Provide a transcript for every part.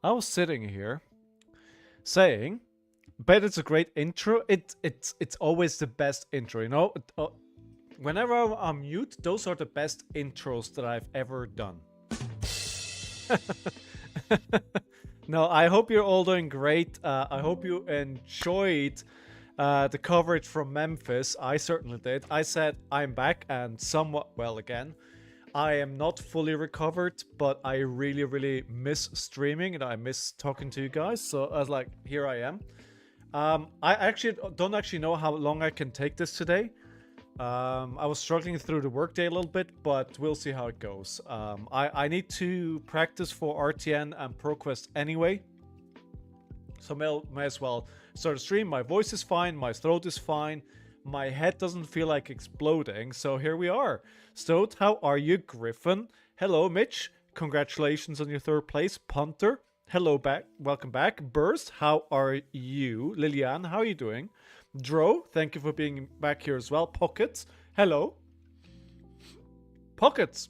I was sitting here saying, bet it's a great intro. It's always the best intro, you know? Whenever I'm mute, those are the best intros that I've ever done. No, I hope you're all doing great. I hope you enjoyed the coverage from Memphis. I certainly did. I said I'm back and somewhat well again. I am not fully recovered, but I really, really miss streaming and I miss talking to you guys. So I was like, here I am. I actually don't know how long I can take this today. I was struggling through the workday a little bit, but we'll see how it goes. I need to practice for RtN and ProQuest anyway. So may as well start a stream. My voice is fine, my throat is fine, my head doesn't feel like exploding. So here we are. Stoat, how are you? Griffin, hello Mitch, Congratulations on your 3rd place. Punter, hello back. Welcome back. Burst, how are you? Liliane, how are you doing? Dro, thank you for being back here as well. Pockets, hello. Pockets,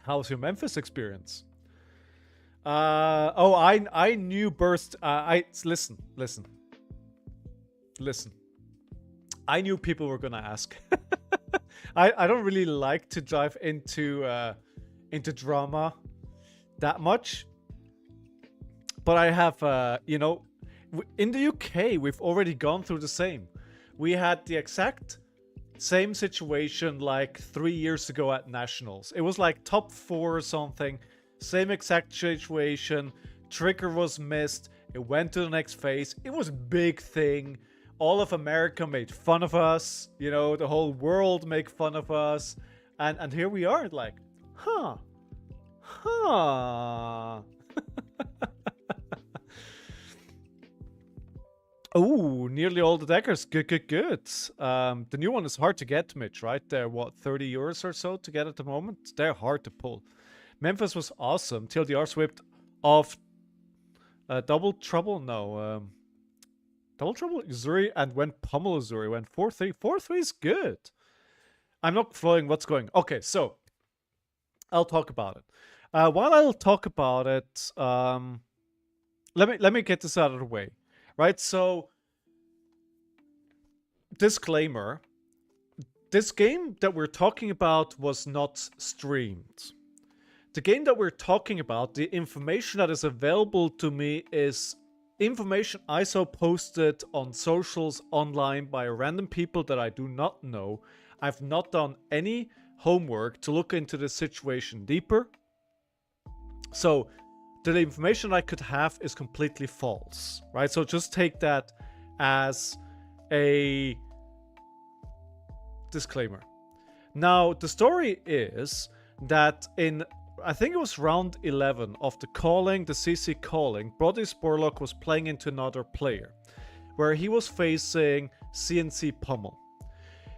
how's your Memphis experience? I knew Burst. Listen. I knew people were gonna ask. I don't really like to dive into drama that much, but I have in the UK we've already gone through the same. We had the exact same situation like 3 years ago at Nationals. It was like top 4 or something. Same exact situation. Trigger was missed. It went to the next phase. It was a big thing. All of America made fun of us. You know, the whole world made fun of us. And here we are, like, huh. Oh, nearly all the deckers. Good. The new one is hard to get, Mitch, right? They're, what, 30 euros or so to get at the moment? They're hard to pull. Memphis was awesome. TLDR swept off Double Trouble? No. Double Trouble Uzuri and went Pummel Uzuri. Went 4-3. 4-3 is good. I'm not following what's going. Okay, so I'll talk about it. While I'll talk about it, let me get this out of the way. Right, so disclaimer. This game that we're talking about was not streamed. The game that we're talking about, the information that is available to me is information I saw posted on socials online by random people that I do not know. I've not done any homework to look into the situation deeper. So the information I could have is completely false, right? So just take that as a disclaimer. Now, the story is that in, I think it was round 11 of the CC calling, Brody Spurlock was playing into another player, where he was facing CNC Pummel.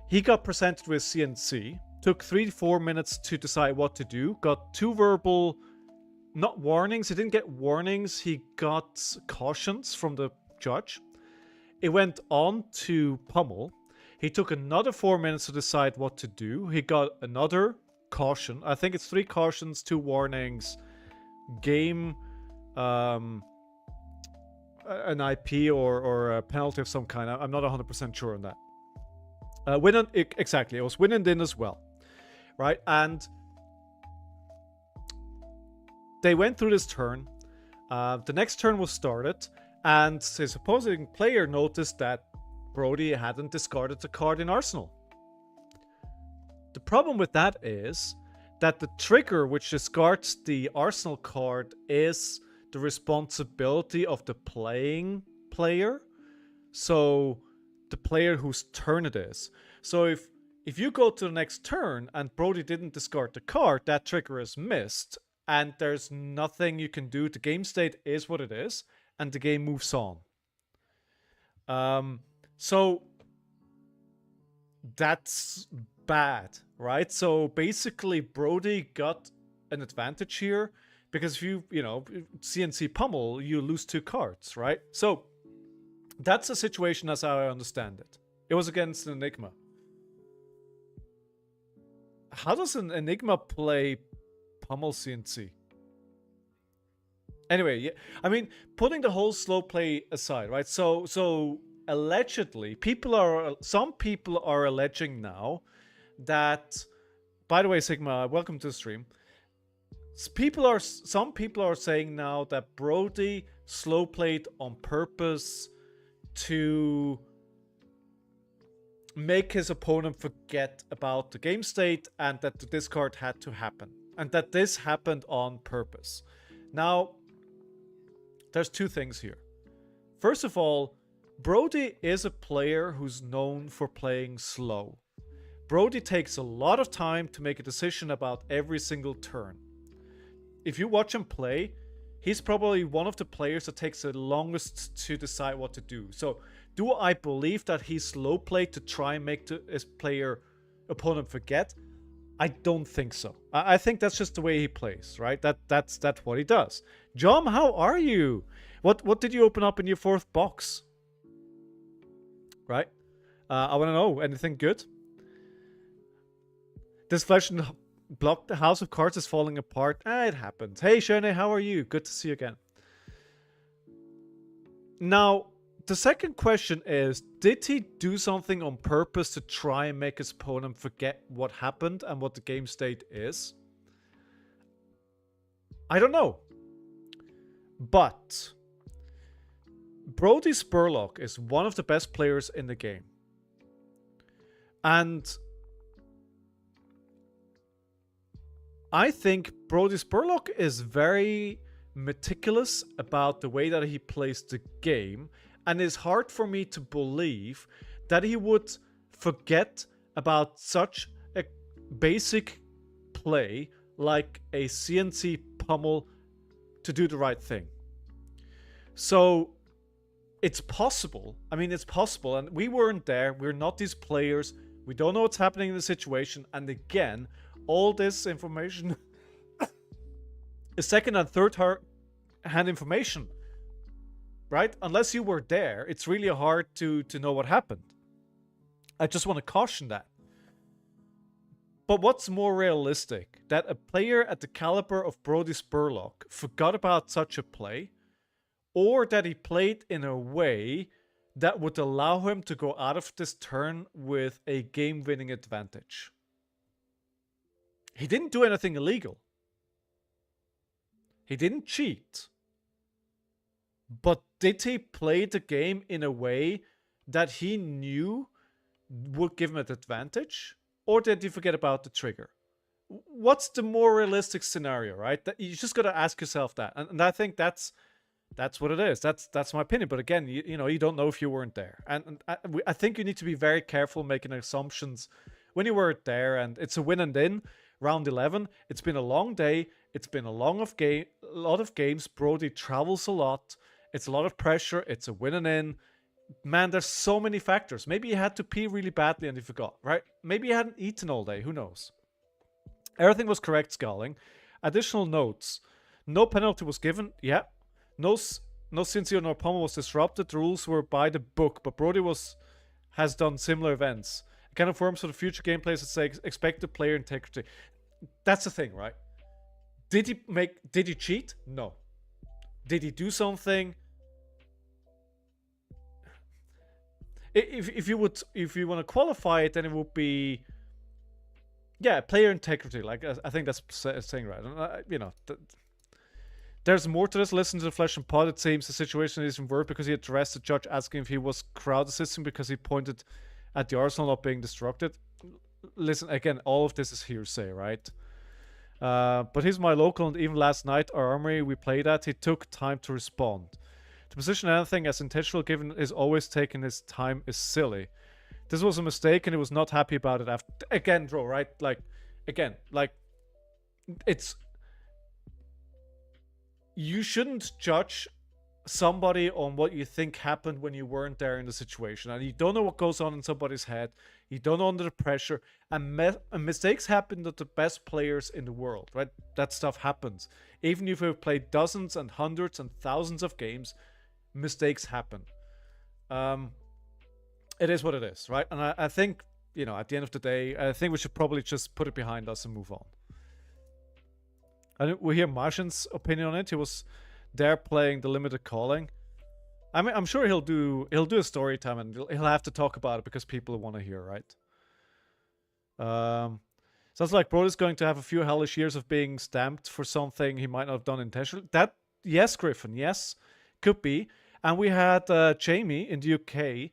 He got presented with CNC, took 3 to 4 minutes to decide what to do, got 2 verbal, not warnings, he didn't get warnings, he got cautions from the judge. It went on to Pummel. He took another 4 minutes to decide what to do. He got another caution. I think it's 3 cautions, 2 warnings, game, an IP or a penalty of some kind. I'm not 100% sure on that. Exactly, it was win and in as well, right? And they went through this turn. The next turn was started, and his opposing player noticed that Brody hadn't discarded the card in Arsenal. The problem with that is that the trigger which discards the Arsenal card is the responsibility of the playing player. So the player whose turn it is. So if you go to the next turn and Brody didn't discard the card, that trigger is missed. And there's nothing you can do. The game state is what it is, and the game moves on. So that's bad, right? So basically, Brody got an advantage here because if you CNC Pummel, you lose 2 cards, right? So that's the situation as I understand it. It was against an Enigma. How does an Enigma play Pummel CNC? Anyway, yeah, I mean, putting the whole slow play aside, right? So allegedly, some people are alleging now that, by the way, Sigma, welcome to the stream. Some people are saying now that Brody slow played on purpose to make his opponent forget about the game state and that the discard had to happen. And that this happened on purpose. Now, there's 2 things here. First of all, Brody is a player who's known for playing slow. Brody takes a lot of time to make a decision about every single turn. If you watch him play, he's probably one of the players that takes the longest to decide what to do. So, do I believe that he slow played to try and make his opponent forget? I don't think so. I think that's just the way he plays, right? That's what he does. Jom, how are you? What did you open up in your 4th box? Right? I want to know. Anything good? This flesh and block, the house of cards is falling apart. It happens. Hey, Shane, how are you? Good to see you again. Now, the second question is, did he do something on purpose to try and make his opponent forget what happened and what the game state is? I don't know. But Brody Spurlock is one of the best players in the game. And I think Brody Spurlock is very meticulous about the way that he plays the game, and it's hard for me to believe that he would forget about such a basic play like a CNC pummel to do the right thing. So it's possible. I mean, it's possible, and we weren't there. We're not these players. We don't know what's happening in the situation, and again, all this information is second and third hand information, right? Unless you were there, it's really hard to know what happened. I just want to caution that. But what's more realistic? That a player at the caliber of Brody Spurlock forgot about such a play, or that he played in a way that would allow him to go out of this turn with a game-winning advantage? He didn't do anything illegal. He didn't cheat. But did he play the game in a way that he knew would give him an advantage? Or did he forget about the trigger? What's the more realistic scenario, right? You just got to ask yourself that. And I think that's what it is. That's my opinion. But again, you know, you don't know if you weren't there. And I think you need to be very careful making assumptions when you weren't there. And it's a win and in. Round 11. It's been a long day. It's been a lot of games. Brody travels a lot. It's a lot of pressure. It's a win and in. Man, there's so many factors. Maybe he had to pee really badly and he forgot, right? Maybe he hadn't eaten all day. Who knows? Everything was correct, Scowling. Additional notes. No penalty was given. Yeah. No Cincio nor Pommel was disrupted. The rules were by the book, but Brody has done similar events. It kind of forms for the future gameplays that say expect the player integrity. That's the thing, right? Did he cheat? No. Did he do something? If you want to qualify it, then it would be, yeah, player integrity. Like, I think that's saying right. You know, there's more to this. Listen to the Flesh and Pod. It seems the situation isn't worse because he addressed the judge asking if he was crowd assisting because he pointed at the arsenal not being destructed. Listen, again, all of this is hearsay, right? But he's my local, and even last night, our armory we played at, he took time to respond. To position anything as intentional given is always taking his time is silly. This was a mistake and he was not happy about it after. Again, bro, right? Like, again, like, it's... You shouldn't judge somebody on what you think happened when you weren't there in the situation. And you don't know what goes on in somebody's head. You don't know under the pressure. And mistakes happen to the best players in the world, right? That stuff happens. Even if you've played dozens and hundreds and thousands of games, mistakes happen. It is what it is, right? And I think, you know, at the end of the day, I think we should probably just put it behind us and move on. And we hear Martian's opinion on it. He was there playing the limited calling. I mean, I'm sure he'll do a story time and he'll have to talk about it because people want to hear, right? Sounds like Brody's going to have a few hellish years of being stamped for something he might not have done intentionally. That, yes, Griffin, yes, could be. And we had Jamie in the UK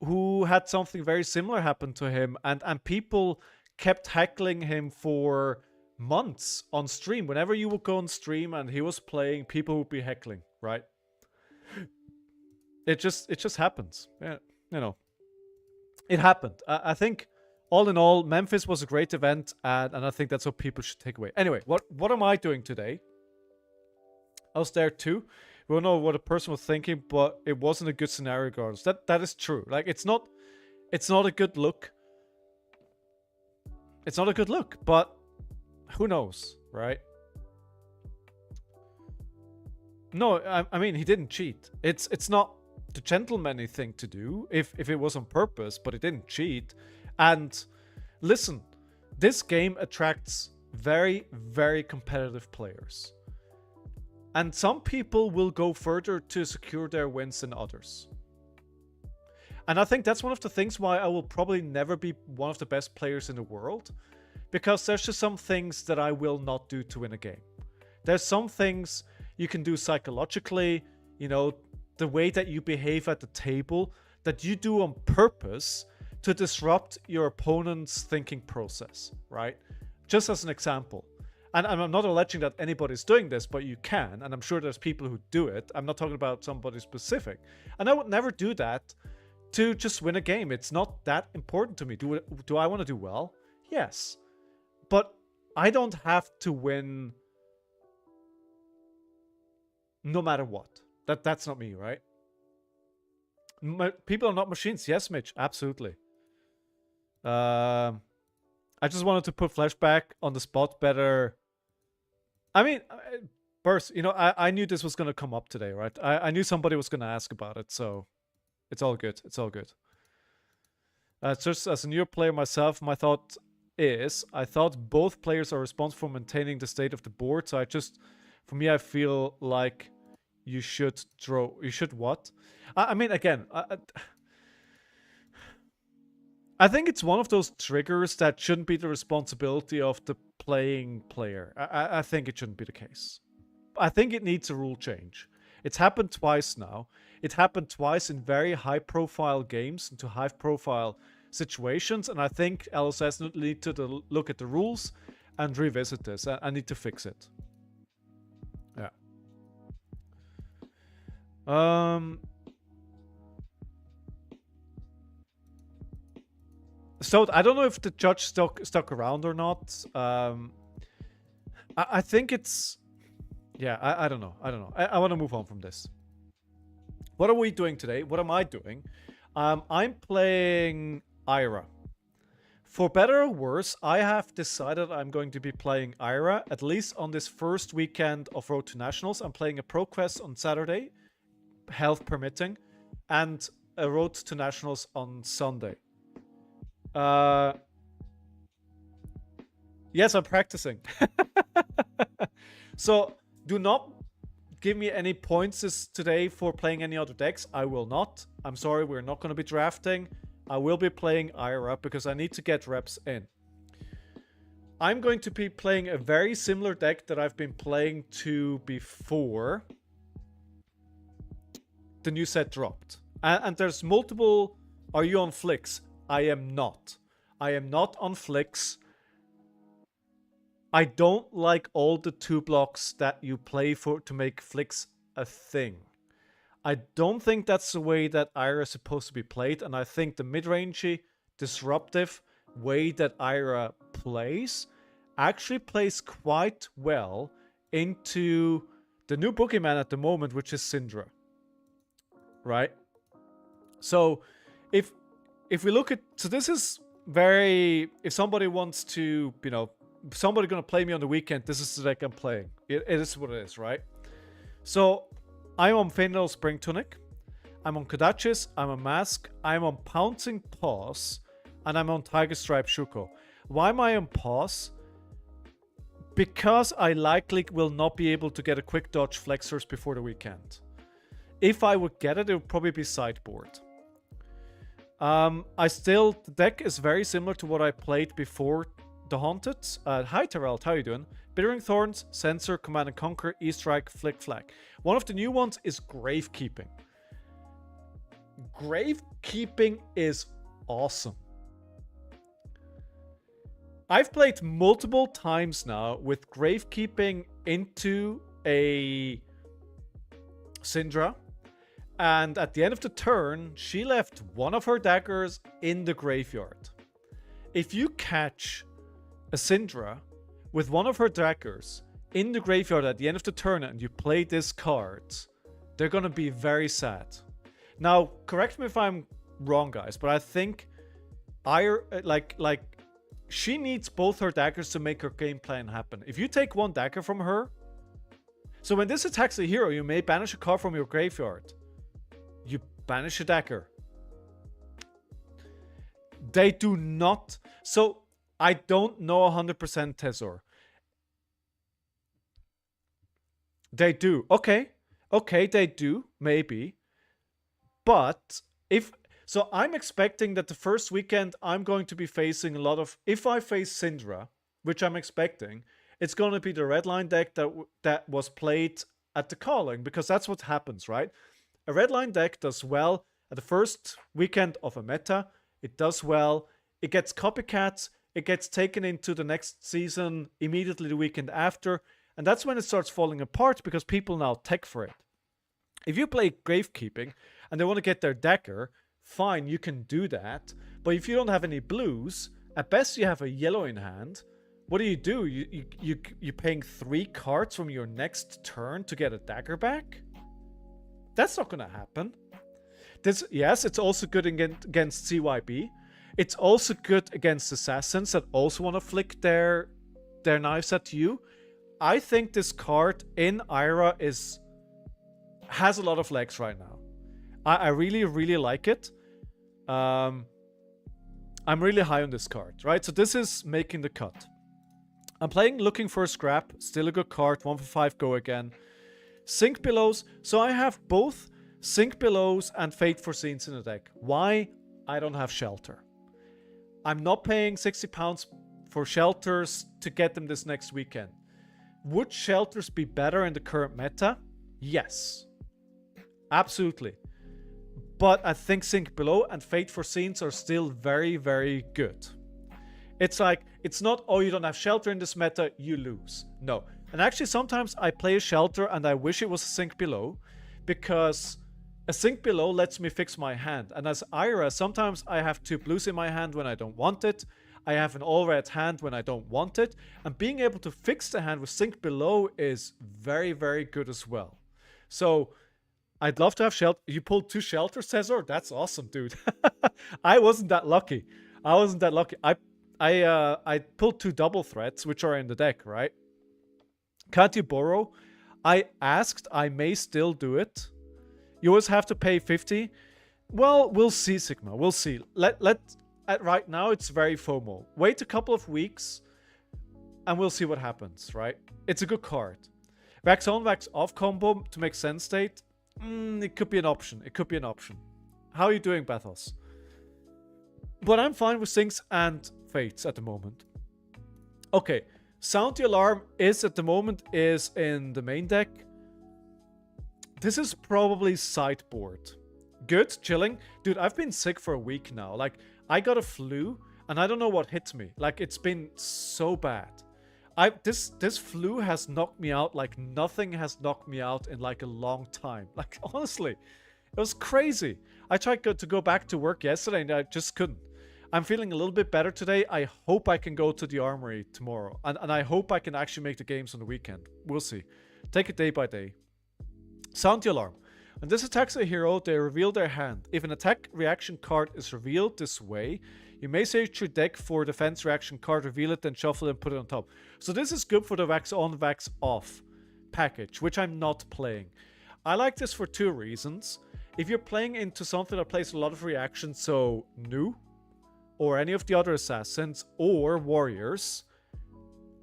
who had something very similar happen to him, and people kept heckling him for months on stream. Whenever you would go on stream and he was playing, people would be heckling, right? It just happens. Yeah, you know, it happened. I think all in all, Memphis was a great event, and I think that's what people should take away. Anyway, what am I doing today? I was there too. We don't know what a person was thinking, but it wasn't a good scenario regardless. That is true. Like, it's not a good look. it's not a good look, but who knows, right? No, I mean, he didn't cheat. It's not the gentlemanly thing to do if it was on purpose, but he didn't cheat. And listen, this game attracts very, very competitive players. And some people will go further to secure their wins than others. And I think that's one of the things why I will probably never be one of the best players in the world. Because there's just some things that I will not do to win a game. There's some things you can do psychologically, you know, the way that you behave at the table, that you do on purpose to disrupt your opponent's thinking process, right? Just as an example. And I'm not alleging that anybody's doing this, but you can. And I'm sure there's people who do it. I'm not talking about somebody specific. And I would never do that to just win a game. It's not that important to me. Do I want to do well? Yes. But I don't have to win no matter what. That's not me, right? People are not machines. Yes, Mitch. Absolutely. I just wanted to put Fleshbag on the spot better. I mean, first, you know, I knew this was going to come up today, right? I knew somebody was going to ask about it, so it's all good. It's all good. Just as a new player myself, my thought is, I thought both players are responsible for maintaining the state of the board, so for me, I feel like you should draw. You should what? I mean, again, I think it's one of those triggers that shouldn't be the responsibility of the playing player. I think it shouldn't be the case. I think it needs a rule change. It's happened twice now. It happened twice in very high-profile games, into high-profile situations, and I think LSS need to look at the rules and revisit this. I need to fix it. Yeah. So I don't know if the judge stuck around or not. I think it's... Yeah, I don't know. I don't know. I want to move on from this. What are we doing today? What am I doing? I'm playing Ira. For better or worse, I have decided I'm going to be playing Ira, at least on this first weekend of Road to Nationals. I'm playing a Pro Quest on Saturday, health permitting, and a Road to Nationals on Sunday. Yes, I'm practicing. So do not give me any points today for playing any other decks. I will not. I'm sorry, we're not going to be drafting. I will be playing Ira because I need to get reps in. I'm going to be playing a very similar deck that I've been playing to before the new set dropped. And there's multiple... Are you on Flicks? I am not. I am not on Flicks. I don't like all the 2 blocks that you play for to make Flicks a thing. I don't think that's the way that Ira is supposed to be played, and I think the mid-rangey, disruptive way that Ira plays actually plays quite well into the new boogeyman at the moment, which is Syndra. Right? So, if we look at... So this is very... If somebody wants to, you know... If somebody gonna play me on the weekend, this is the deck I'm playing. It is what it is, right? So, I'm on Faendal Spring Tunic. I'm on Kodachis. I'm on Mask. I'm on Pouncing Paws. And I'm on Tiger Stripe Shuko. Why am I on Paws? Because I likely will not be able to get a quick dodge Flexors before the weekend. If I would get it, it would probably be sideboard. The deck is very similar to what I played before the Haunted. Hi Terrell, how you doing? Bittering Thorns, Sensor, Command and Conquer, E-Strike, Flick Flag. One of the new ones is Gravekeeping. Gravekeeping is awesome. I've played multiple times now with Gravekeeping into a Syndra. And at the end of the turn, she left one of her daggers in the graveyard. If you catch a Syndra with one of her daggers in the graveyard at the end of the turn and you play this card, they're going to be very sad. Now, correct me if I'm wrong, guys, but I think she needs both her daggers to make her game plan happen. If you take one dagger from her, so when this attacks a hero, you may banish a card from your graveyard. You banish a dagger. They do not. So I don't know 100% Tesor. They do. Okay. Okay, they do. Maybe. But if... So I'm expecting that the first weekend I'm going to be facing a lot of... If I face Syndra, which I'm expecting, it's going to be the red line deck that was played at the calling, because that's what happens, right? A red line deck does well at the first weekend of a meta. It does well. It gets copycats. It gets taken into the next season immediately the weekend after. And that's when it starts falling apart because people now tech for it. If you play Gravekeeping and they want to get their dagger, fine, you can do that. But if you don't have any blues, at best you have a yellow in hand. What do? You're paying 3 cards from your next turn to get a dagger back? That's not going to happen. Yes, it's also good against CYB. It's also good against assassins that also want to flick their knives at you. I think this card in Ira has a lot of legs right now. I really, really like it. I'm really high on this card, right? So this is making the cut. I'm playing Looking for a Scrap. Still a good card. 1 for 5, go again. Sink Belows. So I have both Sink Belows and Fate for Scenes in the deck. Why? I don't have Shelter. I'm not paying £60 for shelters to get them this next weekend. Would shelters be better in the current meta? Yes. Absolutely. But I think Sink Below and Fate for Scenes are still very, very good. It's like, it's not, oh, you don't have shelter in this meta, you lose. No. And actually, sometimes I play a shelter and I wish it was a Sink Below, because a Sink Below lets me fix my hand. And as Ira, sometimes I have 2 blues in my hand when I don't want it. I have an all-red hand when I don't want it. And being able to fix the hand with Sink Below is very, very good as well. So I'd love to have shelter. You pulled 2 shelters, Cesar? That's awesome, dude. I wasn't that lucky. I pulled 2 double threats, which are in the deck, right? Can't you borrow? I asked. I may still do it. You always have to pay 50. Well, we'll see, Sigma. We'll see. Right now, it's very FOMO. Wait a couple of weeks, and we'll see what happens, right? It's a good card. Wax on, wax off combo to make sense state. It could be an option. It could be an option. How are you doing, Bathos? But I'm fine with Sinks and Fates at the moment. Okay. Sound the Alarm is, at the moment, is in the main deck. This is probably sideboard. Good, chilling. Dude, I've been sick for a week now. Like, I got a flu, and I don't know what hit me. Like, it's been so bad. This flu has knocked me out like nothing has knocked me out in like a long time. Like, honestly, it was crazy. I tried to go back to work yesterday, and I just couldn't. I'm feeling a little bit better today. I hope I can go to the armory tomorrow. And I hope I can actually make the games on the weekend. We'll see. Take it day by day. Sound the Alarm. When this attacks a hero, they reveal their hand. If an attack reaction card is revealed this way, you may search your deck for defense reaction card, reveal it, then shuffle it and put it on top. So this is good for the wax on, wax off package, which I'm not playing. I like this for 2 reasons. If you're playing into something that plays a lot of reactions, so Nu, or any of the other assassins, or warriors,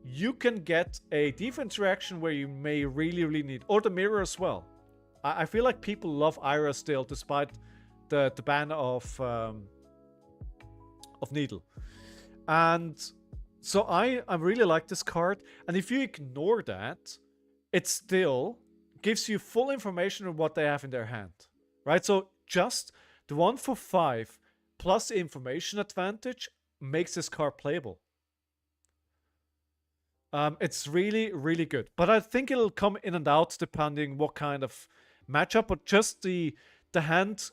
you can get a defense reaction where you may really, really need, or the mirror as well. I feel like people love Ira still, despite the ban of Needle. And so I really like this card. And if you ignore that, it still gives you full information on what they have in their hand. Right? So just the 1 for 5 plus information advantage makes this card playable. It's really, really good. But I think it'll come in and out depending what kind of matchup. But just the hand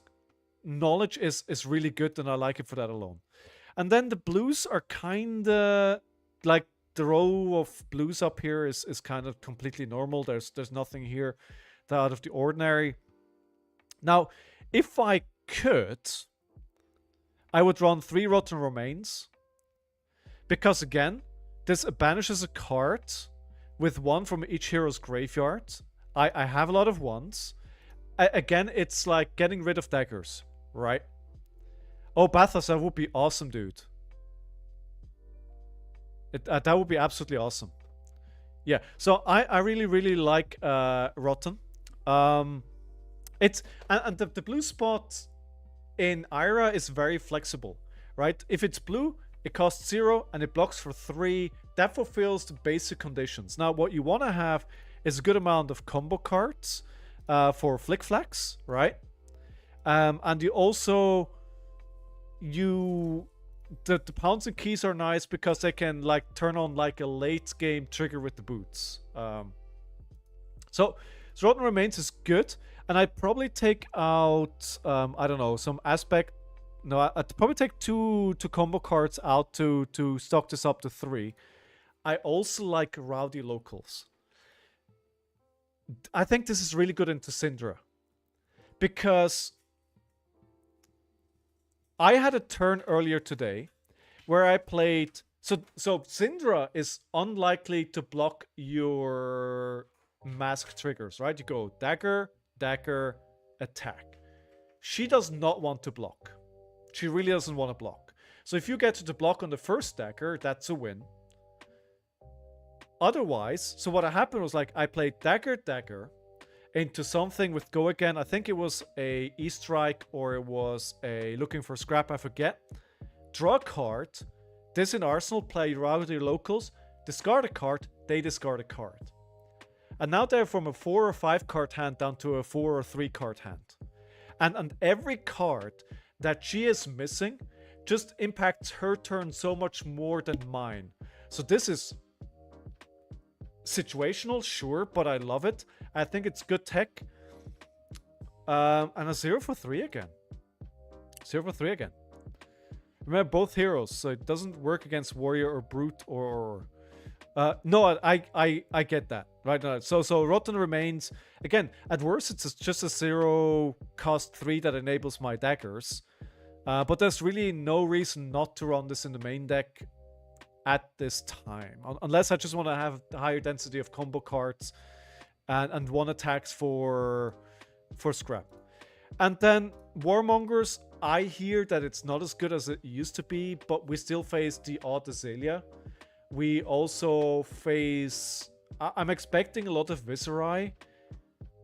knowledge is really good, and I like it for that alone. And then the blues are kind of like the row of blues up here is kind of completely normal. There's nothing here that out of the ordinary. Now, if I could, I would run 3 Rotten Remains, Because again, this banishes a card with one from each hero's graveyard. I have a lot of ones. Again, it's like getting rid of daggers, right? Oh, Bathos, that would be awesome, dude. That would be absolutely awesome. Yeah, so I really, really like Rotten. It's and the blue spot in Ira is very flexible, right? If it's blue, it costs 0 and it blocks for 3. That fulfills the basic conditions. Now, what you want to have is a good amount of combo cards for Flick Flags, right? And you also the pounds and keys are nice because they can like turn on like a late game trigger with the boots. So Rotten Remains is good, and I'd probably take out I don't know, some aspect. No, I'd probably take two combo cards out to stock this up to 3. I also like Rowdy Locals. I think this is really good into Syndra, because I had a turn earlier today where I played. So Syndra is unlikely to block your mask triggers, right? You go dagger, dagger, attack. She does not want to block. She really doesn't want to block. So if you get to the block on the first dagger, that's a win. Otherwise, so what happened was like I played dagger, dagger into something with go again. I think it was a E-Strike or it was a looking for scrap, I forget. Draw a card. This in Arsenal, play Rowdy Locals, discard a card, they discard a card. And now they're from a 4 or 5 card hand down to a 4 or 3 card hand. And every card that she is missing just impacts her turn so much more than mine. So this is situational, sure, but I love it. I think it's good tech. And a 0 for 3 again. 0 for 3 again. Remember, both heroes, so it doesn't work against warrior or brute or no, I get that. Right now. So Rotten Remains, again, at worst it's just a 0 cost 3 that enables my daggers. But there's really no reason not to run this in the main deck at this time. Unless I just want to have a higher density of combo cards and 1 attacks for scrap. And then Warmongers, I hear that it's not as good as it used to be, but we still face the odd Azalea. We also face... I'm expecting a lot of Viserai.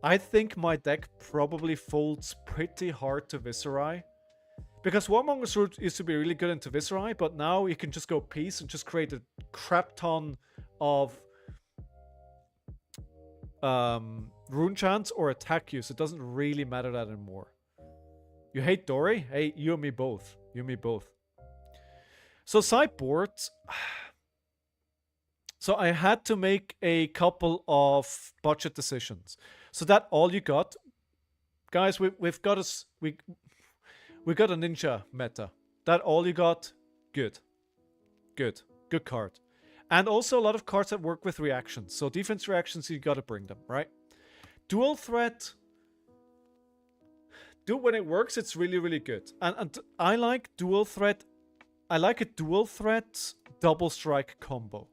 I think my deck probably folds pretty hard to Viserai. Because Warmonger's route used to be really good into Viserai, but now you can just go peace and just create a crap ton of rune chants or attack you, so it doesn't really matter that anymore. You hate Dory? Hey, you and me both. You and me both. So sideboards... So I had to make a couple of budget decisions. So that all you got, guys. We've got a ninja meta. That all you got, good card, and also a lot of cards that work with reactions. So defense reactions, you got to bring them, right? Dual threat. When it works, it's really good, and I like dual threat. I like a dual threat double strike combo.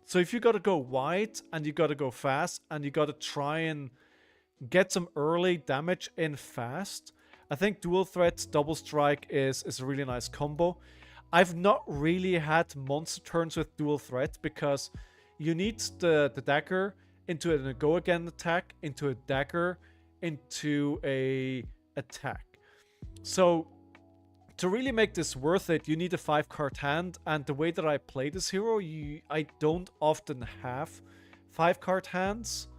So if you got to go wide and you got to go fast and you got to try and get some early damage in fast, I think dual threat double strike is a really nice combo. I've not really had monster turns with dual threat because you need the dagger into a go again attack, into a dagger, into a attack. So to really make this worth it, you need a 5 card hand, and the way that I play this hero, I don't often have 5 card hands,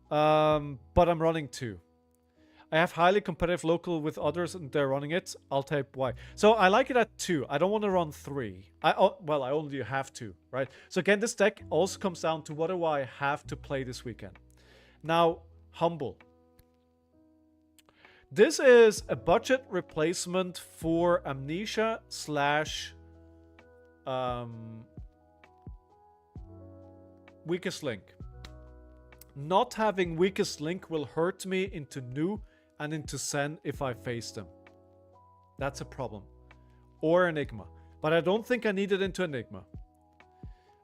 but I'm running 2. I have highly competitive local with others and they're running it. I'll type why. So I like it at 2. I don't want to run 3. I only have 2, right? So again, this deck also comes down to what do I have to play this weekend. Now, Humble. This is a budget replacement for Amnesia / Weakest Link. Not having Weakest Link will hurt me into Nu and into Sen if I face them. That's a problem. Or Enigma. But I don't think I need it into Enigma.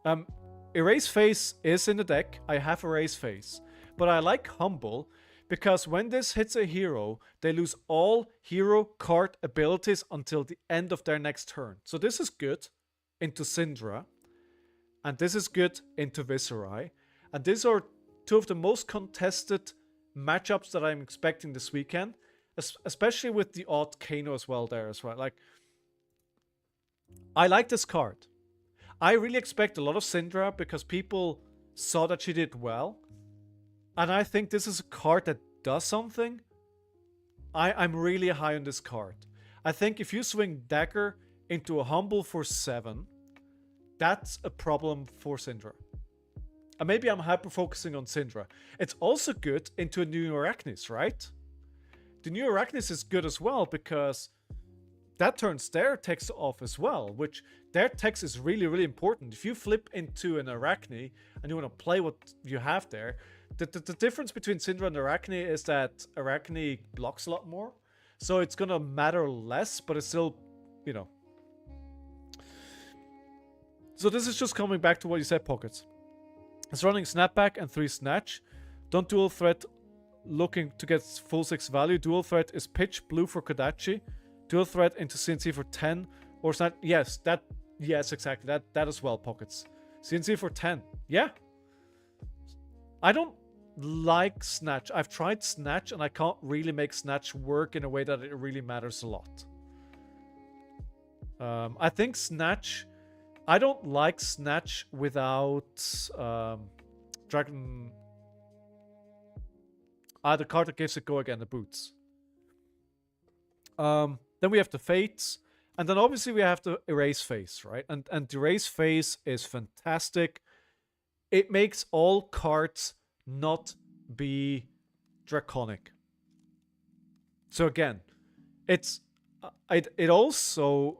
Um, Erase Face is in the deck. I have Erase Face. But I like Humble because when this hits a hero, they lose all hero card abilities until the end of their next turn. So this is good into Syndra. And this is good into Viserai. And these are two of the most contested matchups that I'm expecting this weekend. Especially with the odd Kano as well there as well. Like, I like this card. I really expect a lot of Syndra because people saw that she did well. And I think this is a card that does something. I'm really high on this card. I think if you swing Dagger into a Humble for 7, that's a problem for Syndra. And maybe I'm hyper-focusing on Syndra. It's also good into a new Arachnis, right? The new Arachnis is good as well because that turns their text off as well, which their text is really, really important. If you flip into an Arachne and you want to play what you have there, the difference between Syndra and Arachne is that Arachne blocks a lot more. So it's going to matter less, but it's still, you know. So this is just coming back to what you said, Pockets. It's running Snapback and 3 Snatch. Don't dual threat looking to get full 6 value. Dual threat is Pitch, Blue for Kodachi. Dual threat into CNC for 10. Or Snatch. Yes, exactly. That as well, Pockets. CNC for 10. Yeah. I don't like Snatch. I've tried Snatch and I can't really make Snatch work in a way that it really matters a lot. I think Snatch... I don't like Snatch without Dragon... the card that gives it go again, the boots. Then we have the Fates. And then obviously we have the Erase Face, right? And the Erase Face is fantastic. It makes all cards not be draconic. So again, it also...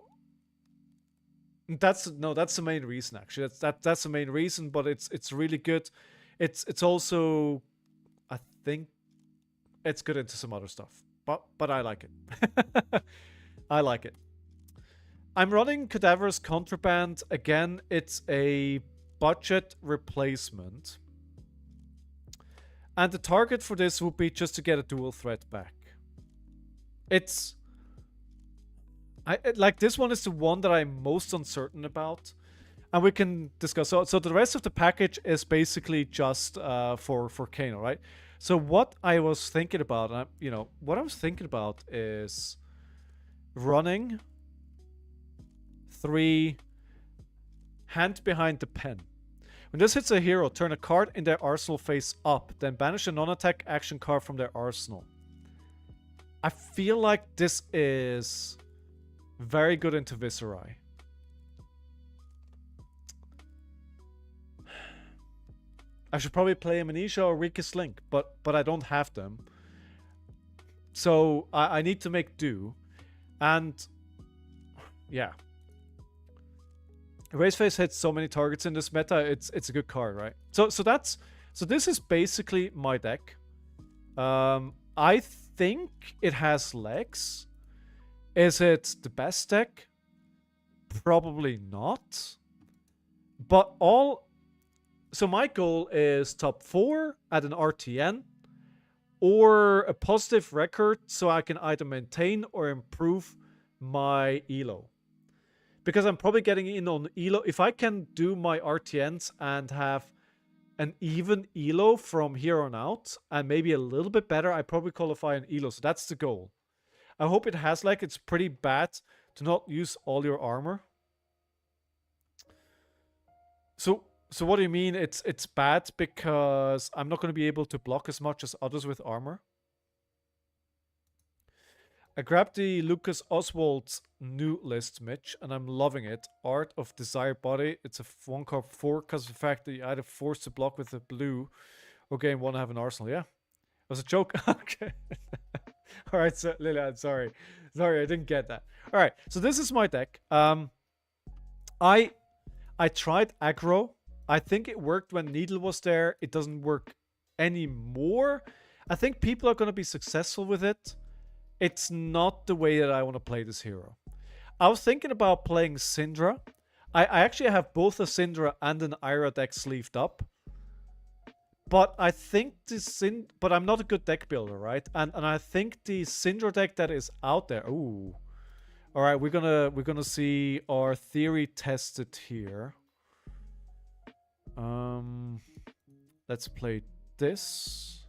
That's the main reason actually. That's the main reason, but it's really good. It's also, I think it's good into some other stuff. But I like it. I like it. I'm running Cadaverous Contraband. Again, it's a budget replacement. And the target for this would be just to get a dual threat back. It's... like this one is the one that I'm most uncertain about. And we can discuss. So the rest of the package is basically just for Kano, right? So what I was thinking about, what I was thinking about is running 3 Hand Behind the Pen. When this hits a hero, turn a card in their arsenal face up, then banish a non-attack action card from their arsenal. I feel like this is very good into Viserai. I should probably play Amnesia or Weakest Link, but I don't have them. So I need to make do. And yeah. Erase Face hits so many targets in this meta, it's a good card, right? So this is basically my deck. I think it has legs. Is it the best deck? Probably not. But so my goal is top 4 at an RtN or a positive record so I can either maintain or improve my elo. Because I'm probably getting in on elo. If I can do my RtNs and have an even elo from here on out and maybe a little bit better, I probably qualify an elo. So that's the goal. I hope it has like it's pretty bad to not use all your armor. So what do you mean it's bad because I'm not going to be able to block as much as others with armor? I grabbed the Lucas Oswald's new list, Mitch, and I'm loving it. Art of Desired Body. It's a 1 card 4 because of the fact that you either forced to block with a blue or gain 1 have an arsenal. Yeah. It was a joke. Okay. Alright, so Lilian, sorry. Sorry, I didn't get that. Alright, so this is my deck. I tried aggro. I think it worked when Needle was there. It doesn't work anymore. I think people are going to be successful with it. It's not the way that I want to play this hero. I was thinking about playing Syndra. I actually have both a Syndra and an Ira deck sleeved up. But I think but I'm not a good deck builder, right? And I think the Syndra deck that is out there. Ooh. Alright, we're gonna see our theory tested here. Let's play this.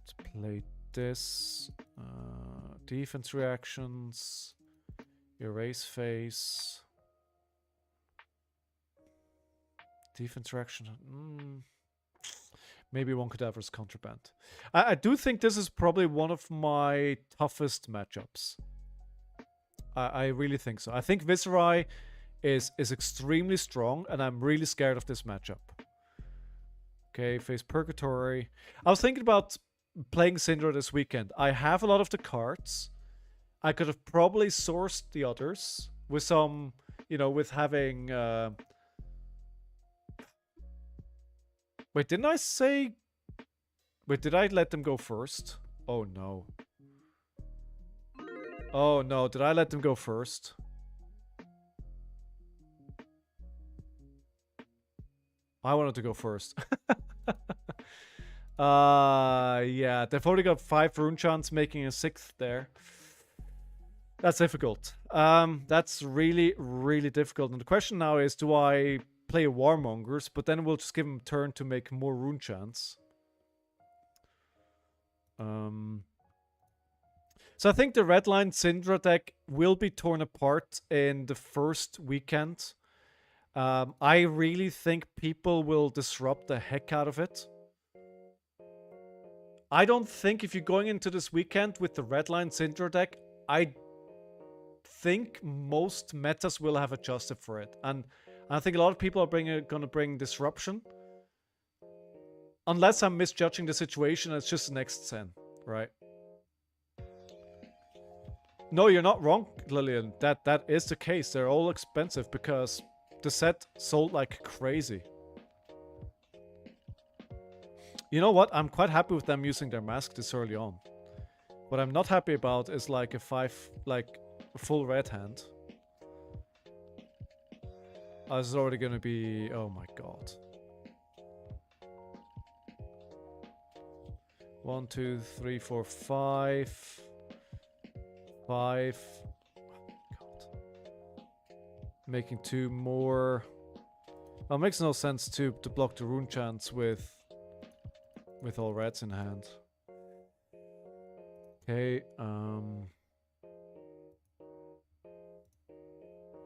Let's play this. Defense reactions. Erase phase. Defense reaction. Maybe one could have as contraband. I do think this is probably one of my toughest matchups. I really think so. I think Viserai is extremely strong, and I'm really scared of this matchup. Okay, face Purgatory. I was thinking about playing Syndra this weekend. I have a lot of the cards. I could have probably sourced the others with some, you know, with having... Wait, didn't I say... Wait, did I let them go first? Oh, no. Oh, no. Did I let them go first? I wanted to go first. Yeah. They've already got 5 rune chants, making a 6th there. That's difficult. That's really, really difficult. And the question now is, do I... play Warmongers, but then we'll just give him a turn to make more rune chants. So I think the Redline Syndra deck will be torn apart in the first weekend. I really think people will disrupt the heck out of it. I don't think if you're going into this weekend with the Redline Syndra deck, I think most metas will have adjusted for it. And I think a lot of people are going to bring disruption. Unless I'm misjudging the situation, it's just the next 10, right? No, you're not wrong, Lillian. That is the case. They're all expensive because the set sold like crazy. You know what? I'm quite happy with them using their mask this early on. What I'm not happy about is like a full red hand. Oh, this is already gonna be... Oh my god. 1, 2, 3, 4, 5. 5. Oh my god. Making 2 more. Well, it makes no sense to block the rune chants with all reds in hand. Okay,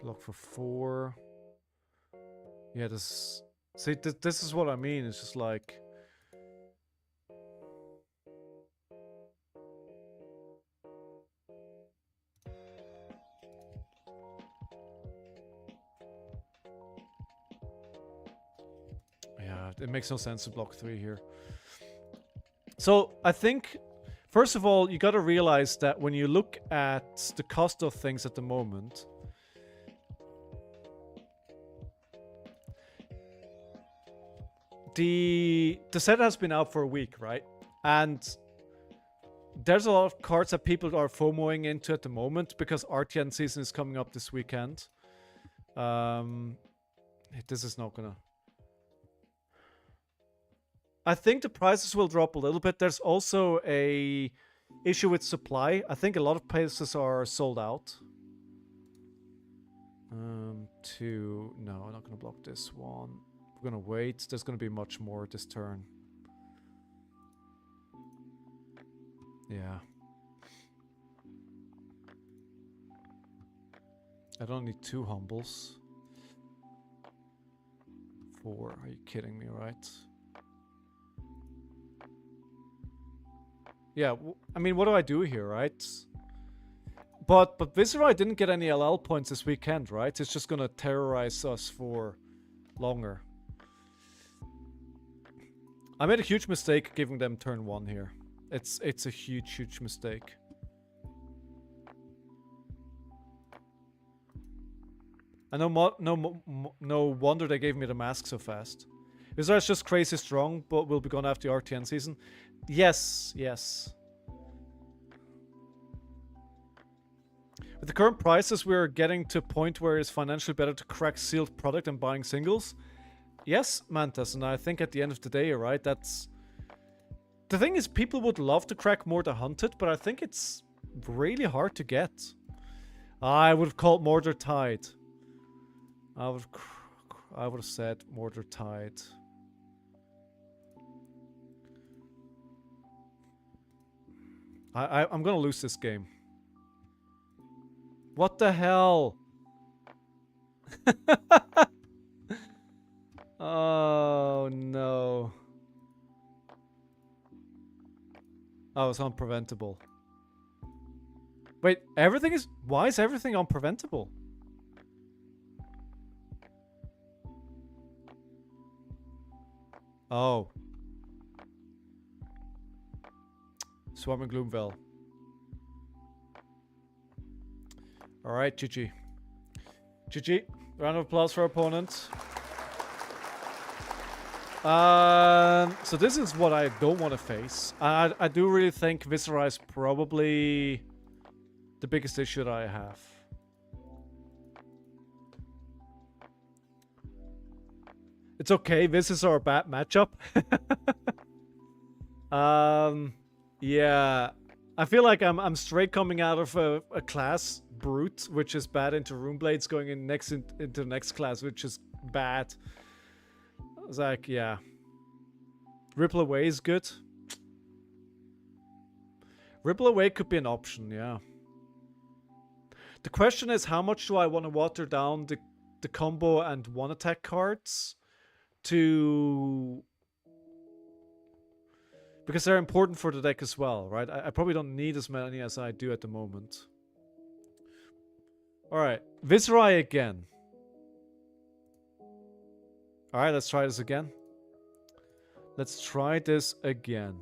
block for 4. Yeah, this... See, this is what I mean. It's just like... Yeah, it makes no sense to block 3 here. So, I think... First of all, you gotta realize that when you look at the cost of things at the moment... The set has been out for a week, right? And there's a lot of cards that people are FOMOing into at the moment because RtN season is coming up this weekend. This is not gonna... I think the prices will drop a little bit. There's also a issue with supply. I think a lot of places are sold out. 2... No, I'm not gonna block this one. We're gonna wait. There's gonna be much more this turn. Yeah. I don't need 2 humbles. 4. Are you kidding me, right? Yeah, I mean, what do I do here, right? But Viserai didn't get any LL points this weekend, right? It's just gonna terrorize us for longer. I made a huge mistake giving them turn 1 here. It's a huge mistake. And no wonder they gave me the mask so fast. Visarai's just crazy strong, but will be gone after the RtN season. Yes, yes. With the current prices, we're getting to a point where it's financially better to crack sealed product than buying singles. Yes, Mantas, and I think at the end of the day, you're right, that's... The thing is, people would love to crack more the Hunted, but I think it's really hard to get. I would have called Mordor Tide. I would have said Mordor Tide. I'm gonna lose this game. What the hell? Oh no. Oh, it's unpreventable. Wait, everything is... Why is everything unpreventable? Oh. Swarming Gloomville. Alright, GG. GG. Round of applause for our opponent. So this is what I don't want to face. I do really think Viserai is probably the biggest issue that I have. It's okay, this is our bad matchup. Yeah. I feel like I'm straight coming out of a class, Brute, which is bad, into Runeblades, going in into the next class, which is bad. I was like, yeah. Ripple Away is good. Ripple Away could be an option, yeah. The question is, how much do I want to water down the combo and one attack cards to... Because they're important for the deck as well, right? I probably don't need as many as I do at the moment. Alright, Viserai again. Alright, let's try this again. Let's try this again.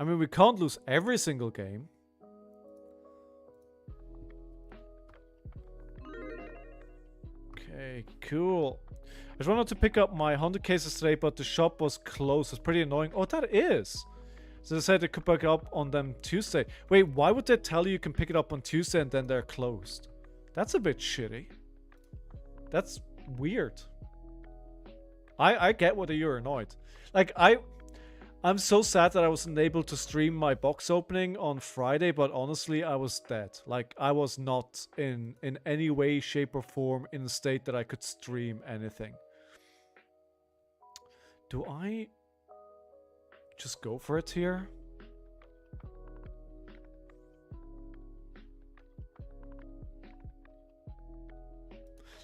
I mean, we can't lose every single game. Okay, cool. I just wanted to pick up my 100 cases today, but the shop was closed. It's pretty annoying. Oh, that is. So they said they could pick it up on them Tuesday. Wait, why would they tell you can pick it up on Tuesday and then they're closed? That's a bit shitty. That's weird. I get whether you're annoyed. Like, I'm so sad that I wasn't able to stream my box opening on Friday, but honestly, I was dead. Like, I was not in any way, shape, or form in a state that I could stream anything. Do I just go for it here?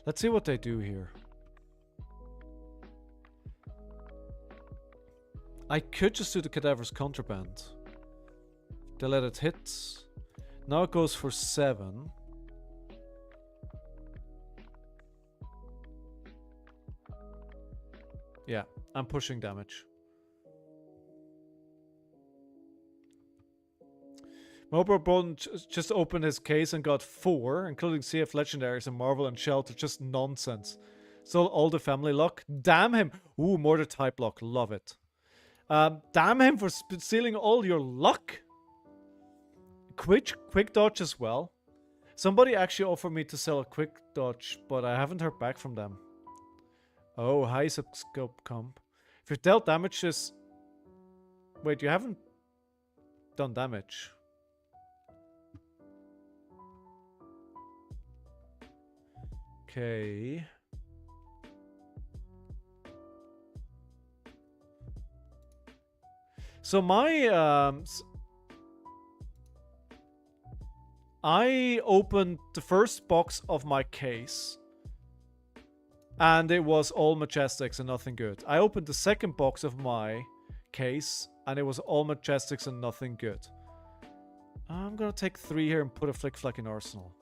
Let's see what they do here. I could just do the Cadaver's Contraband. They let it hit. Now it goes for 7. Yeah, I'm pushing damage. My opponent just opened his case and got 4, including CF Legendaries and Marvel and Shelter. Just nonsense. Stole all the family luck. Damn him. Ooh, Mortar type luck. Love it. Damn him for stealing all your luck. Quick dodge as well. Somebody actually offered me to sell a quick dodge, but I haven't heard back from them. Oh, high scope comp. If you dealt damage this... Wait, you haven't done damage. Okay. So my I opened the first box of my case and it was all Majestics and nothing good. I opened the second box of my case and it was all Majestics and nothing good. I'm gonna take 3 here and put a Flick Flack in Arsenal.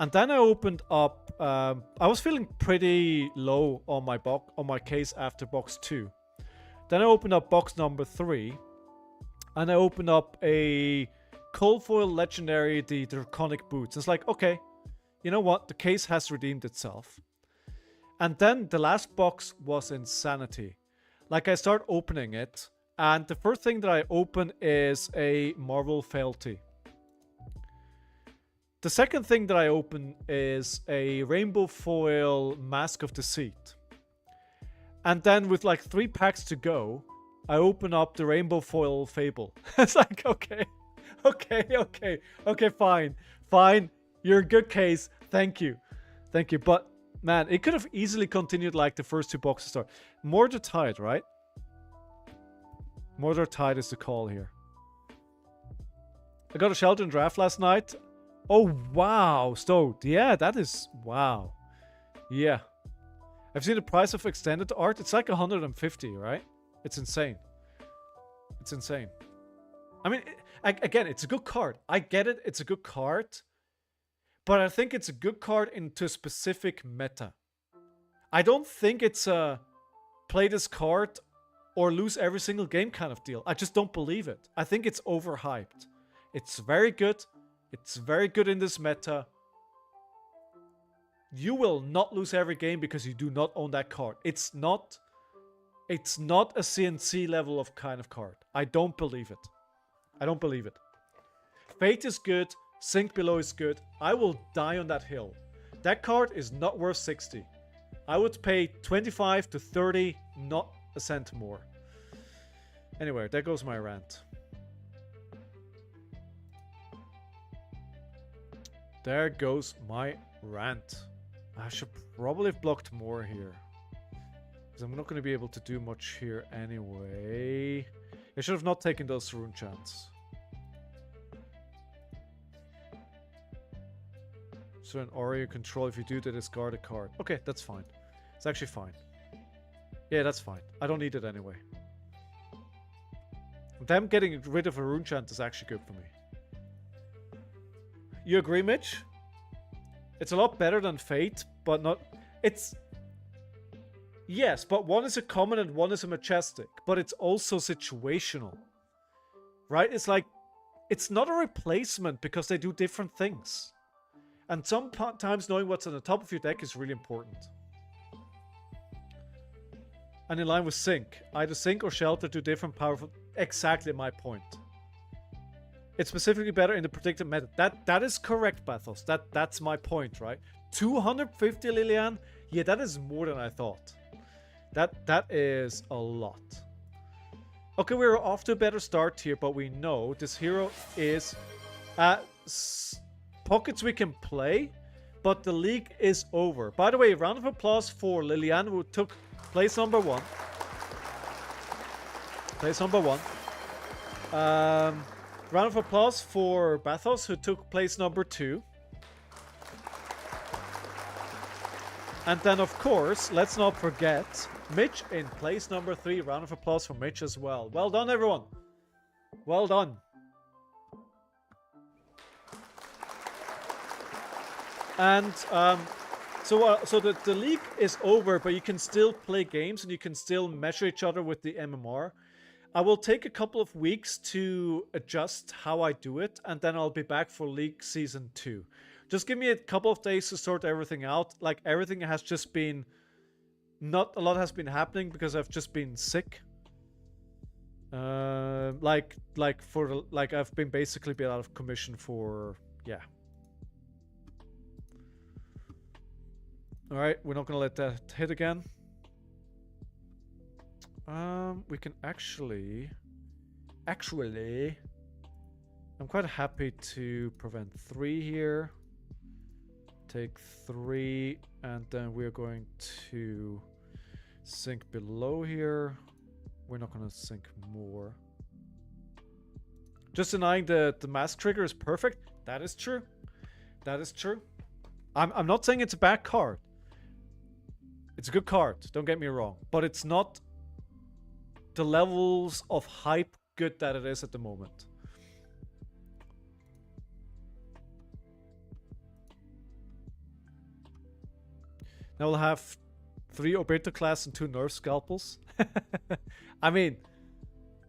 And then I opened up, I was feeling pretty low on my case after box 2. Then I opened up box number 3. And I opened up a Cold Foil Legendary, the Draconic Boots. It's like, okay, you know what? The case has redeemed itself. And then the last box was Insanity. Like, I start opening it, And the first thing that I open is a Marvel Fealty. The second thing that I open is a Rainbow Foil Mask of Deceit. And then with like 3 packs to go, I open up the Rainbow Foil Fable. It's like, okay, fine. You're a good case. Thank you. But man, it could have easily continued like the first 2 boxes are. Mordor Tide, right? Mordor Tide is the call here. I got a Shelter and Draft last night. Oh, wow. Stoked. Yeah, that is... Wow. Yeah. I've seen the price of extended art. It's like 150, right? It's insane. It's insane. I mean, again, it's a good card. I get it. It's a good card. But I think it's a good card into a specific meta. I don't think it's a play this card or lose every single game kind of deal. I just don't believe it. I think it's overhyped. It's very good. It's very good in this meta. You will not lose every game because you do not own that card. It's not a CNC level of kind of card. I don't believe it. I don't believe it. Fate is good. Sink Below is good. I will die on that hill. That card is not worth 60. I would pay 25 to 30, not a cent more. Anyway, there goes my rant. There goes my rant. I should probably have blocked more here. Because I'm not going to be able to do much here anyway. I should have not taken those rune chants. So an aura you control, if you do that, discard a card. Okay, that's fine. It's actually fine. Yeah, that's fine. I don't need it anyway. Them getting rid of a rune chant is actually good for me. You agree, Mitch? It's a lot better than Fate, but not... It's... Yes, but one is a common and one is a majestic. But it's also situational. Right? It's like... It's not a replacement because they do different things. And sometimes knowing what's on the top of your deck is really important. And in line with Sync. Either Sync or Shelter do different powerful... Exactly my point. It's specifically better in the predicted meta. That is correct, Bathos. That's my point, right? 250 Lilian? Yeah, that is more than I thought. That is a lot. Okay, we're off to a better start here, but we know this hero is pockets we can play, but the league is over. By the way, round of applause for Lilian, who took place number 1. Place number 1. Round of applause for Bathos, who took place number 2. And then, of course, let's not forget Mitch in place number 3. Round of applause for Mitch as well. Well done, everyone. Well done. And so the league is over, but you can still play games and you can still measure each other with the MMR. I will take a couple of weeks to adjust how I do it, and then I'll be back for League Season 2. Just give me a couple of days to sort everything out. Like, everything has just been... Not a lot has been happening because I've just been sick. I've been basically been out of commission for... Yeah. Alright, we're not gonna let that hit again. We can actually, I'm quite happy to prevent 3 here. Take 3, and then we're going to sink below here. We're not going to sink more. Just denying the mask trigger is perfect. That is true. That is true. I'm not saying it's a bad card. It's a good card, don't get me wrong. But it's not the levels of hype good that it is at the moment. Now we'll have 3 Obito class and 2 Nerf scalpels. I mean,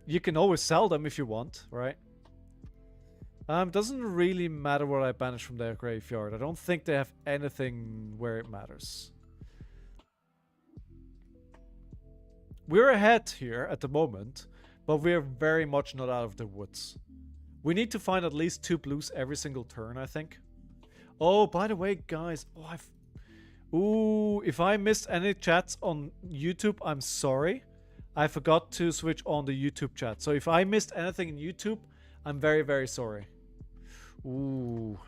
you can always sell them if you want, right? Doesn't really matter what I banish from their graveyard. I don't think they have anything where it matters. We're ahead here at the moment, but we're very much not out of the woods. We need to find at least 2 blues every single turn, I think. Oh, by the way, guys, ooh, if I missed any chats on YouTube, I'm sorry. I forgot to switch on the YouTube chat. So if I missed anything in YouTube, I'm very, very sorry. Ooh.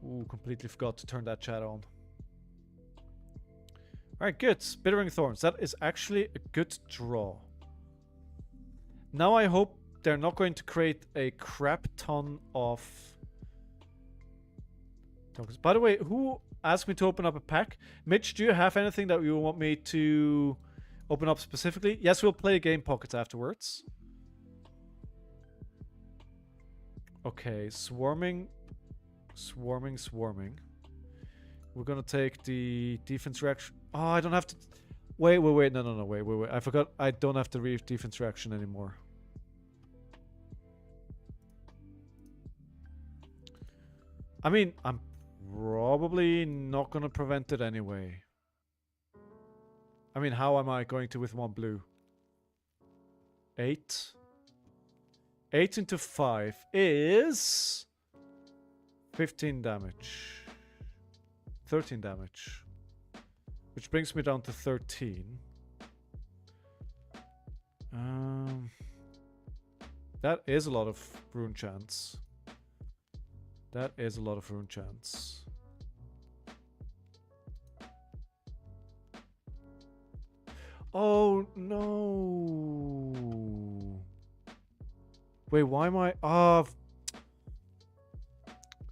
Ooh, completely forgot to turn that chat on. Alright, good. Bittering Thorns. That is actually a good draw. Now I hope they're not going to create a crap ton of tokens. By the way, who asked me to open up a pack? Mitch, do you have anything that you want me to open up specifically? Yes, we'll play game pockets afterwards. Okay, swarming. We're gonna take the defense reaction. Oh, I don't have to. Wait. No. Wait. I forgot. I don't have to read defense reaction anymore. I mean, I'm probably not gonna prevent it anyway. I mean, how am I going to with 1 blue? 8. 8 into 5 is 15 damage. 13 damage. Which brings me down to 13. That is a lot of rune chance. That is a lot of rune chance. Oh, no. Wait, why am I...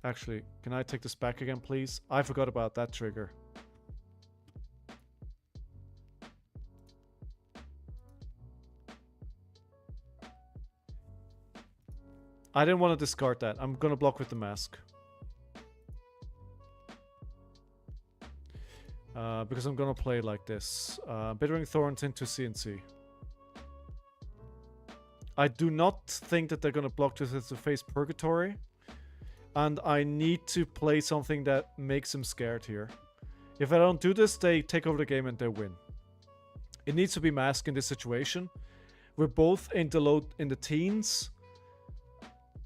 Actually, can I take this back again, please? I forgot about that trigger. I didn't want to discard that. I'm gonna block with the mask. Because I'm gonna play like this. Bittering Thorns into CNC. I do not think that they're gonna block this as a face Purgatory. And I need to play something that makes them scared here. If I don't do this, they take over the game and they win. It needs to be mask in this situation. We're both in the teens.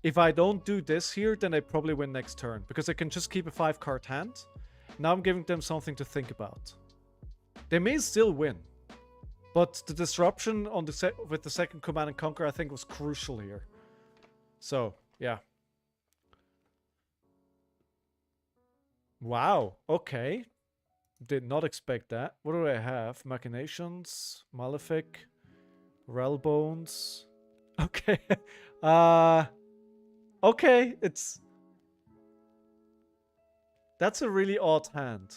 If I don't do this here, then I probably win next turn. Because I can just keep a 5-card hand. Now I'm giving them something to think about. They may still win. But the disruption on the with the second Command and Conquer, I think, was crucial here. So, yeah. Wow. Okay. Did not expect that. What do I have? Machinations. Malefic. Relbones. Okay. Okay. That's a really odd hand.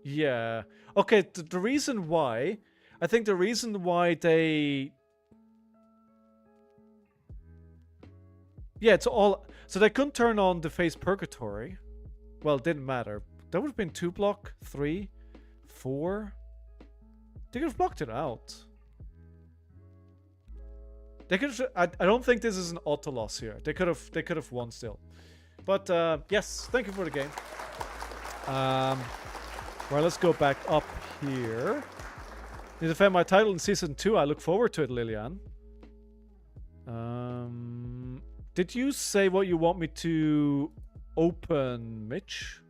Yeah. Okay, the reason why... I think the reason why they... Yeah, it's all... So they couldn't turn on the face Purgatory. Well, it didn't matter. That would have been 2 block, 3, 4. They could have blocked it out. They could have... I don't think this is an auto loss here. They could have won still. But, yes, thank you for the game. Well, let's go back up here. Need to defend my title in Season 2. I look forward to it, Lilian. Did you say what you want me to open, Mitch?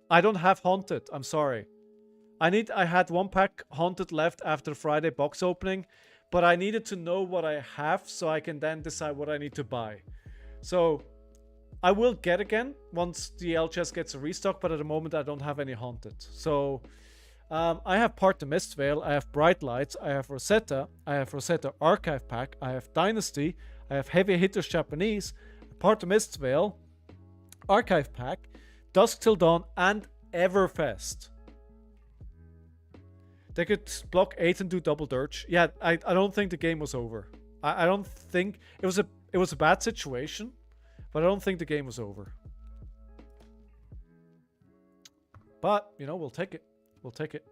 I don't have Haunted. I'm sorry. I had 1 pack Haunted left after Friday box opening, but I needed to know what I have so I can then decide what I need to buy. So I will get again once the LCS gets a restock, but at the moment I don't have any Haunted. So I have Part the Mistveil, I have Bright Lights, I have Rosetta Archive Pack, I have Dynasty, I have Heavy Hitters Japanese, Part the Mistveil, Archive Pack, Dusk Till Dawn, and Everfest. They could block 8 and do double dirge. Yeah, I don't think the game was over. I don't think it was a bad situation, but I don't think the game was over. But you know, we'll take it. We'll take it.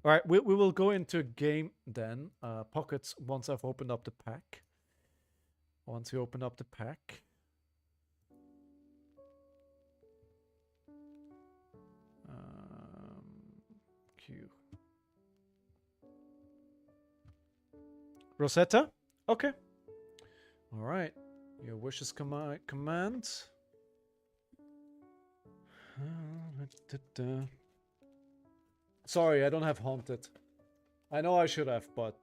All right, we will go into a game then. Pockets once I've opened up the pack. Once we open up the pack. Rosetta? Okay. Alright. Your wishes command. Sorry, I don't have Haunted. I know I should have, but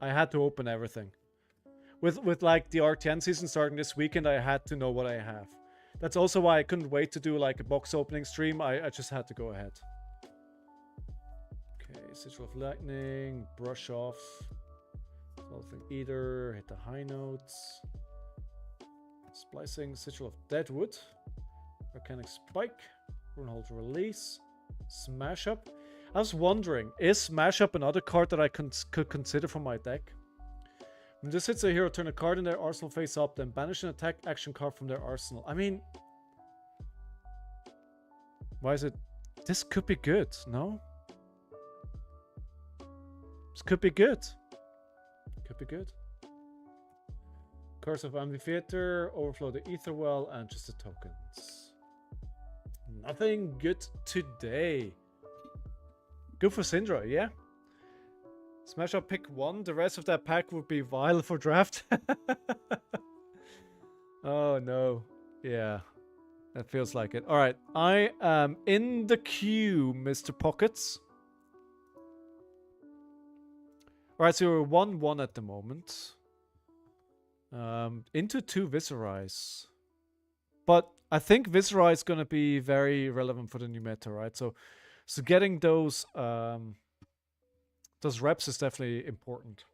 I had to open everything. With like the RtN season starting this weekend, I had to know what I have. That's also why I couldn't wait to do like a box opening stream. I just had to go ahead. Okay, Sigil of Lightning, Brush Off, Something Eater, hit the high notes. Splicing, Sigil of Deadwood, Volcanic Spike, Runehold Release, Smash Up. I was wondering, is Smash Up another card that I could consider for my deck? When this hits a hero, turn a card in their arsenal face up, then banish an attack action card from their arsenal. I mean, why is it? This could be good, no? This could be good. Could be good. Curse of Amphitheater, Overflow the Ether Well, and just the tokens. Nothing good today. Good for Syndra, yeah. Smash Up pick 1. The rest of that pack would be vile for draft. Oh no. Yeah. That feels like it. Alright. I am in the queue, Mr. Pockets. Alright, so we're 1-1 at the moment. Into 2 Viserais. But I think Viserai is going to be very relevant for the new meta, right? So getting those reps is definitely important.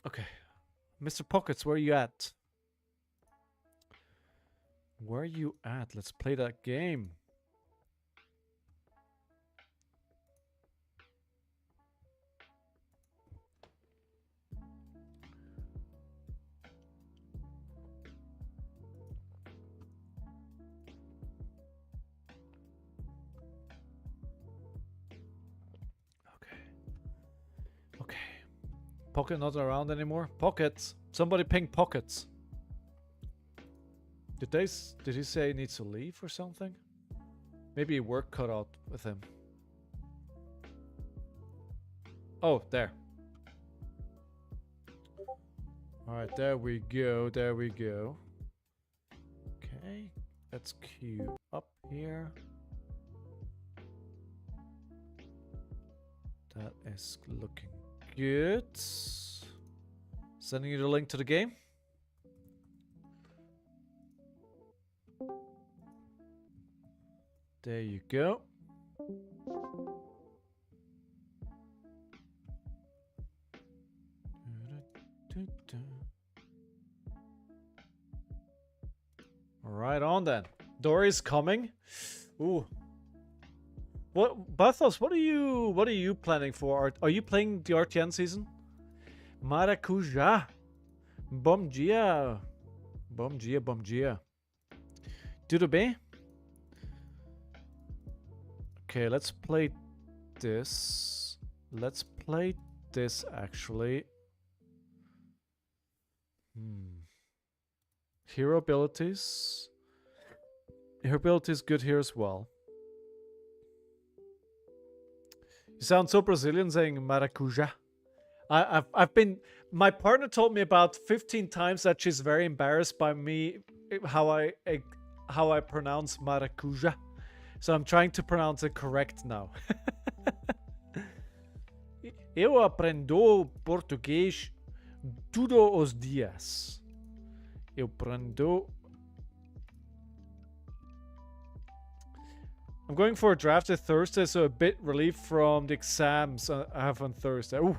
Okay. Mr. Pockets, where are you at? Where are you at? Let's play that game. Pocket not around anymore. Pockets. Somebody ping Pockets. Did he say he needs to leave or something? Maybe work cut out with him. Oh, there. Alright, there we go. There we go. Okay. Let's queue up here. That is looking good. Sending you the link to the game. There you go. Right on then. Dory's coming. Ooh. What, Bathos, what are you planning for? Are you playing the RtN season? Maracuja. Bom dia. Bom dia, bom dia. Tudo bem? Okay, let's play this. Let's play this actually. Hero abilities. Hero abilities good here as well. You sound so Brazilian saying maracuja. I've been, my partner told me about 15 times that she's very embarrassed by me how I pronounce maracuja. So I'm trying to pronounce it correct now. Eu aprendo português todos os dias. Eu aprendo. I'm going for a draft this Thursday, so a bit relief from the exams I have on Thursday. Ooh,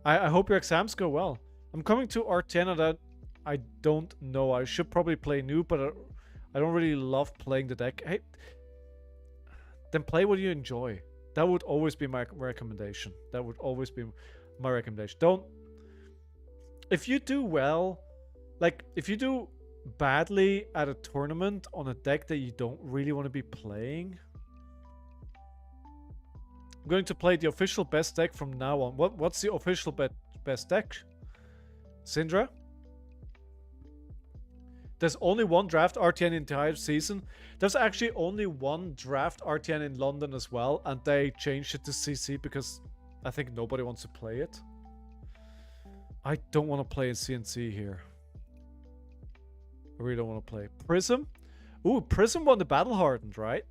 I hope your exams go well. I'm coming to RtN and that I don't know. I should probably play new, but I don't really love playing the deck. Hey, then play what you enjoy. That would always be my recommendation. That would always be my recommendation. Don't... If you do well, like, if you do badly at a tournament on a deck that you don't really want to be playing... I'm going to play the official best deck from now on. What's the official best deck? Syndra? There's only one draft RtN entire season. There's actually only one draft RtN in London as well, and they changed it to CC because I think nobody wants to play it. I don't want to play in CNC here. I really don't want to play. Prism? Ooh, Prism won the Battle Hardened, right?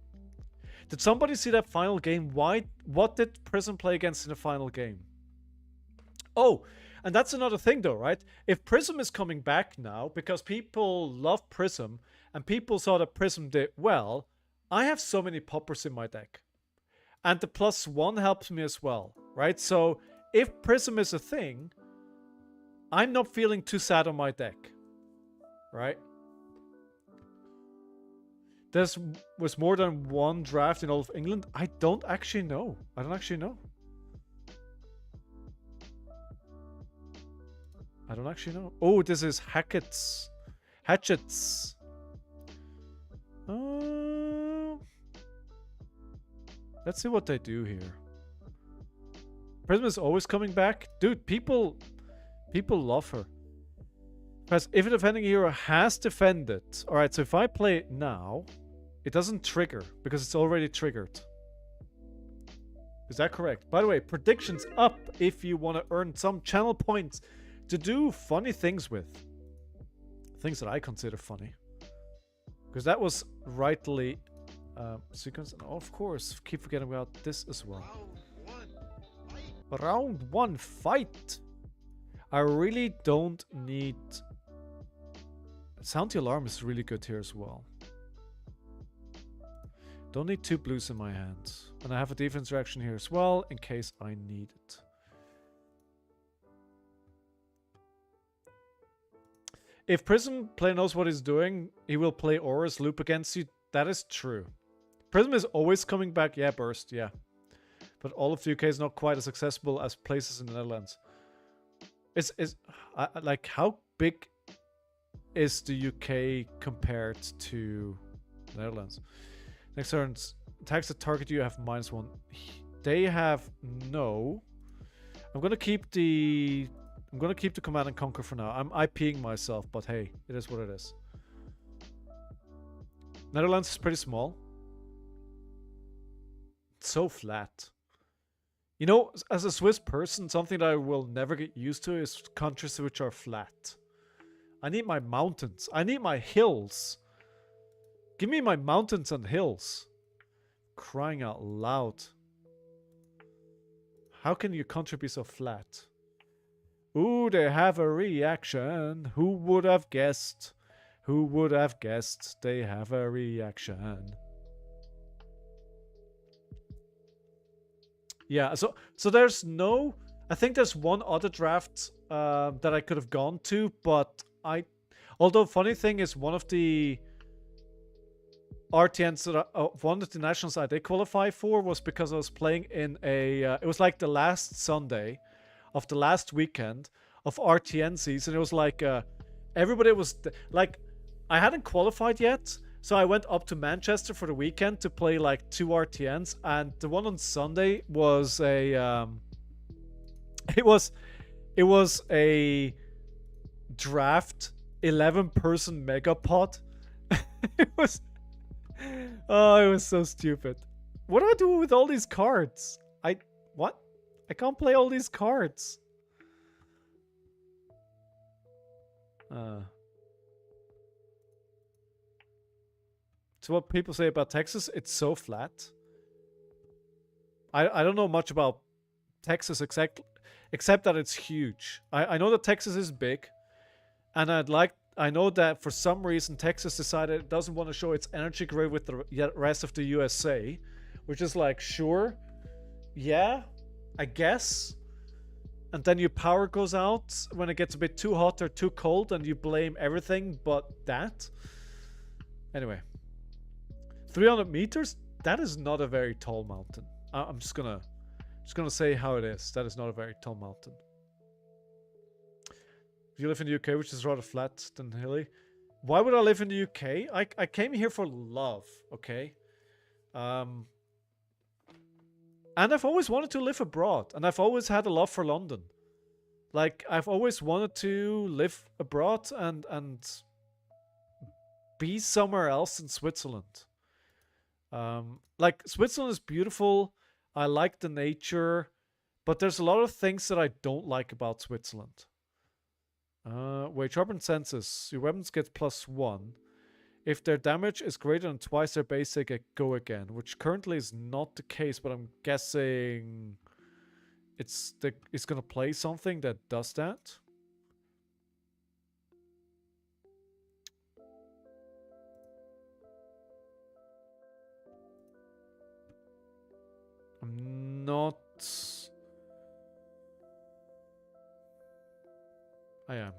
Did somebody see that final game? What did Prism play against in the final game? Oh, and that's another thing though, right? If Prism is coming back now, because people love Prism, and people saw that Prism did well, I have so many poppers in my deck. And the +1 helps me as well, right? So if Prism is a thing, I'm not feeling too sad on my deck, right? There was more than one draft in all of England. I don't actually know. I don't actually know. Oh, this is Hatchets. Let's see what they do here. Prism is always coming back. Dude, people love her. Because if a defending hero has defended... Alright, so if I play it now, it doesn't trigger because it's already triggered. Is that correct? By the way, predictions up if you want to earn some channel points to do funny things with. Things that I consider funny. Because that was rightly sequence. And of course, keep forgetting about this as well. Round 1 fight. I really don't need... Sound the Alarm is really good here as well. Don't need 2 blues in my hand. And I have a defense reaction here as well, in case I need it. If Prism player knows what he's doing, he will play Aura's loop against you. That is true. Prism is always coming back. Yeah, Burst, yeah. But all of the UK is not quite as accessible as places in the Netherlands. Like, how big is the UK compared to the Netherlands? Next turn, attacks that target you have -1. They have no. I'm gonna keep the Command and Conquer for now. I'm IPing myself, but hey, it is what it is. Netherlands is pretty small. It's so flat. You know, as a Swiss person, something that I will never get used to is countries which are flat. I need my mountains. I need my hills. Give me my mountains and hills. Crying out loud. How can your country be so flat? Ooh, they have a reaction. Who would have guessed? Who would have guessed they have a reaction? Yeah, so there's no... I think there's one other draft that I could have gone to, but although funny thing is one of the RtNs that one of the nationals I did qualify for was because I was playing in a... it was like the last Sunday of the last weekend of RtN season. It was like everybody was... like, I hadn't qualified yet, so I went up to Manchester for the weekend to play like 2 RtNs, and the one on Sunday was a... it was a draft 11-person megapod. It was... oh, it was so stupid. What do I do with all these cards? What? I can't play all these cards. So what people say about Texas, it's so flat. I don't know much about Texas except that it's huge. I know that Texas is big, and I know that for some reason Texas decided it doesn't want to show its energy grid with the rest of the USA, which is like, sure, yeah, I guess. And then your power goes out when it gets a bit too hot or too cold, and you blame everything but that. Anyway, 300 meters? That is not a very tall mountain. I'm just gonna say how it is. That is not a very tall mountain. If you live in the UK, which is rather flat than hilly. Why would I live in the UK? I came here for love, okay? And I've always wanted to live abroad. And I've always had a love for London. Like, I've always wanted to live abroad and be somewhere else in Switzerland. Like, Switzerland is beautiful. I like the nature. But there's a lot of things that I don't like about Switzerland. Wait, sharpened senses. Your weapons get +1. If their damage is greater than twice their base, they get go again, which currently is not the case, but I'm guessing it's gonna play something that does that. I'm not. I am.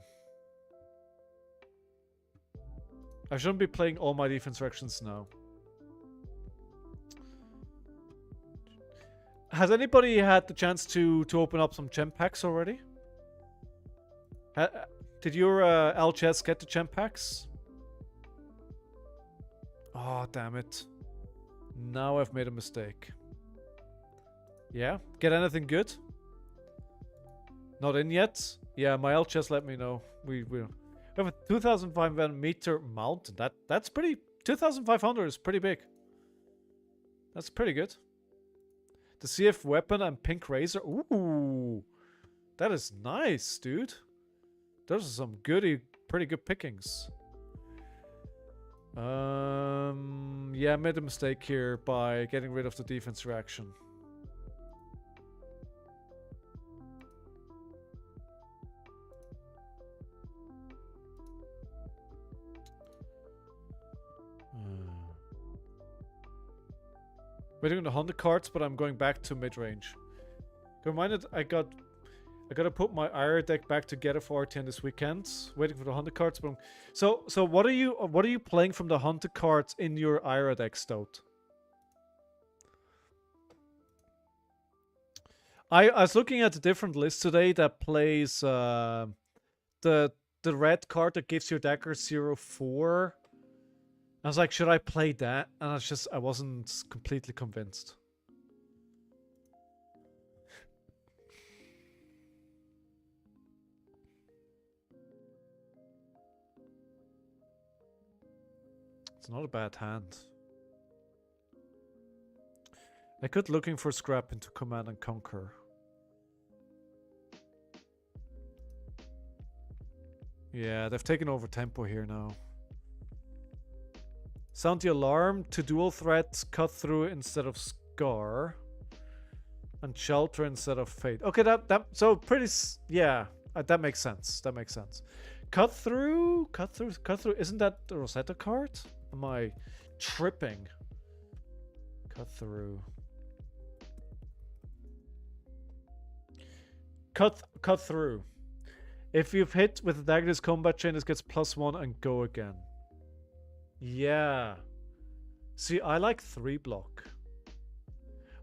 I shouldn't be playing all my defense directions now. Has anybody had the chance to open up some gem packs already? Did your LGS get the gem packs? Oh, damn it. Now I've made a mistake. Yeah? Get anything good? Not in yet? Yeah, my LGS let me know. We have a 2,500 meter mountain. That's pretty... 2,500 is pretty big. That's pretty good. The CF weapon and pink razor. Ooh. That is nice, dude. Those are some pretty good pickings. Yeah, I made a mistake here by getting rid of the defense reaction. Waiting on the 100 cards, but I'm going back to mid-range. Reminded I gotta put my IR deck back together for RtN this weekend. Waiting for the 100 cards, but so what are you playing from the 100 cards in your IR deck, Stout? I was looking at a different list today that plays the red card that gives your dagger 0/4. I was like, should I play that? And I wasn't completely convinced. It's not a bad hand. I could looking for scrap into Command and Conquer. Yeah, they've taken over tempo here now. Sound the alarm to dual threats, cut through instead of scar, and shelter instead of fate. Okay, so pretty, yeah, that makes sense. That makes sense. Cut through. Isn't that the Rosetta card? Am I tripping? Cut through. Cut through. If you've hit with the dagger this combat chain, this gets +1 and go again. Yeah. See, I like 3 block.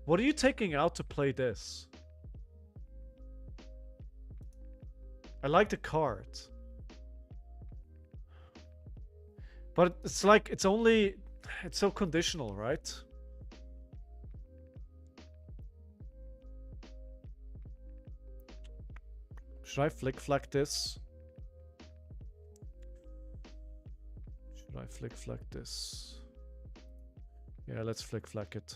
What are you taking out to play this? I like the card. But it's like, it's so conditional, right? Should I flick-flack this? Should I flick-flack this? Yeah, let's flick-flack it.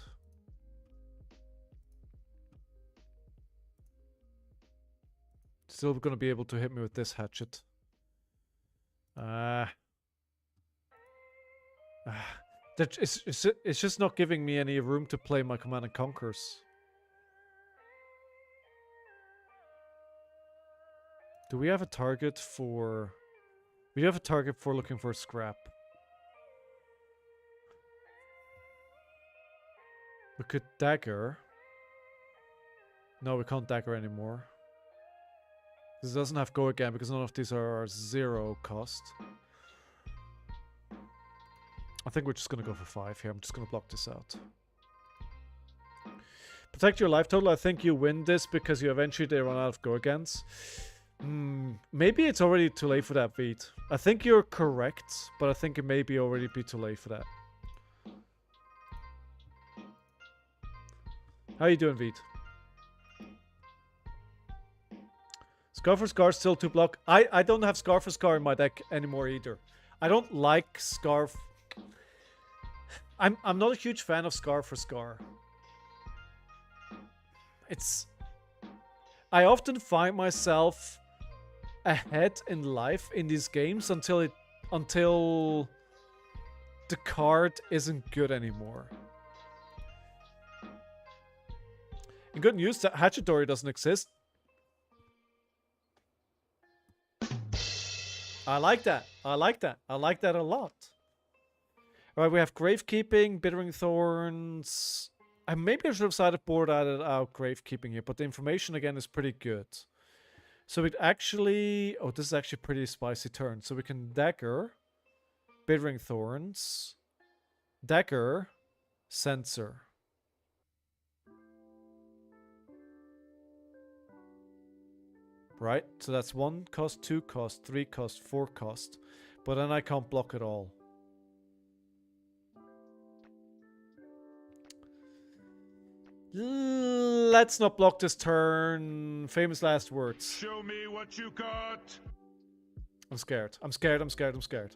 Still gonna be able to hit me with this hatchet. It's just not giving me any room to play my Command and Conquers. Do we have a target for... We have a target for looking for scrap. We could dagger. No, we can't dagger anymore. This doesn't have go again because none of these are 0 cost. I think we're just going to go for 5 here. I'm just going to block this out. Protect your life total. I think you win this because you eventually they run out of go agains. Maybe it's already too late for that, Veed. I think you're correct, but I think it may be already be too late for that. How you doing, Veed? Scar for Scar still 2 block. I don't have Scar for Scar in my deck anymore either. I don't like Scar. I'm not a huge fan of Scar for Scar. It's I often find myself ahead in life in these games until the card isn't good anymore. In good news, that Hatchetory doesn't exist. I like that. I like that. I like that a lot. Alright, we have Gravekeeping, Bittering Thorns. Maybe I should have sideboard added out Gravekeeping here, but the information again is pretty good. So it actually... Oh, this is actually a pretty spicy turn. So we can Dagger, Bittering Thorns, Dagger, Censor. Right, so that's 1 cost, 2 cost, 3 cost, 4 cost. But then I can't block it all. Let's not block this turn. Famous last words. Show me what you got. I'm scared. I'm scared. I'm scared. I'm scared.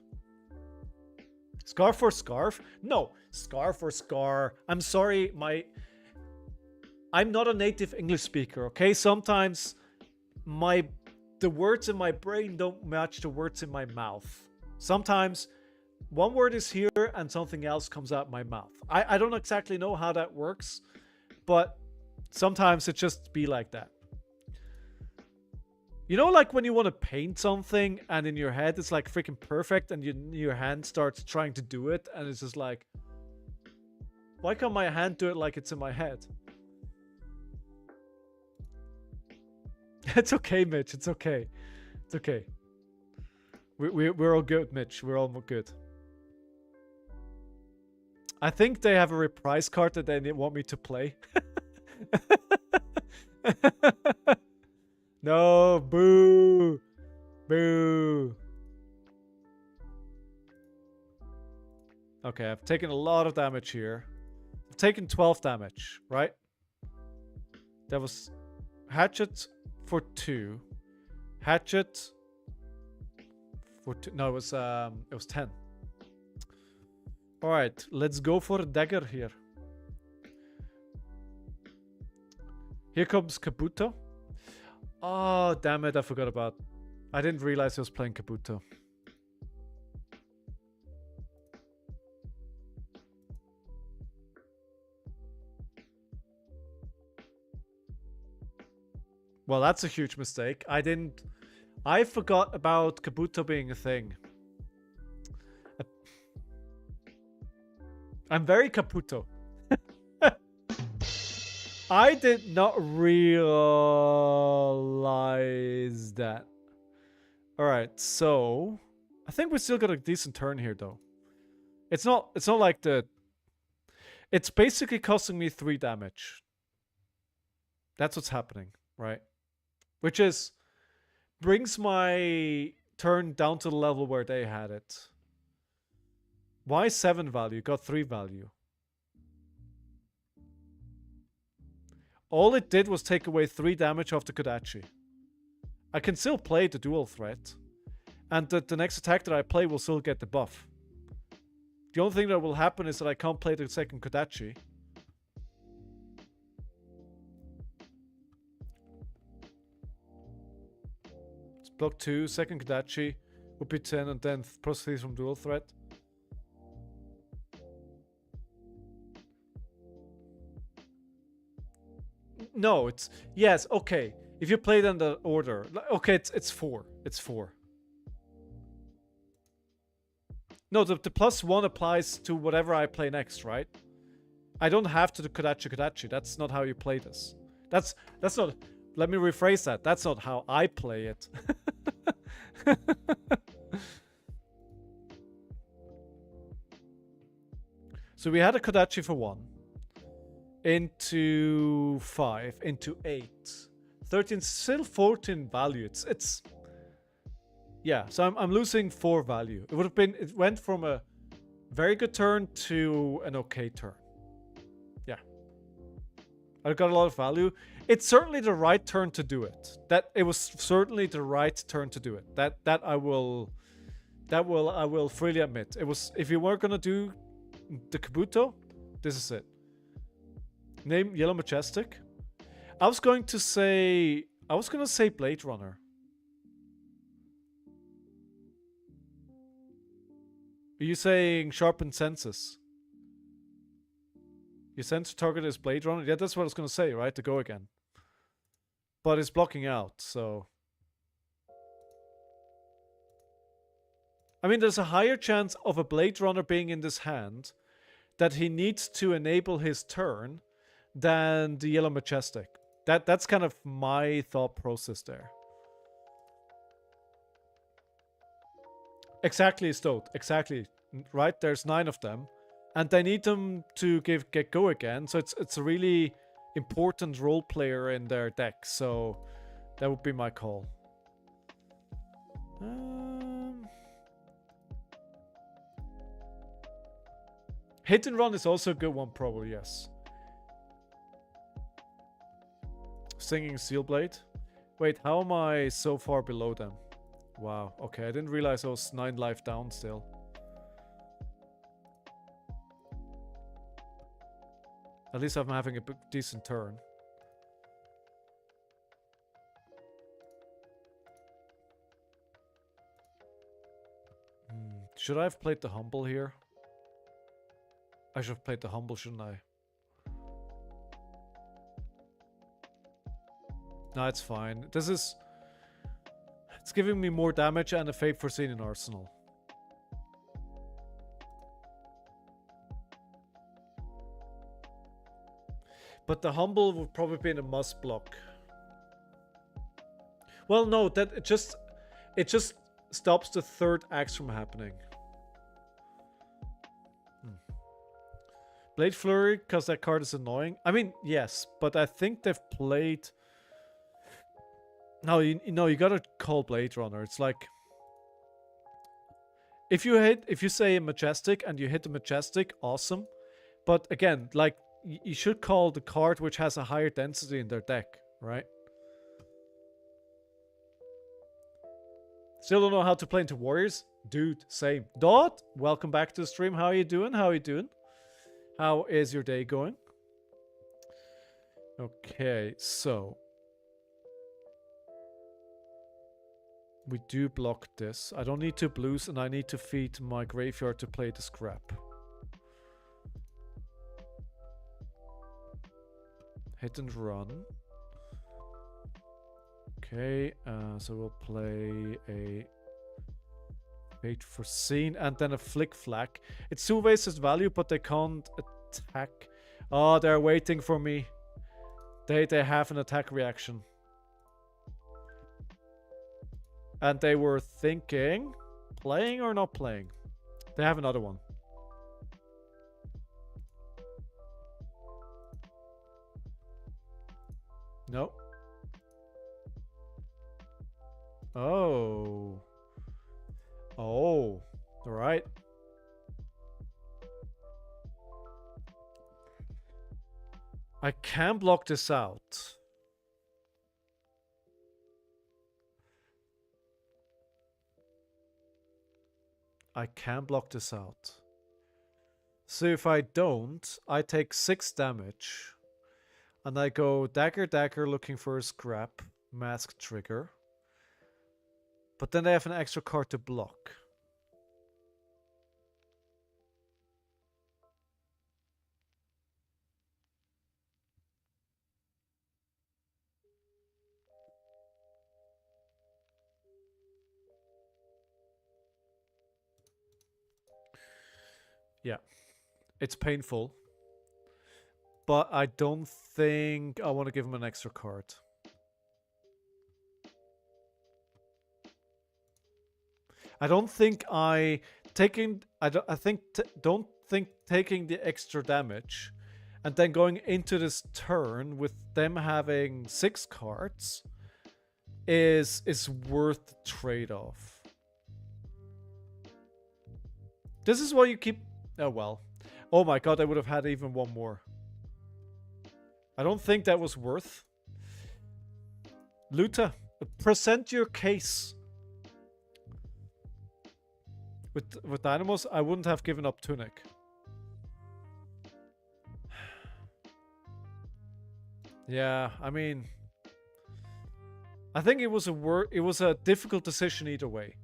Scar for Scarf? No. Scar for Scar. I'm sorry, I'm not a native English speaker, okay? Sometimes the words in my brain don't match the words in my mouth. Sometimes one word is here and something else comes out my mouth. I don't exactly know how that works, but sometimes it just be like that. You know, like when you want to paint something and in your head it's like freaking perfect and your hand starts trying to do it and it's just like, why can't my hand do it like it's in my head? It's okay, Mitch. It's okay. It's okay. We're all good, Mitch. We're all good. I think they have a reprise card that they want me to play. No, boo. Boo. Okay, I've taken a lot of damage here. I've taken 12 damage, right? That was Hatchet for 2. Hatchet for 2. No, it was 10. All right, let's go for a dagger here. Here comes Kabuto. Oh, damn it, I forgot about... I didn't realize I was playing Kabuto. Well, that's a huge mistake. I forgot about Kabuto being a thing. I'm very Kabuto. I did not realize that. Alright, so... I think we still got a decent turn here, though. It's not like the... It's basically costing me 3 damage. That's what's happening, right? Which is... brings my turn down to the level where they had it. Why 7 value? Got 3 value. All it did was take away 3 damage off the Kodachi. I can still play the dual threat. And the next attack that I play will still get the buff. The only thing that will happen is that I can't play the second Kodachi. It's block 2, second Kodachi, would be 10, and then proceeds from dual threat. No, it's... Yes, okay. If you play it in the order... Okay, it's 4. It's 4. No, the +1 applies to whatever I play next, right? I don't have to do Kodachi. That's not how you play this. That's not... Let me rephrase that. That's not how I play it. So we had a Kodachi for 1. Into 5. Into 8. 13, still 14 value. It's... Yeah, so I'm losing 4 value. It would have been... It went from a very good turn to an okay turn. Yeah. I got a lot of value. It's certainly the right turn to do it. It was certainly the right turn to do it. That I will freely admit. It was... If you were gonna do the Kabuto, this is it. Name Yellow Majestic. I was going to say I was gonna say Blade Runner. Are you saying sharpened senses? Your sense target is Blade Runner? Yeah, that's what I was gonna say, right? To go again. But it's blocking out, so... I mean, there's a higher chance of a Blade Runner being in this hand that he needs to enable his turn than the Yellow Majestic. That's kind of my thought process there. Exactly, Stoat. Exactly. Right? There's 9 of them. And they need them to get go again. So it's a really important role player in their deck. So that would be my call. Hit and run is also a good one, probably, yes. Singing Steelblade. Wait, how am I so far below them? Wow, okay, I didn't realize I was 9 life down still. At least I'm having a decent turn. Should I have played the Humble here? I should have played the Humble, shouldn't I? No, it's fine. This is... It's giving me more damage and a Fate Foreseen in Arsenal. But the Humble would probably be in a must block. Well, no, that it just stops the third axe from happening. Blade Flurry, because that card is annoying. I mean, yes, but I think they've played... No, you gotta call Blade Runner. It's like... If you say a Majestic and you hit the Majestic, awesome. But again, like, you should call the card which has a higher density in their deck, right? Still don't know how to play into Warriors? Dude, same. Dot, welcome back to the stream. How are you doing? How are you doing? How is your day going? Okay, so... We do block this. I don't need to blues and I need to feed my graveyard to play the scrap. Hit and run. Okay, so we'll play a Fate Foreseen and then a Flick Flack. It's 2 wasted value, but they can't attack. Oh, they're waiting for me. They have an attack reaction. And they were thinking, playing or not playing? They have another one. No. Oh. Oh. All right. I can block this out. I can block this out. So if I don't, I take 6 damage. And I go dagger, dagger, looking for a scrap. Mask trigger. But then I have an extra card to block. Yeah, it's painful, but I don't think I want to give him an extra card. I don't think taking the extra damage and then going into this turn with them having 6 cards is worth the trade-off. This is why you keep... Oh, well. Oh my god, I would have had even one more. I don't think that was worth. Luta, present your case. With Dynamos, I wouldn't have given up Tunic. Yeah, I mean... I think it was a difficult decision either way.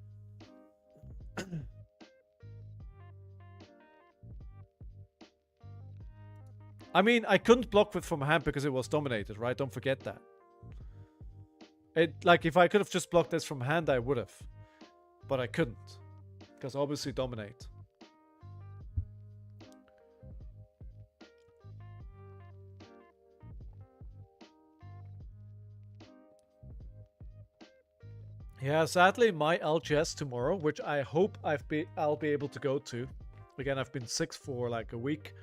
I mean, I couldn't block with from hand because it was dominated, right? Don't forget that. Like, if I could have just blocked this from hand, I would have. But I couldn't. Because obviously dominate. Yeah, sadly, my LGS tomorrow, which I hope I'll be able to go to. Again, I've been sick for like a week.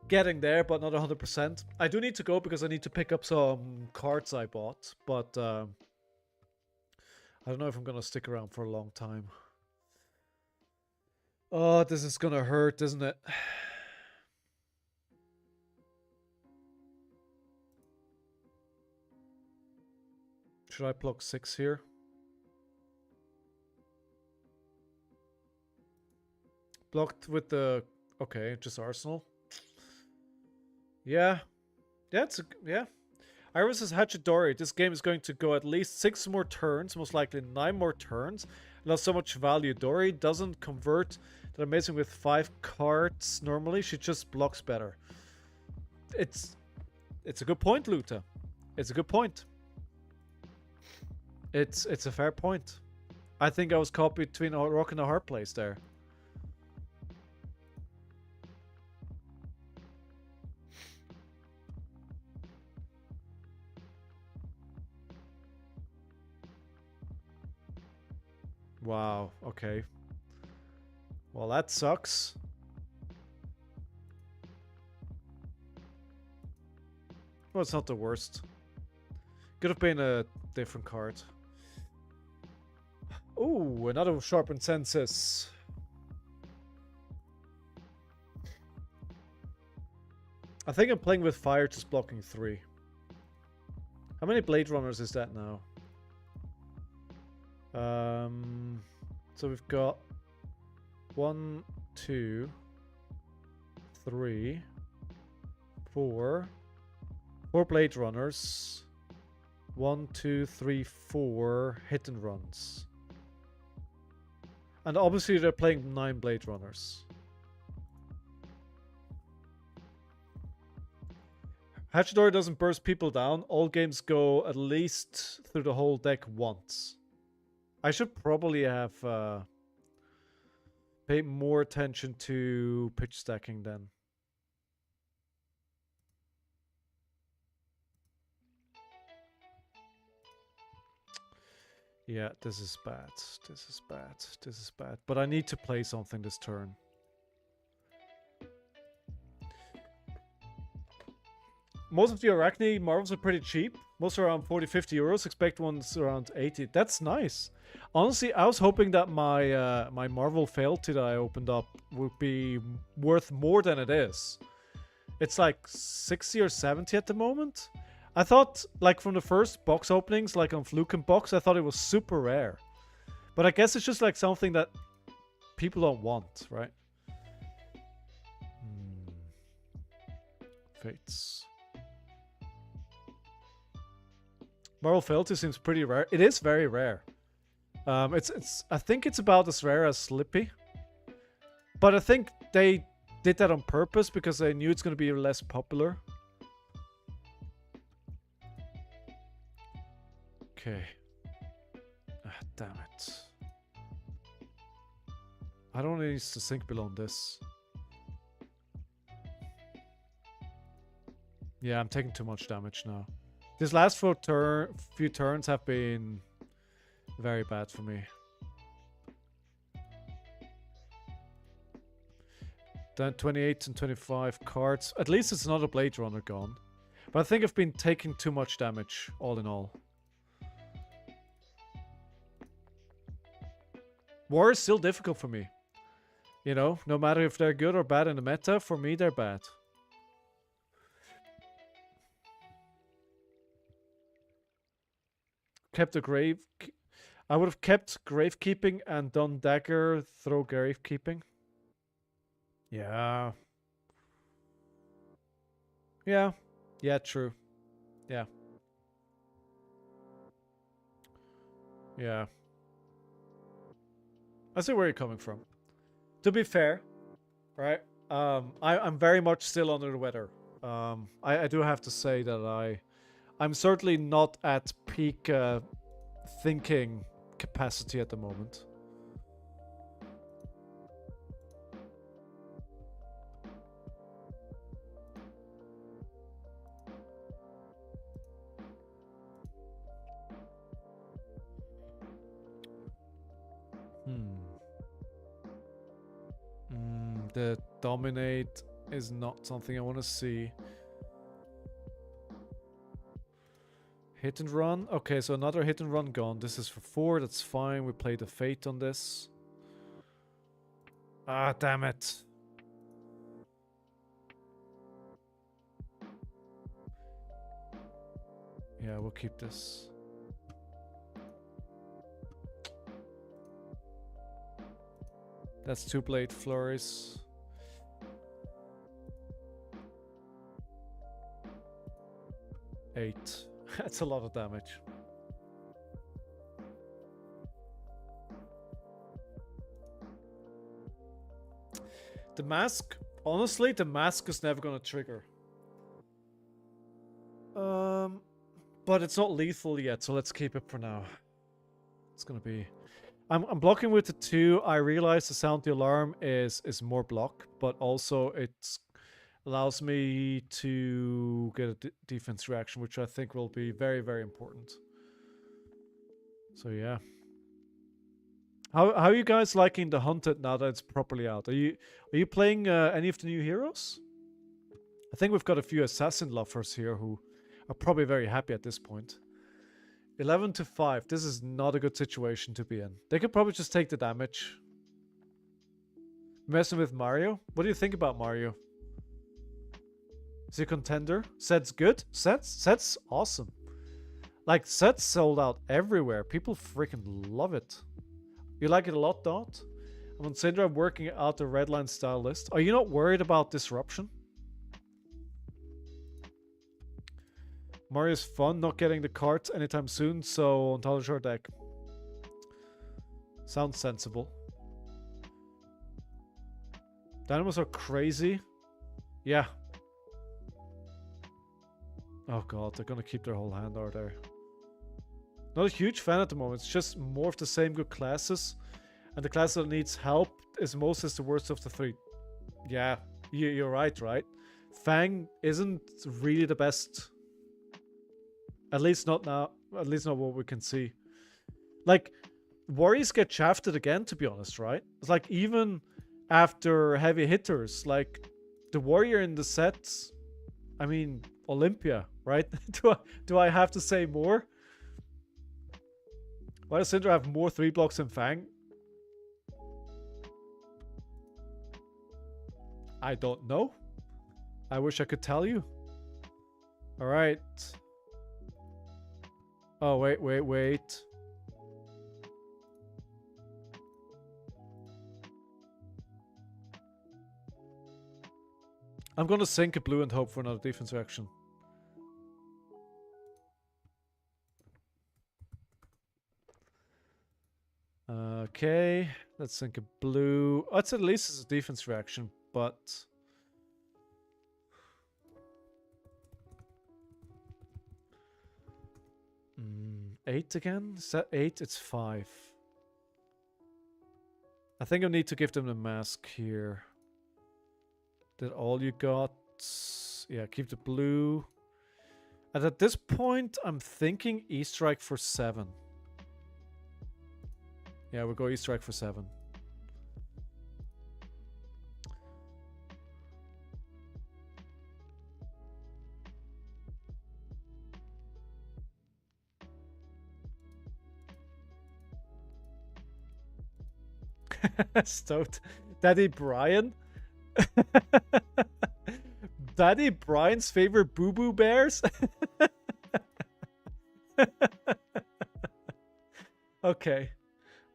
Getting there, but not 100%. I do need to go because I need to pick up some cards I bought. But I don't know if I'm going to stick around for a long time. Oh, this is going to hurt, isn't it? Should I block 6 here? Blocked with the... Okay, just Arsenal. Yeah. Yeah. Iris is Hachidori. This game is going to go at least 6 more turns, most likely 9 more turns. Not so much value. Dori doesn't convert that amazing with 5 cards normally. She just blocks better. It's a good point, Luta. It's a good point. It's a fair point. I think I was caught between a rock and a hard place there. Wow, okay. Well, that sucks. Well, it's not the worst. Could have been a different card. Ooh, another sharpened senses. I think I'm playing with fire, just blocking 3. How many Blade Runners is that now? So we've got 1, 2, 3, 4. 4 Blade Runners. 1, 2, 3, 4 hit and runs. And obviously they're playing 9 Blade Runners. Hachidori doesn't burst people down. All games go at least through the whole deck once. I should probably have paid more attention to pitch stacking then. Yeah, this is bad. This is bad. This is bad. But I need to play something this turn. Most of the Arachne Marvels are pretty cheap. Most are around 40-50 euros. Expect ones around 80. That's nice. Honestly, I was hoping that my my Marvel Fealty that I opened up would be worth more than it is. It's like 60 or 70 at the moment. I thought, like, from the first box openings, like on Fluke Box, I thought it was super rare. But I guess it's just like something that people don't want, right? Fates. Marvel Fealty seems pretty rare. It is very rare. I think it's about as rare as Slippy. But I think they did that on purpose because they knew it's going to be less popular. Okay. Ah, damn it. I don't need to think below this. Yeah, I'm taking too much damage now. These last few turns have been very bad for me. Then 28 and 25 cards. At least it's not a Blade Runner gone. But I think I've been taking too much damage, all in all. War is still difficult for me. You know, no matter if they're good or bad in the meta, for me they're bad. Kept a grave... I would have kept Gravekeeping and done Dagger, throw Gravekeeping. Yeah. Yeah. Yeah, true. Yeah. Yeah. I see where you're coming from. To be fair, right? I'm very much still under the weather. I do have to say that I'm certainly not at peak thinking capacity at the moment. The dominate is not something I want to see. Hit and run. Okay, so another hit and run gone. This is for 4. That's fine. We play the fate on this. Ah, damn it. Yeah, we'll keep this. That's 2 blade flurries. Eight. That's a lot of damage. The mask, honestly, the mask is never gonna trigger. But it's not lethal yet, so let's keep it for now. It's gonna be. I'm blocking with the 2. I realize the sound the alarm is more block, but also it allows me to get a defense reaction, which I think will be very, very important. So yeah. How are you guys liking the Hunted now that it's properly out? Are you playing any of the new heroes? I think we've got a few assassin lovers here who are probably very happy at this point. 11 to 5. This is not a good situation to be in. They could probably just take the damage. Messing with Mario? What do you think about Mario? Is he a contender? Set's good? Set's awesome. Like, Set's sold out everywhere. People freaking love it. You like it a lot, Dot? I'm on Syndra working out the redline style list. Are you not worried about disruption? Mario's fun, not getting the cards anytime soon, so ontology or deck. Sounds sensible. Dynamos are crazy. Yeah. Oh god, they're gonna keep their whole hand, are they? Not a huge fan at the moment. It's just more of the same good classes. And the class that needs help is most is the worst of the 3. Yeah, you're right? Fang isn't really the best. At least not now. At least not what we can see. Like, warriors get shafted again, to be honest, right? It's like, even after heavy hitters, like, the warrior in the sets, I mean, Olympia, right? do I have to say more? Why does Syndra have more 3 blocks than Fang? I don't know. I wish I could tell you. Alright. Oh, wait. I'm gonna sink a blue and hope for another defense reaction. Okay, let's sink a blue. Oh, it's at least it's a defense reaction, but... 8 again? Is that 8? It's 5. I think I need to give them the mask here. That all you got? Yeah, keep the blue. And at this point, I'm thinking E-Strike for 7. Yeah, we'll go E-Strike for 7. Stoked. Daddy Brian? Daddy Brian's favorite boo-boo bears? Okay.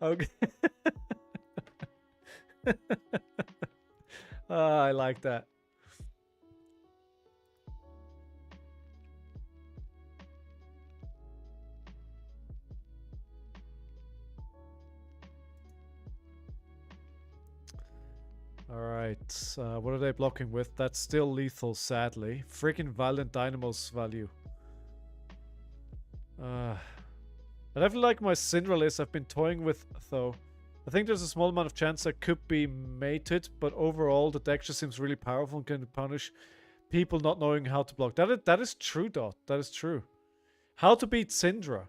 Okay. I like that. Alright, what are they blocking with? That's still lethal, sadly. Freaking Violent Dynamo's value. I definitely like my Syndra list I've been toying with, though. I think there's a small amount of chance I could be mated, but overall the deck just seems really powerful and can punish people not knowing how to block. That is true, Dot. That is true. How to beat Syndra.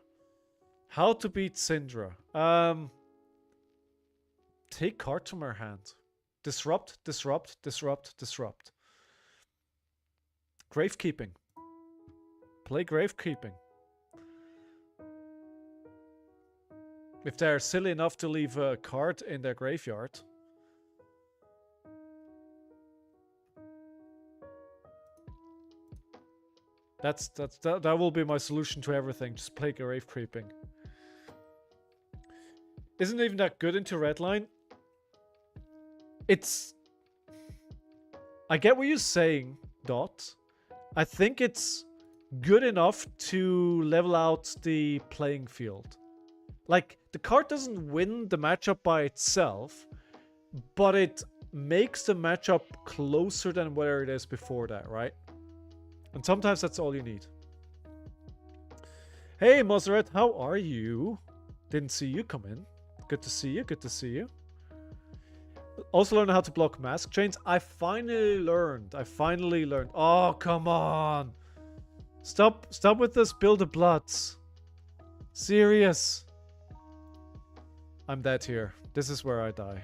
How to beat Syndra. Take cards from her hand. Disrupt, disrupt, disrupt, disrupt. Gravekeeping. Play Gravekeeping. If they're silly enough to leave a card in their graveyard. That will be my solution to everything. Just play Gravekeeping. Isn't even that good into Redline. It's... I get what you're saying, Dot. I think it's good enough to level out the playing field. Like, the card doesn't win the matchup by itself, but it makes the matchup closer than where it is before that, right? And sometimes that's all you need. Hey, Mozart, how are you? Didn't see you come in. Good to see you, good to see you. Also learn how to block mask chains. I finally learned. Oh, come on. Stop with this build of bloods. Serious. I'm dead here. This is where I die.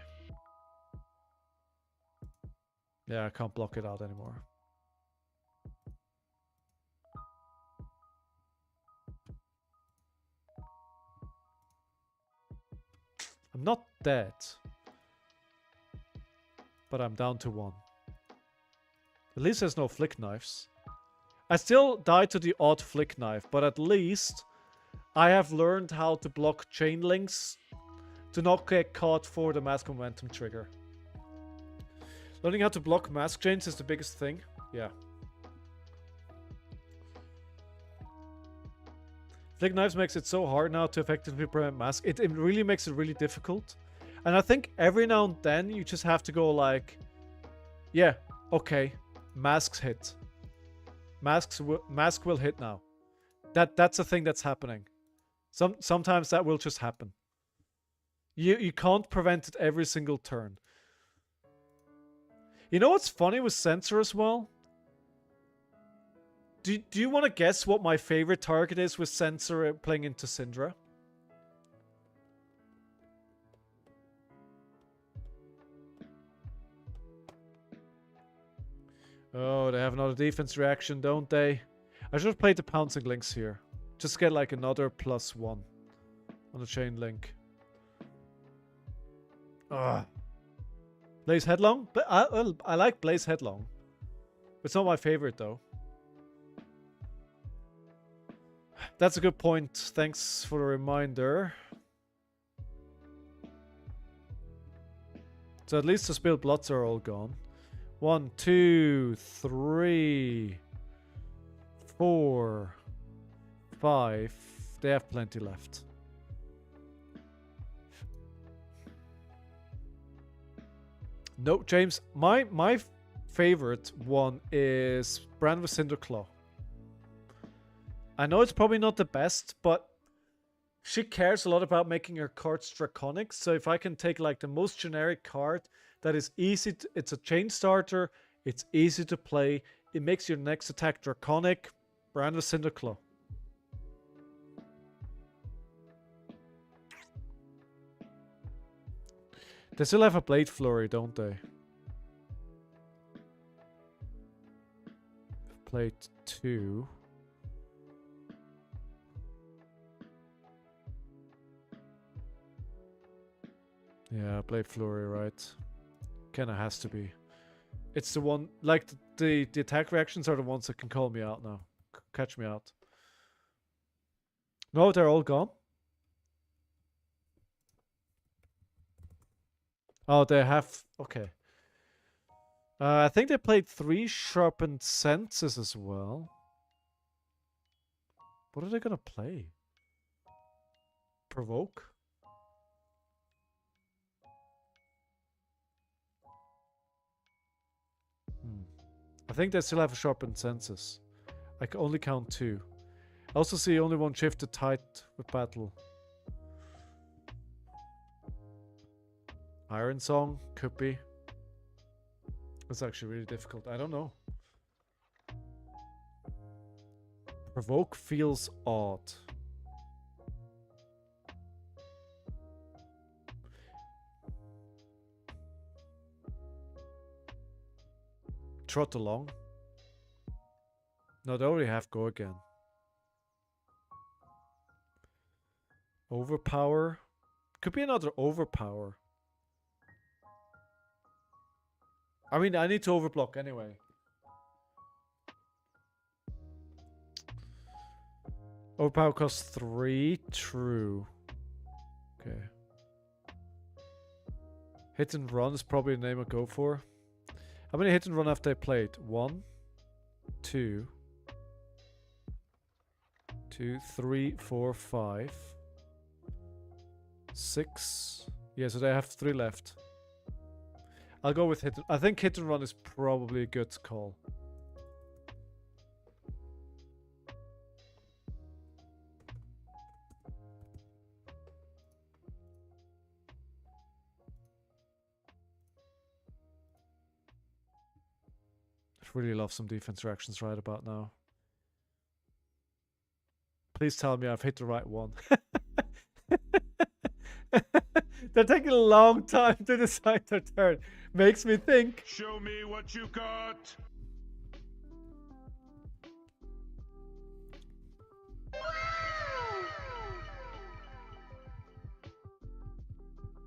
Yeah, I can't block it out anymore. I'm not dead. But I'm down to 1. At least there's no flick knives. I still die to the odd flick knife, but at least I have learned how to block chain links to not get caught for the mask momentum trigger. Learning how to block mask chains is the biggest thing. Yeah. Flick knives makes it so hard now to effectively prevent mask. It really makes it really difficult. And I think every now and then you just have to go like, yeah, okay, masks hit. Mask will hit now. That's a thing that's happening. Sometimes that will just happen. You can't prevent it every single turn. You know what's funny with Censor as well? Do you want to guess what my favorite target is with Censor playing into Syndra? Oh, they have another defense reaction, don't they? I should have played the Pouncing Links here. Just get like another +1 on the Chain Link. Ugh. Blaze Headlong? But I like Blaze Headlong. It's not my favorite though. That's a good point. Thanks for the reminder. So at least the spilled bloods are all gone. 1, 2, 3, 4, 5. They have plenty left. No, James, my favorite one is Brand with Cinderclaw. I know it's probably not the best, but she cares a lot about making her cards draconic. So if I can take like the most generic card that is easy, it's a chain starter, it's easy to play, it makes your next attack draconic, Brand with Cinderclaw. They still have a Blade Flurry, don't they? Played 2. Yeah, Blade Flurry, right? Kinda has to be. It's the one, like the attack reactions are the ones that can call me out now. Catch me out. No, they're all gone. Oh, they have... Okay. I think they played 3 Sharpened Senses as well. What are they gonna play? Provoke? I think they still have a sharpened senses. I can only count 2. I also see only one shifted tight with battle. Ironsong could be. It's actually really difficult. I don't know. Provoke feels odd. Trot along. No, they already have go again. Overpower. Could be another overpower. I mean, I need to overblock anyway. Overpower costs 3. True. Okay. Hit and run is probably the name I'd go for. How many hit and run have they played? 1, 2, 3, 4, 5, 6. Yeah, so they have 3 left. I'll go with hit. I think hit and run is probably a good call. I really love some defense reactions right about now. Please tell me I've hit the right one. They're taking a long time to decide their turn. Makes me think. Show me what you got.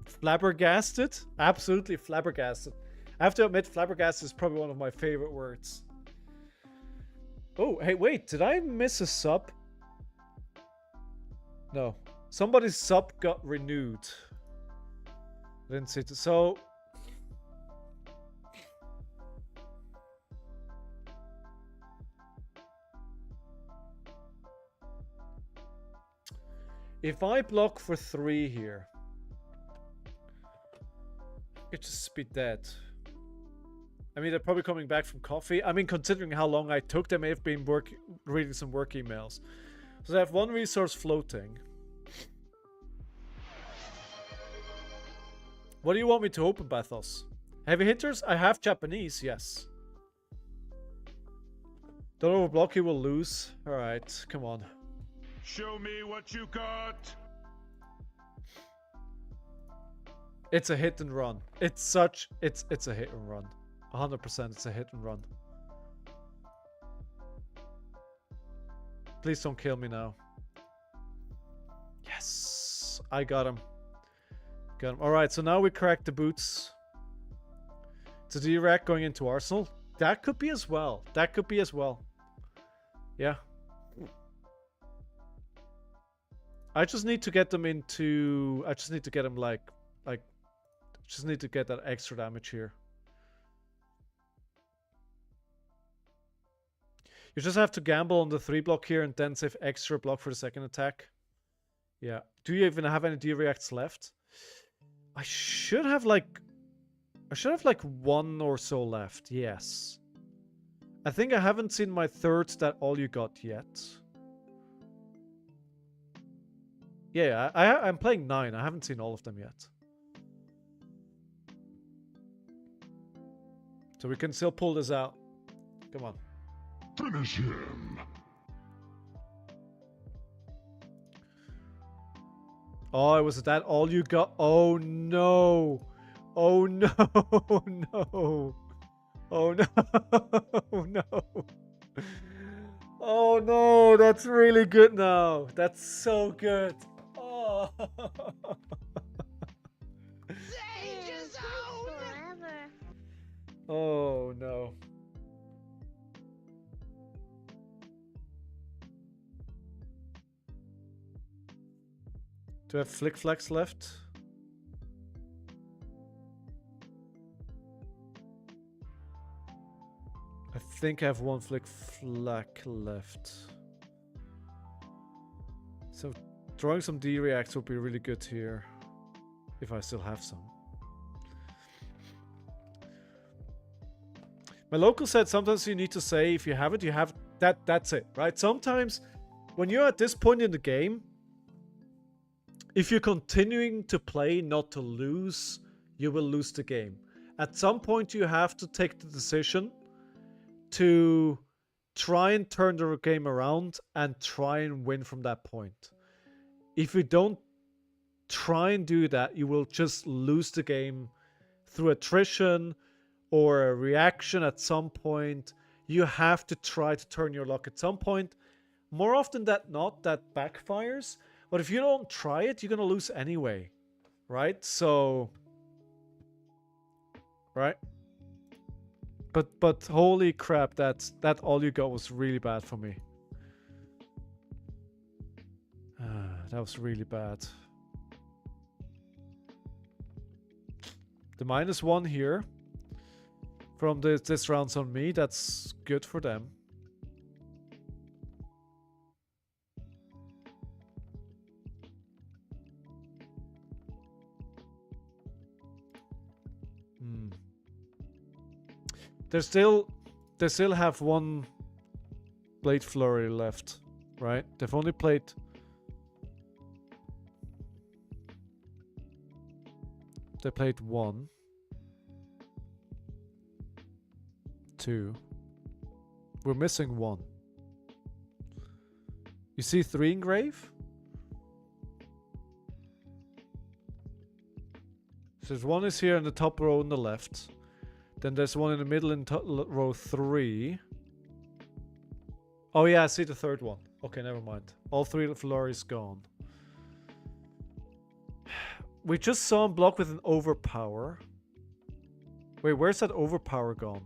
Flabbergasted? Absolutely flabbergasted. I have to admit, flabbergasted is probably one of my favorite words. Oh, hey, wait. Did I miss a sub? No. Somebody's sub got renewed. I didn't see it. So... if I block for 3 here... it'd just be dead. I mean, they're probably coming back from coffee. I mean, considering how long I took, they may have been reading some work emails. So they have 1 resource floating. What do you want me to open, Bathos? Heavy hitters? I have Japanese, yes. Don't overblock, you will lose. Alright, come on. Show me what you got. It's a hit and run. It's a hit and run. 100% it's a hit and run. Please don't kill me now. Yes, I got him. Got him. All right, so now we crack the boots. It's a D-Rack going into Arsenal. That could be as well. That could be as well. Yeah. I just need to get them into... I just need to get them like... Just need to get that extra damage here. You just have to gamble on the 3 block here and then save extra block for the second attack. Yeah. Do you even have any D-Reacts left? I should have like 1 or so left. Yes. I think I haven't seen my third that all you got yet. Yeah, I'm playing 9. I haven't seen all of them yet. So we can still pull this out. Come on. Finish him. Oh, was that all you got? Oh no. Oh no. No. Oh no. No. Oh no. That's really good now. That's so good. Oh. Danger zone! Forever. Oh no. Do I have Flick Flags left? I think I have 1 Flick Flag left. So throwing some D-Reacts would be really good here. If I still have some. My local said sometimes you need to say if you have it, you have that. That's it, right? Sometimes when you're at this point in the game, if you're continuing to play not to lose, you will lose the game. At some point, you have to take the decision to try and turn the game around and try and win from that point. If you don't try and do that, you will just lose the game through attrition or a reaction at some point. You have to try to turn your luck at some point. More often than not, that backfires. But if you don't try it, you're going to lose anyway. Right? So... Right? But holy crap, that all you got was really bad for me. That was really bad. The -1 here from this round's on me. That's good for them. They still have one Blade Flurry left, right? They've only played... They played 1. 2. We're missing 1. You see 3 engrave? So there's one is here in the top row on the left. Then there's one in the middle in row 3. Oh yeah, I see the third one. Okay, never mind. All 3 of Flurry's gone. We just saw him block with an overpower. Wait, where's that overpower gone?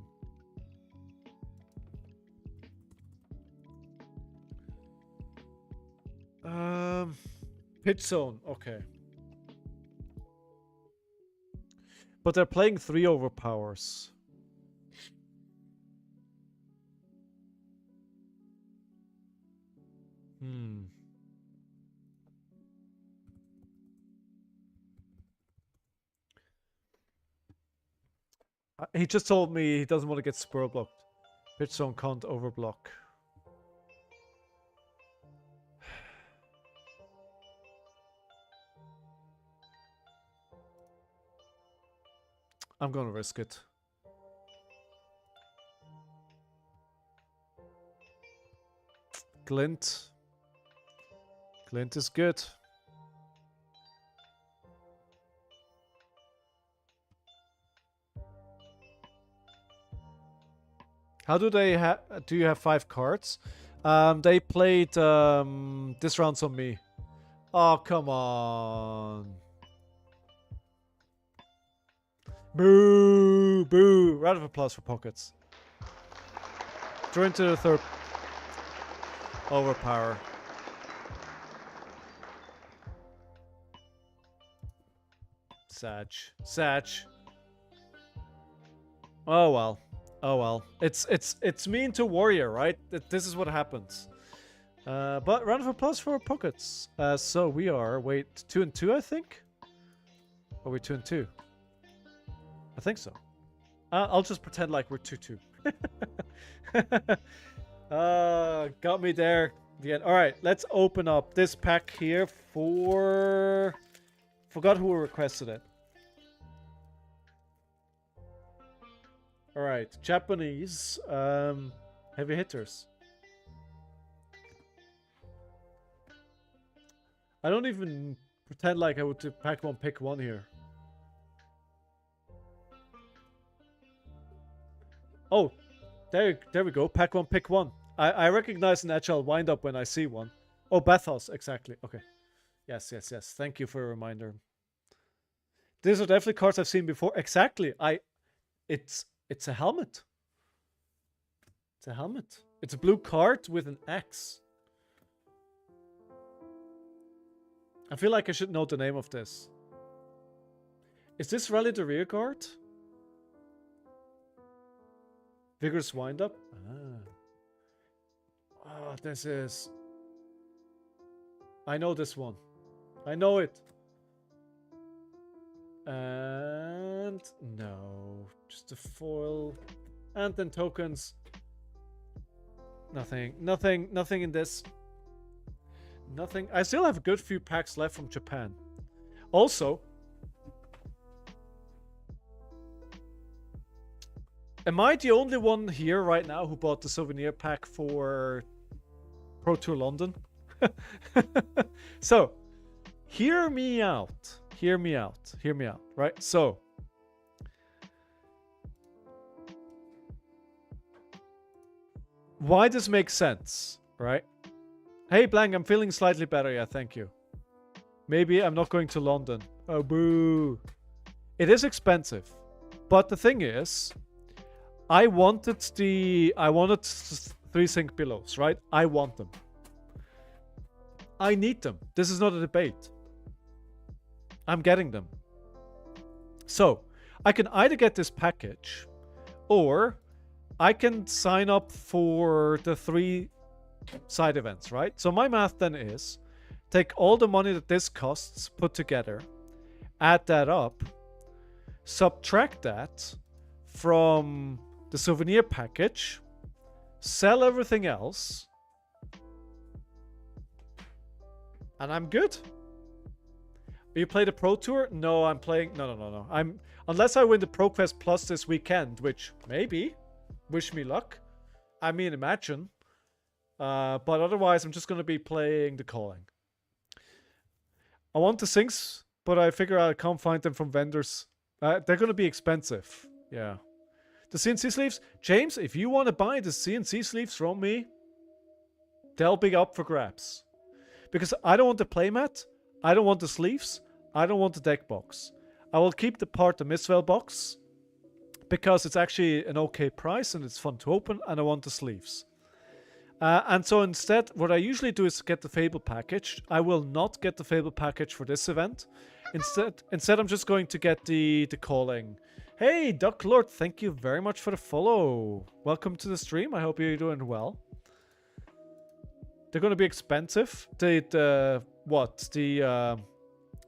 Pitch zone, okay. But they're playing 3 overpowers. He just told me he doesn't want to get spur blocked. Pitch zone can't overblock. I'm gonna risk it. Glint. Glint is good. How do they have... Do you have 5 cards? They played this round's on me. Oh, come on. Boo! Boo! Round of applause for Pockets. Draw into the third overpower. Sag. Sag. Oh well. Oh well. It's mean to Warrior, right? This is what happens. But round of applause for Pockets. So we are, wait, 2 and 2, I think? Or are we 2 and 2? I think so. I'll just pretend like we're 2-2. Got me there. The end. All right, let's open up this pack here for... Forgot who requested it. All right, Japanese heavy hitters. I don't even pretend like I would pack one, pick one here. Oh, there we go. Pack one, pick one. I recognize an agile wind-up when I see one. Oh, bathhouse, exactly. Okay. Yes. Thank you for a reminder. These are definitely cards I've seen before. Exactly. It's a helmet. It's a helmet. It's a blue card with an X. I feel like I should know the name of this. Is this Rally the Rear Guard? Vigorous wind-up? Oh, this is... I know this one. I know it. And... No. Just a foil. And then tokens. Nothing in this. Nothing. I still have a good few packs left from Japan. Also, am I the only one here right now who bought the souvenir pack for Pro Tour London? So, hear me out. Hear me out. Hear me out. Right? So, why this makes sense, right? Hey, Blank, I'm feeling slightly better. Yeah, thank you. Maybe I'm not going to London. Oh, boo. It is expensive. But the thing is, I wanted 3 sync pillows, right? I want them. I need them. This is not a debate. I'm getting them. So, I can either get this package, or I can sign up for the 3 side events, right? So my math then is, take all the money that this costs put together, add that up, subtract that from the souvenir package, sell everything else, and I'm good. You play the Pro Tour? No, I'm playing... No. Unless I win the ProQuest Plus this weekend, which maybe. Wish me luck. I mean, imagine. But otherwise, I'm just going to be playing the Calling. I want the sinks, but I figure I can't find them from vendors. They're going to be expensive. Yeah. The CNC sleeves? James, if you want to buy the CNC sleeves from me, they'll be up for grabs. Because I don't want the playmat, I don't want the sleeves, I don't want the deck box. I will keep the part the Mistral box, because it's actually an okay price and it's fun to open, and I want the sleeves. And so instead, what I usually do is get the Fable package. I will not get the Fable package for this event. Instead I'm just going to get the Calling. Hey, Duck Lord, thank you very much for the follow. Welcome to the stream. I hope you're doing well. They're going to be expensive. The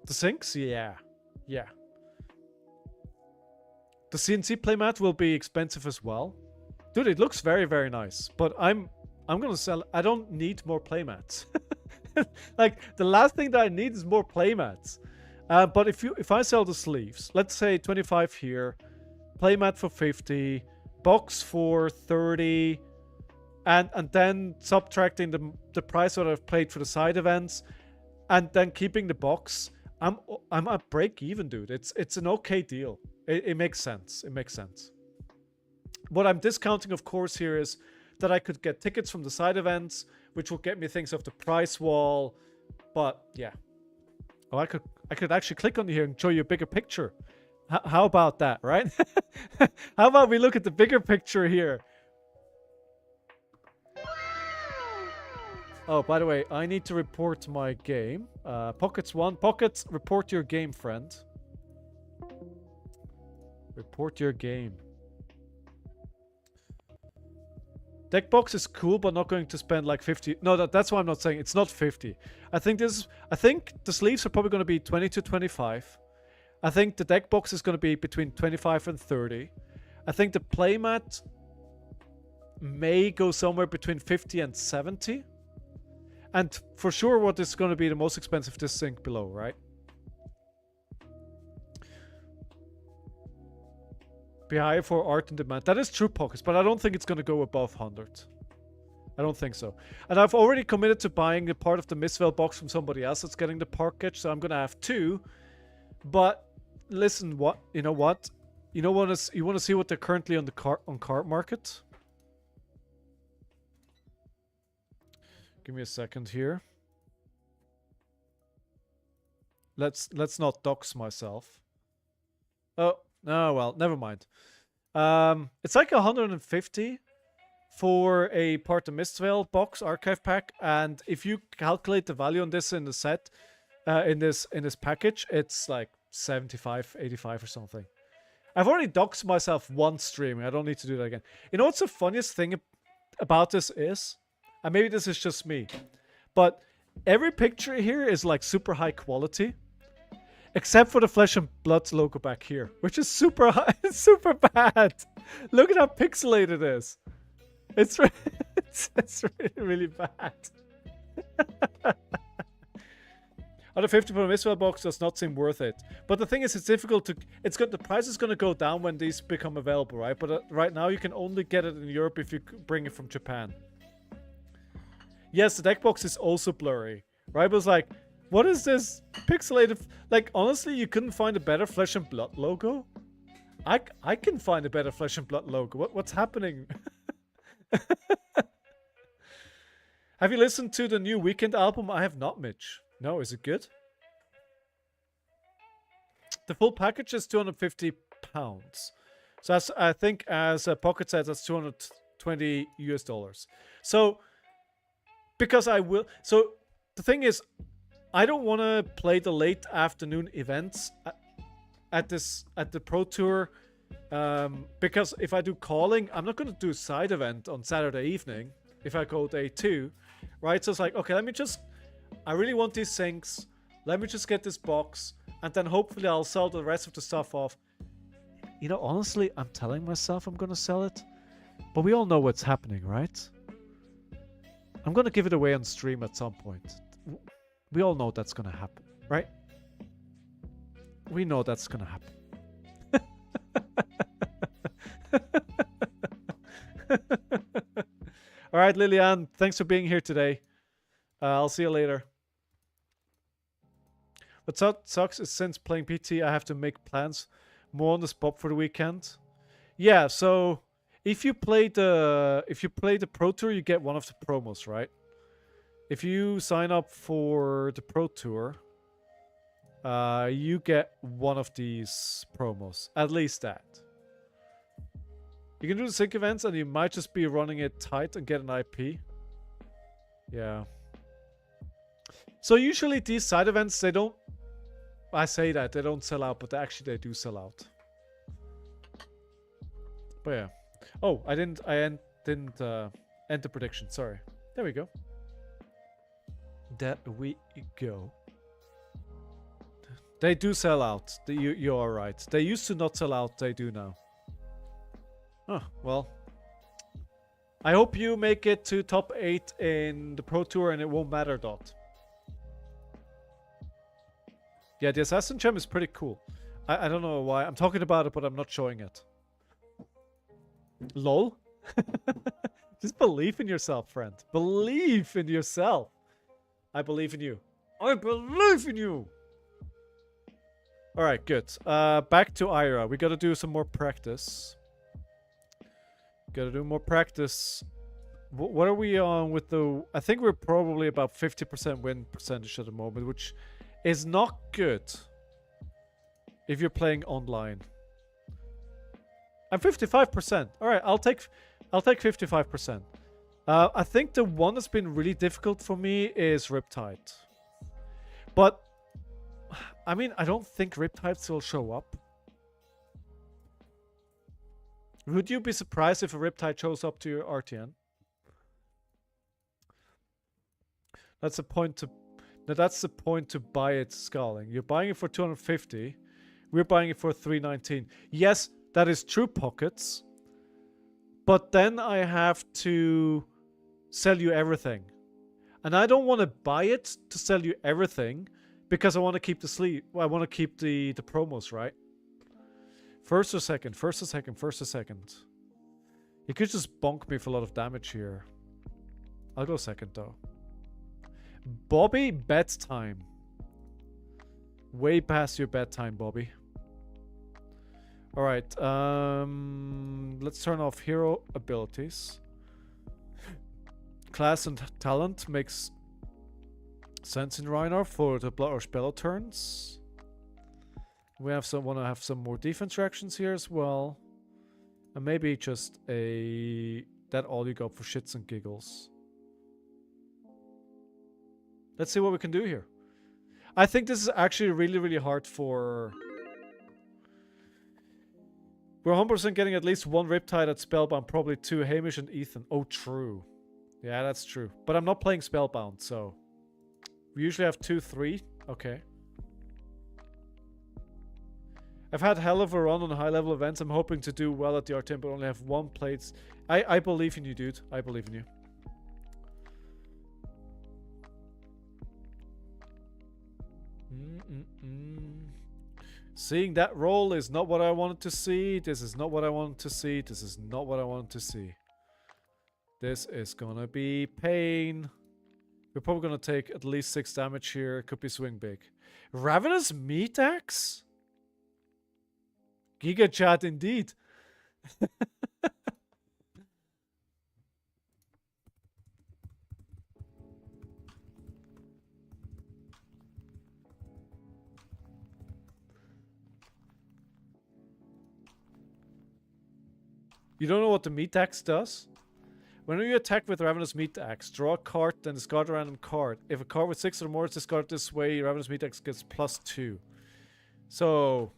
sinks? Yeah. The CNC playmat will be expensive as well. Dude, it looks very, very nice. But I'm going to sell... I don't need more playmats. Like, the last thing that I need is more playmats. But if I sell the sleeves, let's say 25 here, playmat for 50, box for 30, and then subtracting the price that I've paid for the side events, and then keeping the box, I'm at break even, dude. It's an okay deal. It makes sense. It makes sense. What I'm discounting, of course, here is that I could get tickets from the side events, which will get me things off the price wall. But yeah. Oh, I could actually click on here and show you a bigger picture. How about that, right? How about we look at the bigger picture here? Oh, by the way, I need to report my game. Pockets1. Pockets, report your game, friend. Report your game. Deck box is cool, but not going to spend like 50. No, that's why I'm not saying it's not 50. I think the sleeves are probably going to be 20 to 25. I think the deck box is going to be between 25 and 30. I think the playmat may go somewhere between 50 and 70. And for sure, what is going to be the most expensive this sink below, right? Be higher for art and demand. That is true, Pockets, but I don't think it's going to go above 100. I don't think so. And I've already committed to buying a part of the Mistral box from somebody else that's getting the package, so I'm going to have 2. But listen, you know what? You want to see what they're currently on the cart market? Give me a second here. Let's not dox myself. Oh, no, well, never mind. It's like 150 for a part of Mistral box archive pack, and if you calculate the value on this in the set, in this package, it's like 75, 85 or something. I've already doxed myself once streaming. I don't need to do that again. You know what's the funniest thing about this is? And maybe this is just me, but every picture here is like super high quality, except for the Flesh and Blood logo back here, which is super high, super bad. Look at how pixelated it is. It's it's really, really bad. On the 50 pound Israel box does not seem worth it. But the thing is, it's difficult to. The price is going to go down when these become available, right? But right now, you can only get it in Europe if you bring it from Japan. Yes, the deck box is also blurry, right? But it's like, what is this pixelated? Like, honestly, you couldn't find a better Flesh and Blood logo. I can find a better Flesh and Blood logo. What's happening? Have you listened to the new Weekend album? I have not, Mitch. No, is it good? The full package is £250. So that's, I think, as Pocket said, that's $220 US. So, because I will. So the thing is, I don't want to play the late afternoon events at the Pro Tour, because if I do calling, I'm not going to do a side event on Saturday evening if I go day 2, right? So it's like, okay, I really want these things. Let me just get this box, and then hopefully I'll sell the rest of the stuff off. You know, honestly, I'm telling myself I'm going to sell it, but we all know what's happening, right? I'm going to give it away on stream at some point. We all know that's going to happen, right? We know that's going to happen. All right, Liliane, thanks for being here today. I'll see you later. What sucks is since playing PT, I have to make plans more on the spot for the weekend. Yeah, so if you play the Pro Tour, you get one of the promos, right? If you sign up for the Pro Tour, you get one of these promos. At least that. You can do the sync events, and you might just be running it tight and get an IP. Yeah. So usually these side events, they don't. I say that they don't sell out, but actually they do sell out. But yeah. Oh, I didn't end the prediction. Sorry. There we go. There we go. They do sell out. You are right. They used to not sell out. They do now. Oh, well. I hope you make it to top 8 in the Pro Tour and it won't matter, Dot. Yeah, the Assassin Gem is pretty cool. I don't know why. I'm talking about it, but I'm not showing it. LOL? Just believe in yourself, friend. Believe in yourself. I believe in you. I believe in you. Alright, good. Back to Ira. We gotta do some more practice. Gotta do more practice. What are we on with the... I think we're probably about 50% win percentage at the moment, which is not good if you're playing online. I'm 55%. Alright, I'll take 55%. I think the one that's been really difficult for me is Riptide. But, I mean, I don't think Riptides will show up. Would you be surprised if a Riptide shows up to your RtN? That's the point to... Now that's the point to buy it, Scowling. You're buying it for 250. We're buying it for 319. Yes, that is true, Pockets. But then I have to sell you everything. And I don't want to buy it to sell you everything because I want to keep the sleeve. Well, I want to keep the promos, right? First or second? First or second? First or second? You could just bonk me for a lot of damage here. I'll go second, though. Bobby, bedtime. Way past your bedtime, Bobby. Alright, let's turn off hero abilities. Class and talent makes sense in Rhinar for the blood or spell turns. We want to have some more defense reactions here as well. And maybe just that all you got for shits and giggles. Let's see what we can do here. I think this is actually really, really hard for... We're 100% getting at least one Riptide at Spellbound, probably 2 Hamish and Ethan. Oh, true. Yeah, that's true. But I'm not playing Spellbound, so... We usually have 2, 3. Okay. I've had hell of a run on high level events. I'm hoping to do well at the RtN, but only have 1 plate. I believe in you, dude. I believe in you. Seeing that roll is not what I wanted to see. This is not what I wanted to see. This is not what I wanted to see. This is gonna be pain. We're probably gonna take at least 6 damage here. Could be swing big. Ravenous Meat Axe? Giga chat indeed. You don't know what the Meat Axe does? Whenever you attack with Ravenous Meat Axe, draw a card, then discard a random card. If a card with 6 or more is discarded this way, Ravenous Meat Axe gets +2. So...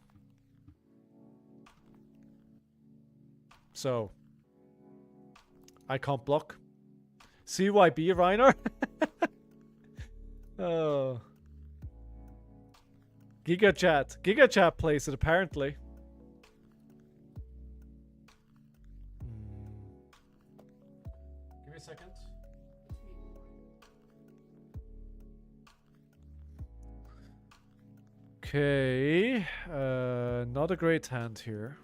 I can't block. CYB, Rhinar? Oh. Giga Chat. Giga Chat plays it, apparently. Give me a second. Okay. Not a great hand here.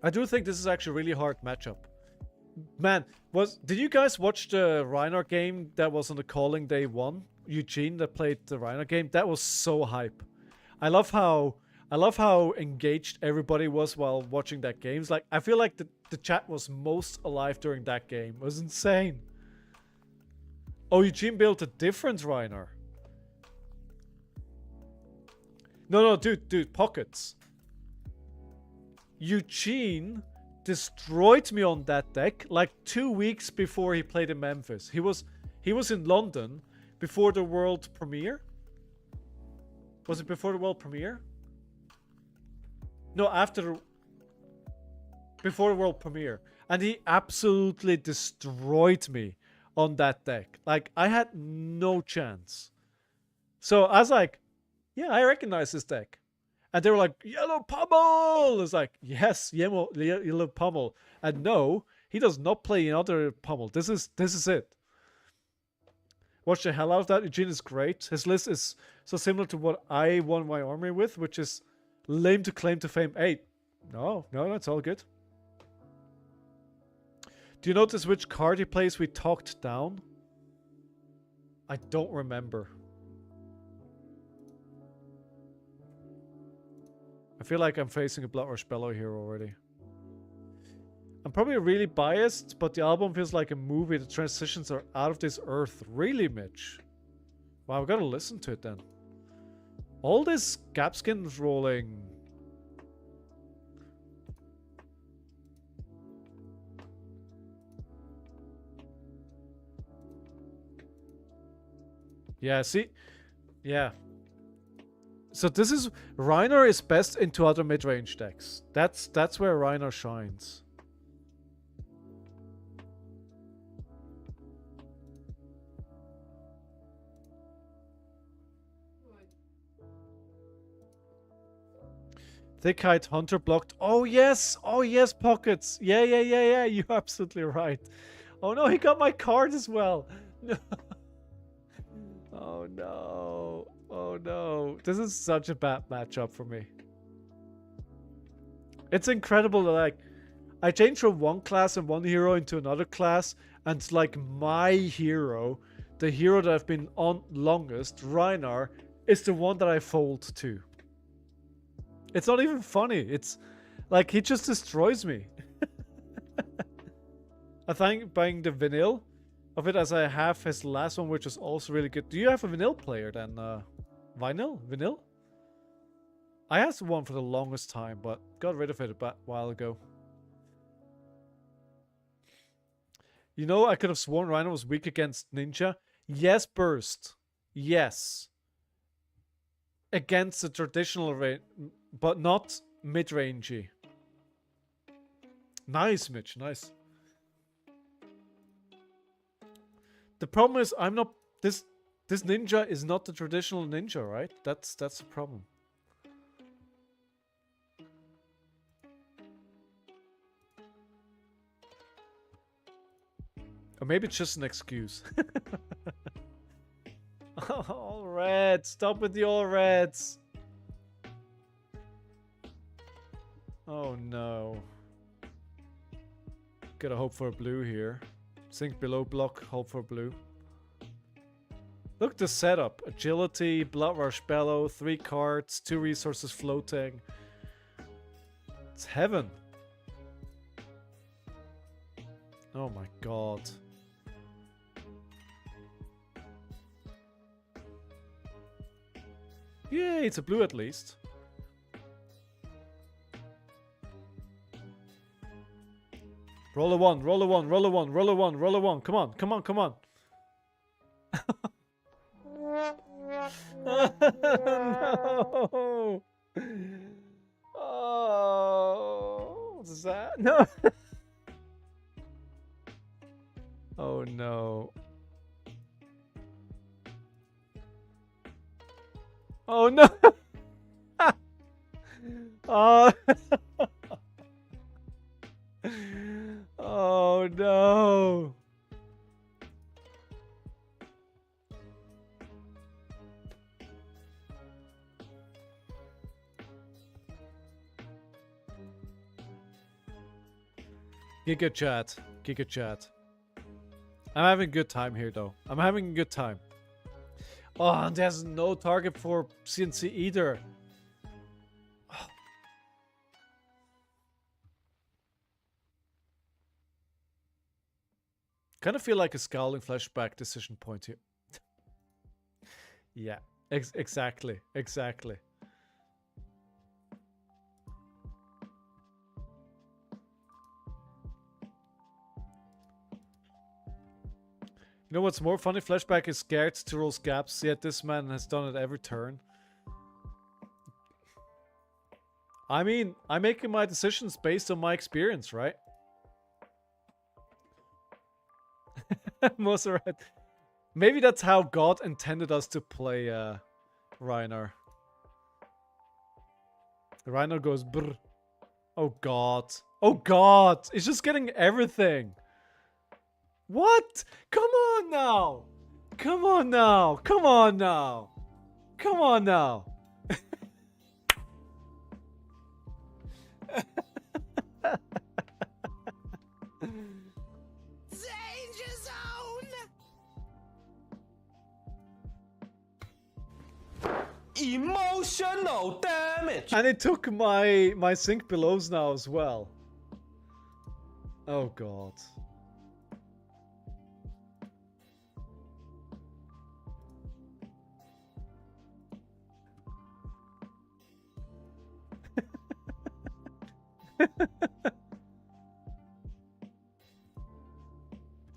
I do think this is actually a really hard matchup. Man, did you guys watch the Rhinar game that was on the calling day 1? Eugene that played the Rhinar game? That was so hype. I love how engaged everybody was while watching that game. It's like, I feel like the chat was most alive during that game. It was insane. Oh, Eugene built a different Rhinar. No, dude, pockets. Eugene destroyed me on that deck like 2 weeks before he played in Memphis. He was in London before the world premiere. Was it before the world premiere? No, before the world premiere. And he absolutely destroyed me on that deck. Like, I had no chance. So I was like, yeah, I recognize this deck. And they were like, Yellow Pummel! It's like, yes, Yellow Pummel. And no, he does not play another Pummel. This is it. Watch the hell out of that. Eugene is great. His list is so similar to what I won my army with, which is lame to claim to fame. Hey, no, that's all good. Do you notice which card he plays we talked down? I don't remember. I feel like I'm facing a Blood Rush Bellow here already. I'm probably really biased, but the album feels like a movie. The transitions are out of this earth. Really, Mitch? Wow, I've got to listen to it then. All this Gapskin rolling. Yeah, see? Yeah. So this is... Rhinar is best into other mid-range decks. That's where Rhinar shines. Thick-Hide Hunter blocked. Oh yes, Pockets. Yeah. You're absolutely right. Oh no, he got my card as well. No. Oh no. Oh no. This is such a bad matchup for me. It's incredible that, like, I changed from one class and one hero into another class, and like my hero, the hero that I've been on longest, Rhinar, is the one that I fold to. It's not even funny. It's like he just destroys me. I think buying the vinyl of it, as I have his last one, which is also really good. Do you have a vinyl player then? Vinyl? I had one for the longest time, but got rid of it a while ago. You know, I could have sworn Rhino was weak against Ninja. Yes, Burst. Yes. Against the traditional range, but not mid-rangey. Nice, Mitch. Nice. The problem is, I'm not... This ninja is not the traditional ninja, right? That's the problem. Or maybe it's just an excuse. All red. Stop with the all reds. Oh no. Gotta hope for a blue here. Sink below block, hope for blue. Look at the setup. Agility, Blood Rush Bellow, 3 cards, 2 resources floating. It's heaven. Oh my god. Yay, it's a blue at least. Roll a 1, roll a 1, roll a 1, roll a 1, roll a 1. Come on, come on, come on. No. Oh, what's that? No. Oh no. Oh no. Oh. Oh no. Giga chat. Giga chat. I'm having a good time here though. I'm having a good time. Oh, and there's no target for CNC either. Kind of feel like a ScowlingFleshBag decision point here. Yeah, exactly, exactly. You know what's more funny? Fleshbag is scared to roll scabs, yet this man has done it every turn. I mean, I'm making my decisions based on my experience, right? Most right. Maybe that's how God intended us to play Rhinar. Rhinar goes brr. Oh god. Oh god! It's just getting everything. What? Come on now! Come on now! Come on now! Come on now! Danger zone! Emotional damage. And it took my sink belows now as well. Oh god.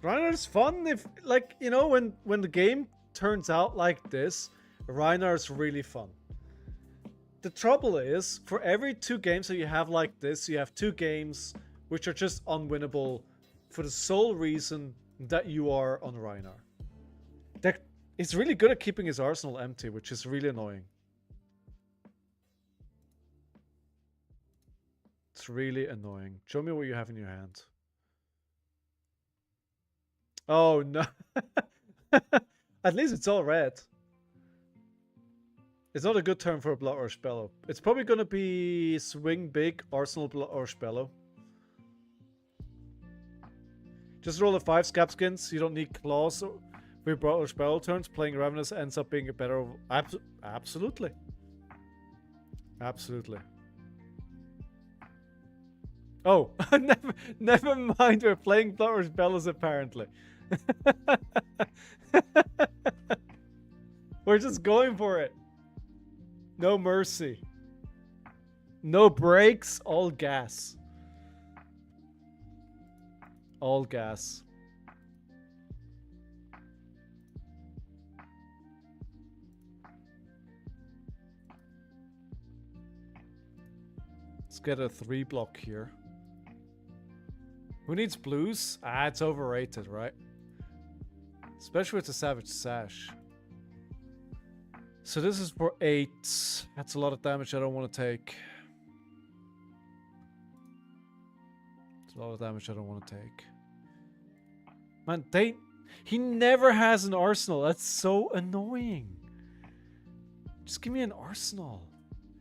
Rhinar's fun if, like, you know, when the game turns out like this, Rhinar's really fun. The trouble is, for every 2 games that you have like this, you have 2 games which are just unwinnable for the sole reason that you are on Rhinar. He's really good at keeping his arsenal empty, which is really annoying. It's really annoying. Show me what you have in your hand. Oh no. At least it's all red. It's not a good turn for a Blood Rush Bellow. It's probably gonna be swing big, Arsenal Blood Rush Bellow. Just roll a 5 scab skins. You don't need claws for your Blood Rush Bellow turns. Playing Ravenous ends up being a better... Absolutely. Absolutely. Oh, never mind. We're playing Blood Rush Bellows apparently. We're just going for it. No mercy. No brakes, all gas. All gas. Let's get a 3 block here. Who needs blues? Ah, it's overrated, right? Especially with the Savage Sash. So this is for 8. That's a lot of damage I don't want to take. It's a lot of damage I don't want to take. Man, he never has an arsenal. That's so annoying. Just give me an arsenal.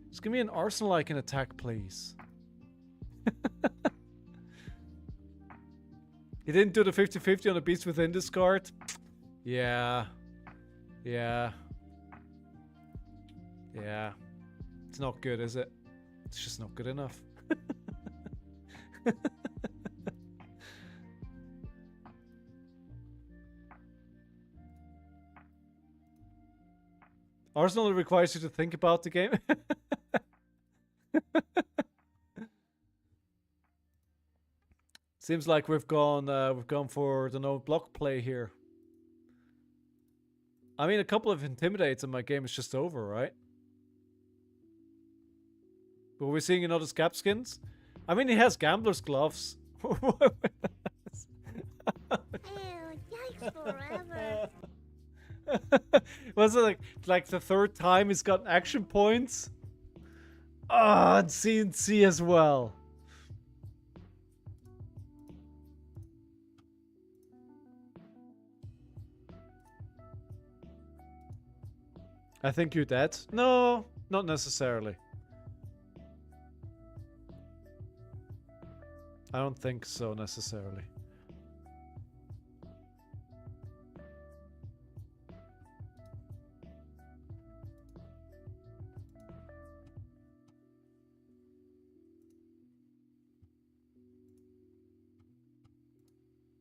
Just give me an arsenal I can attack, please. He didn't do the 50-50 on the beast within this card. Yeah. Yeah. Yeah. It's not good, is it? It's just not good enough. Arsenal requires you to think about the game. Seems like we've gone for the no block play here. I mean, a couple of intimidates and my game is just over, right? But we're seeing another scap skins. I mean, he has gambler's gloves. Yikes forever. Was it like the 3rd time he's gotten action points? Ah, and CNC as well. I think you're dead. No, not necessarily. I don't think so necessarily.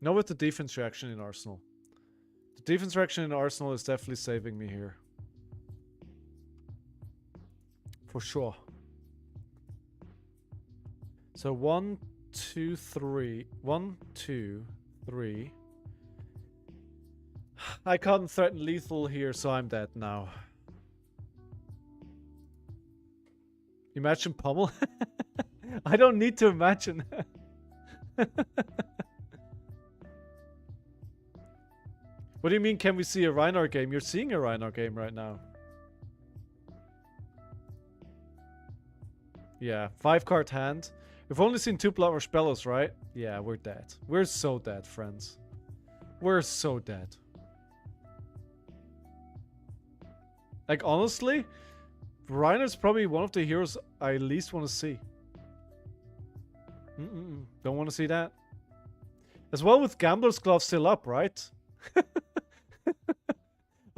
Not with the defense reaction in Arsenal. The defense reaction in Arsenal is definitely saving me here. For sure. So 1, 2, 3. 1, 2, 3. I can't threaten lethal here, so I'm dead now. Imagine pummel? I don't need to imagine. What do you mean, can we see a Rhinar game? You're seeing a Rhinar game right now. Yeah, 5-card hand. We've only seen 2 Blood Rush Bellows, right? Yeah, we're dead. We're so dead, friends. We're so dead. Like, honestly, Rhinar's probably one of the heroes I least want to see. Don't want to see that. As well with Gambler's Glove still up, right?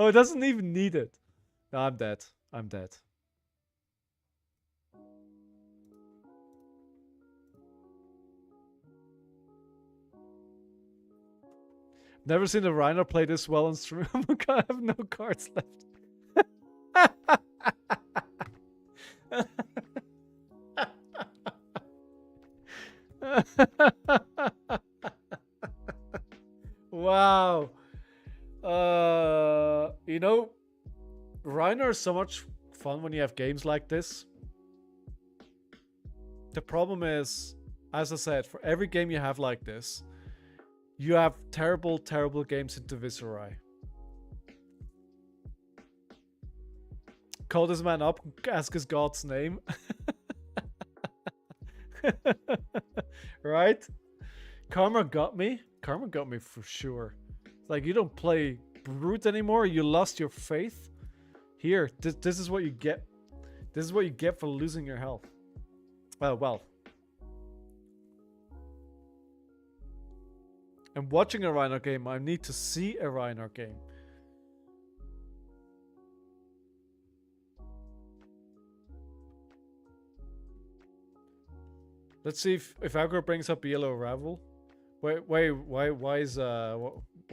Oh, it doesn't even need it. No, I'm dead. I'm dead. Never seen a Rhinar play this well on stream. I have no cards left. Wow. You know, Rhinar is so much fun when you have games like this. The problem is, as I said, for every game you have like this, you have terrible, terrible games into Viserai. Call this man up, ask his god's name. Right? Karma got me. Karma got me for sure. Like, you don't play Brute anymore. You lost your faith. Here, this is what you get. This is what you get for losing your health. Well. And watching a Rhinar game, I need to see a Rhinar game. Let's see if aggro brings up yellow ravel. Why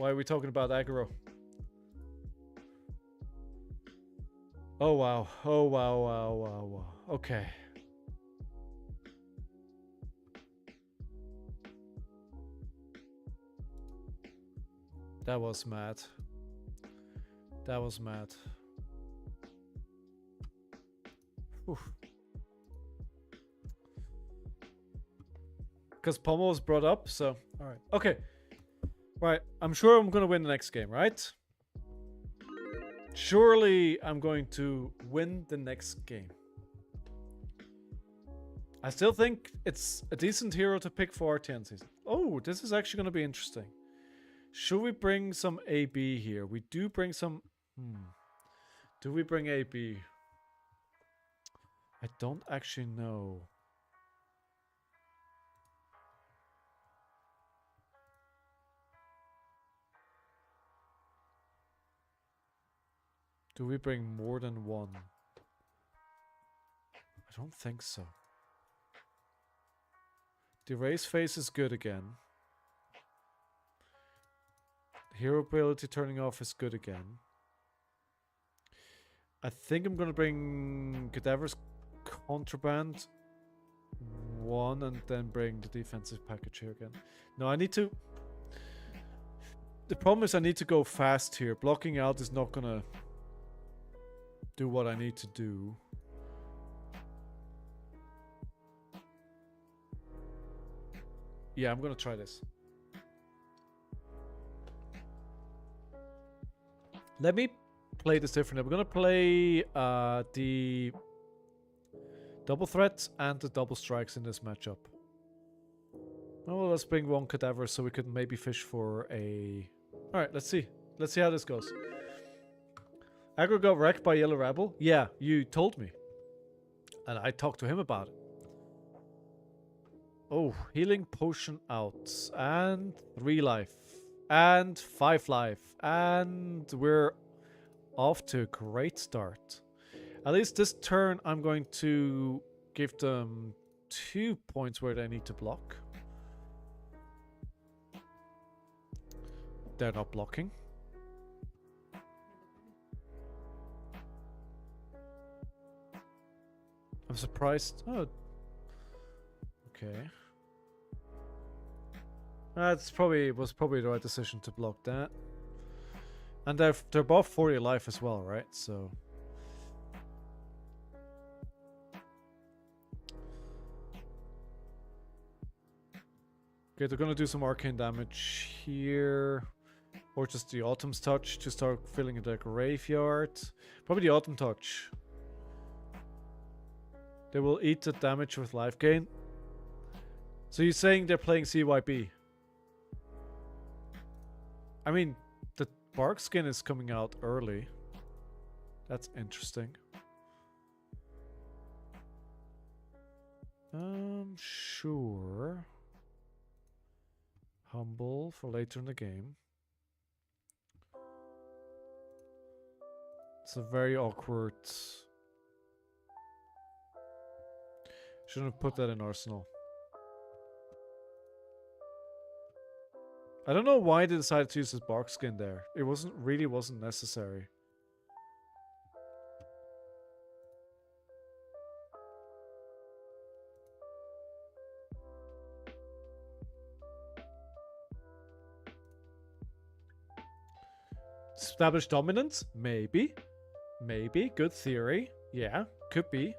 are we talking about aggro? Oh wow. Oh wow. Okay. That was mad. That was mad. Oof. Because Pommel was brought up, so alright. Okay. Right, I'm sure I'm gonna win the next game, right? Surely I'm going to win the next game. I still think it's a decent hero to pick for RtN season. Oh, this is actually going to be interesting. Should we bring some AB here? We do bring some... Do we bring AB? I don't actually know. Do we bring more than one? I don't think so. The race phase is good again. Hero ability turning off is good again. I think I'm gonna bring Cadaver's Contraband 1 and then bring the defensive package here again. No, I need to... The problem is I need to go fast here. Blocking out is not gonna do what I need to do. Yeah, I'm gonna try this. Let me play this differently. We're gonna play the double threats and the double strikes in this matchup. Oh, let's bring one cadaver so we could maybe fish for a... Alright, let's see. Let's see how this goes. Aggro got wrecked by Yellow Rebel? Yeah, you told me. And I talked to him about it. Oh, healing potion out. And 3 life. And 5 life. And we're off to a great start. At least this turn I'm going to give them 2 points where they need to block. They're not blocking. I'm surprised. Oh. Okay. Was probably the right decision to block that. And they're both 40 life as well, right? So okay, they're gonna do some arcane damage here. Or just the Autumn's Touch to start filling in the graveyard. Probably the Autumn Touch. They will eat the damage with life gain. So you're saying they're playing CYB? I mean, the bark skin is coming out early. That's interesting. Sure. Humble for later in the game. It's a very awkward... Shouldn't have put that in Arsenal. I don't know why they decided to use this bark skin there. It really wasn't necessary. Establish dominance? Maybe. Maybe. Good theory. Yeah, could be.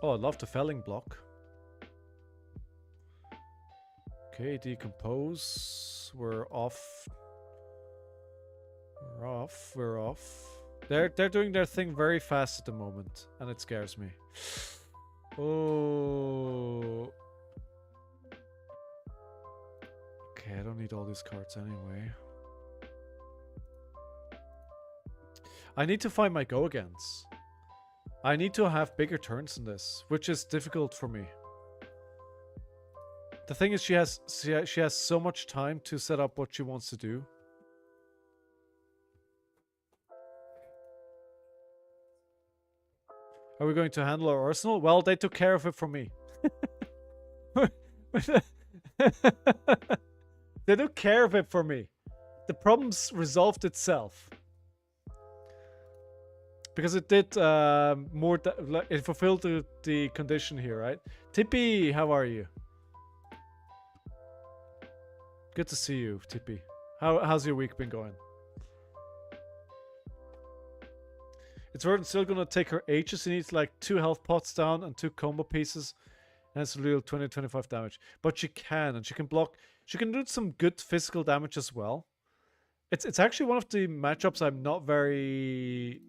Oh, I love the felling block. Okay, decompose. We're off. We're off. We're off. They're doing their thing very fast at the moment, and it scares me. Oh. Okay, I don't need all these cards anyway. I need to find my go-agains. I need to have bigger turns in this, which is difficult for me. The thing is, she has so much time to set up what she wants to do. Are we going to handle our arsenal? Well, they took care of it for me. They took care of it for me. The problem's resolved itself. Because it did it fulfilled the condition here, right? Tippy, how are you? Good to see you, Tippy. How's your week been going? It's still gonna take her ages. She needs like 2 health pots down and 2 combo pieces. And it's a real 20-25 damage. But she can, and she can block. She can do some good physical damage as well. It's actually one of the matchups I'm not very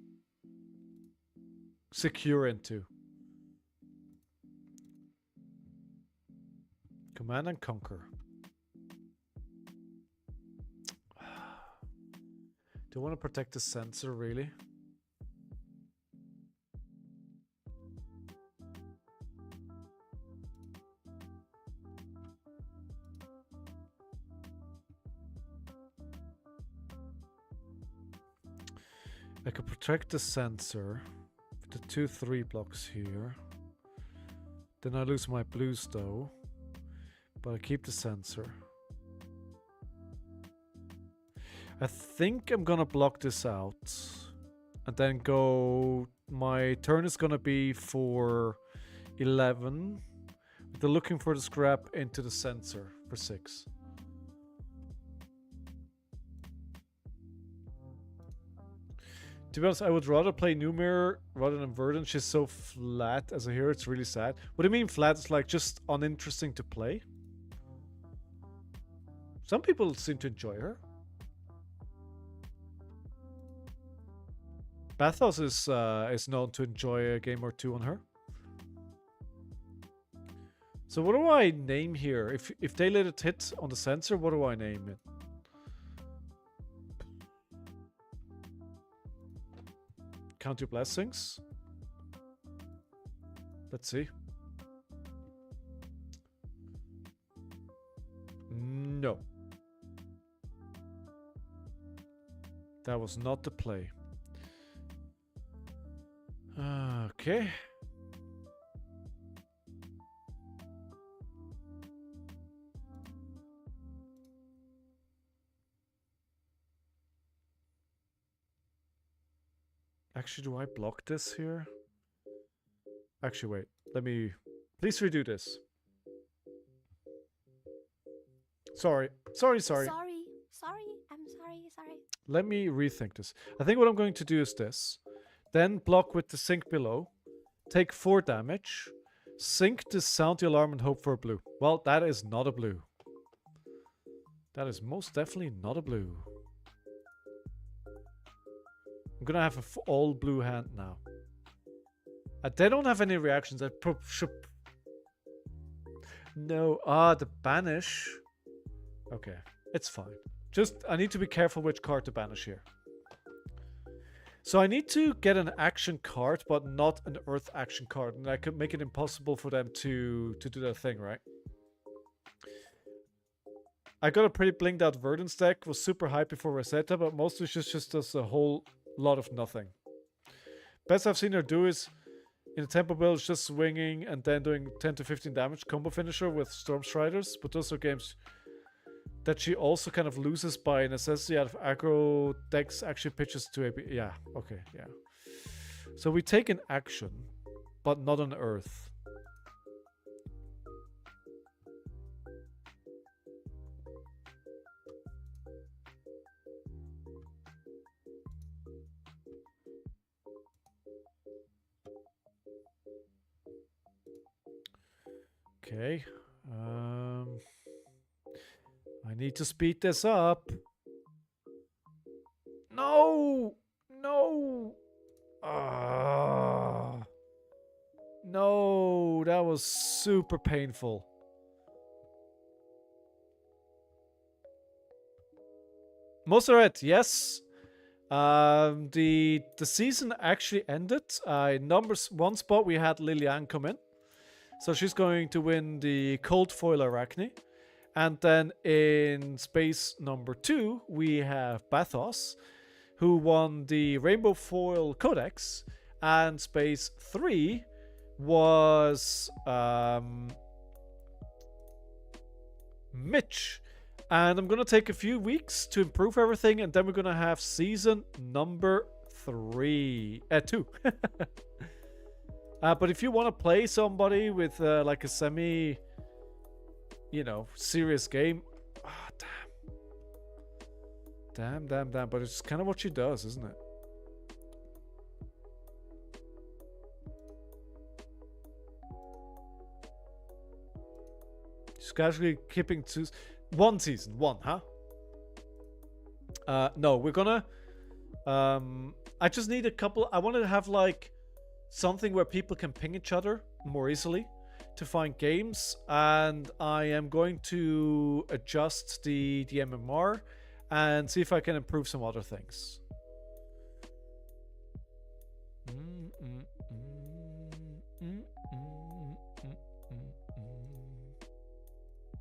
secure into. Command and Conquer. Do I want to protect the sensor, really? I could protect the sensor with the 2/3 blocks here. Then I lose my blues though. But I keep the sensor. I think I'm gonna block this out. And then go... My turn is gonna be for 11. They're looking for the scrap into the sensor for 6. To be honest, I would rather play Numir rather than Verdance. She's so flat as a hero, it's really sad. What do you mean flat? It's like just uninteresting to play? Some people seem to enjoy her. Bathos is known to enjoy a game or two on her. So what do I name here? If they let it hit on the sensor, what do I name it? Count your blessings. Let's see. No. That was not the play. Okay. Actually, do I block this here? Actually, wait. Let me... Please redo this. Sorry. Sorry. Sorry. Let me rethink this. I think what I'm going to do is this. Then block with the sink below. Take 4 damage. Sink to sound the alarm and hope for a blue. Well, that is not a blue. That is most definitely not a blue. I'm gonna have an all blue hand now. They don't have any reactions. I should... No. The banish. Okay. It's fine. Just, I need to be careful which card to banish here. So I need to get an action card, but not an earth action card. And I could make it impossible for them to do their thing, right? I got a pretty blinked out Verdance deck. Was super hype before Rosetta, but mostly just does a whole lot of nothing. Best I've seen her do is in a tempo build, just swinging and then doing 10 to 15 damage combo finisher with Storm Striders. But those are games that she also kind of loses by necessity out of aggro decks, actually pitches to AP. Yeah, okay, yeah. So we take an action, but not on earth. Okay. I need to speed this up. No! No! No, that was super painful. Mosseret, yes. The season actually ended. Numbers 1 spot we had Liliane come in. So she's going to win the Cold Foil Arachne. And then in space number 2, we have Bathos, who won the Rainbow Foil Codex. And space 3 was Mitch. And I'm going to take a few weeks to improve everything. And then we're going to have season number 2. But if you want to play somebody with like a semi, you know, serious game, damn. But it's kind of what she does, isn't it? She's casually keeping to 1 season, 1, huh? No, we're gonna... I just need a couple... I want to have, like, something where people can ping each other more easily to find games. And I am going to adjust the MMR and see if I can improve some other things.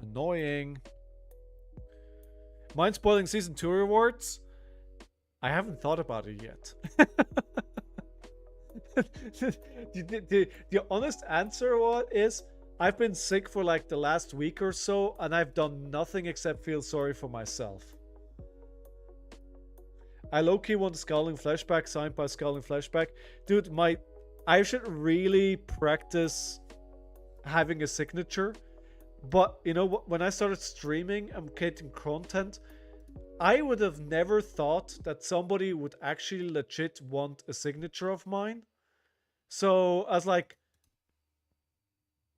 Annoying. Mind spoiling season 2 rewards? I haven't thought about it yet. The honest answer is I've been sick for like the last week or so, and I've done nothing except feel sorry for myself. I low-key want ScowlingFleshBag signed by ScowlingFleshBag. Dude, I should really practice having a signature. But, you know, when I started streaming and creating content, I would have never thought that somebody would actually legit want a signature of mine. So, I was like,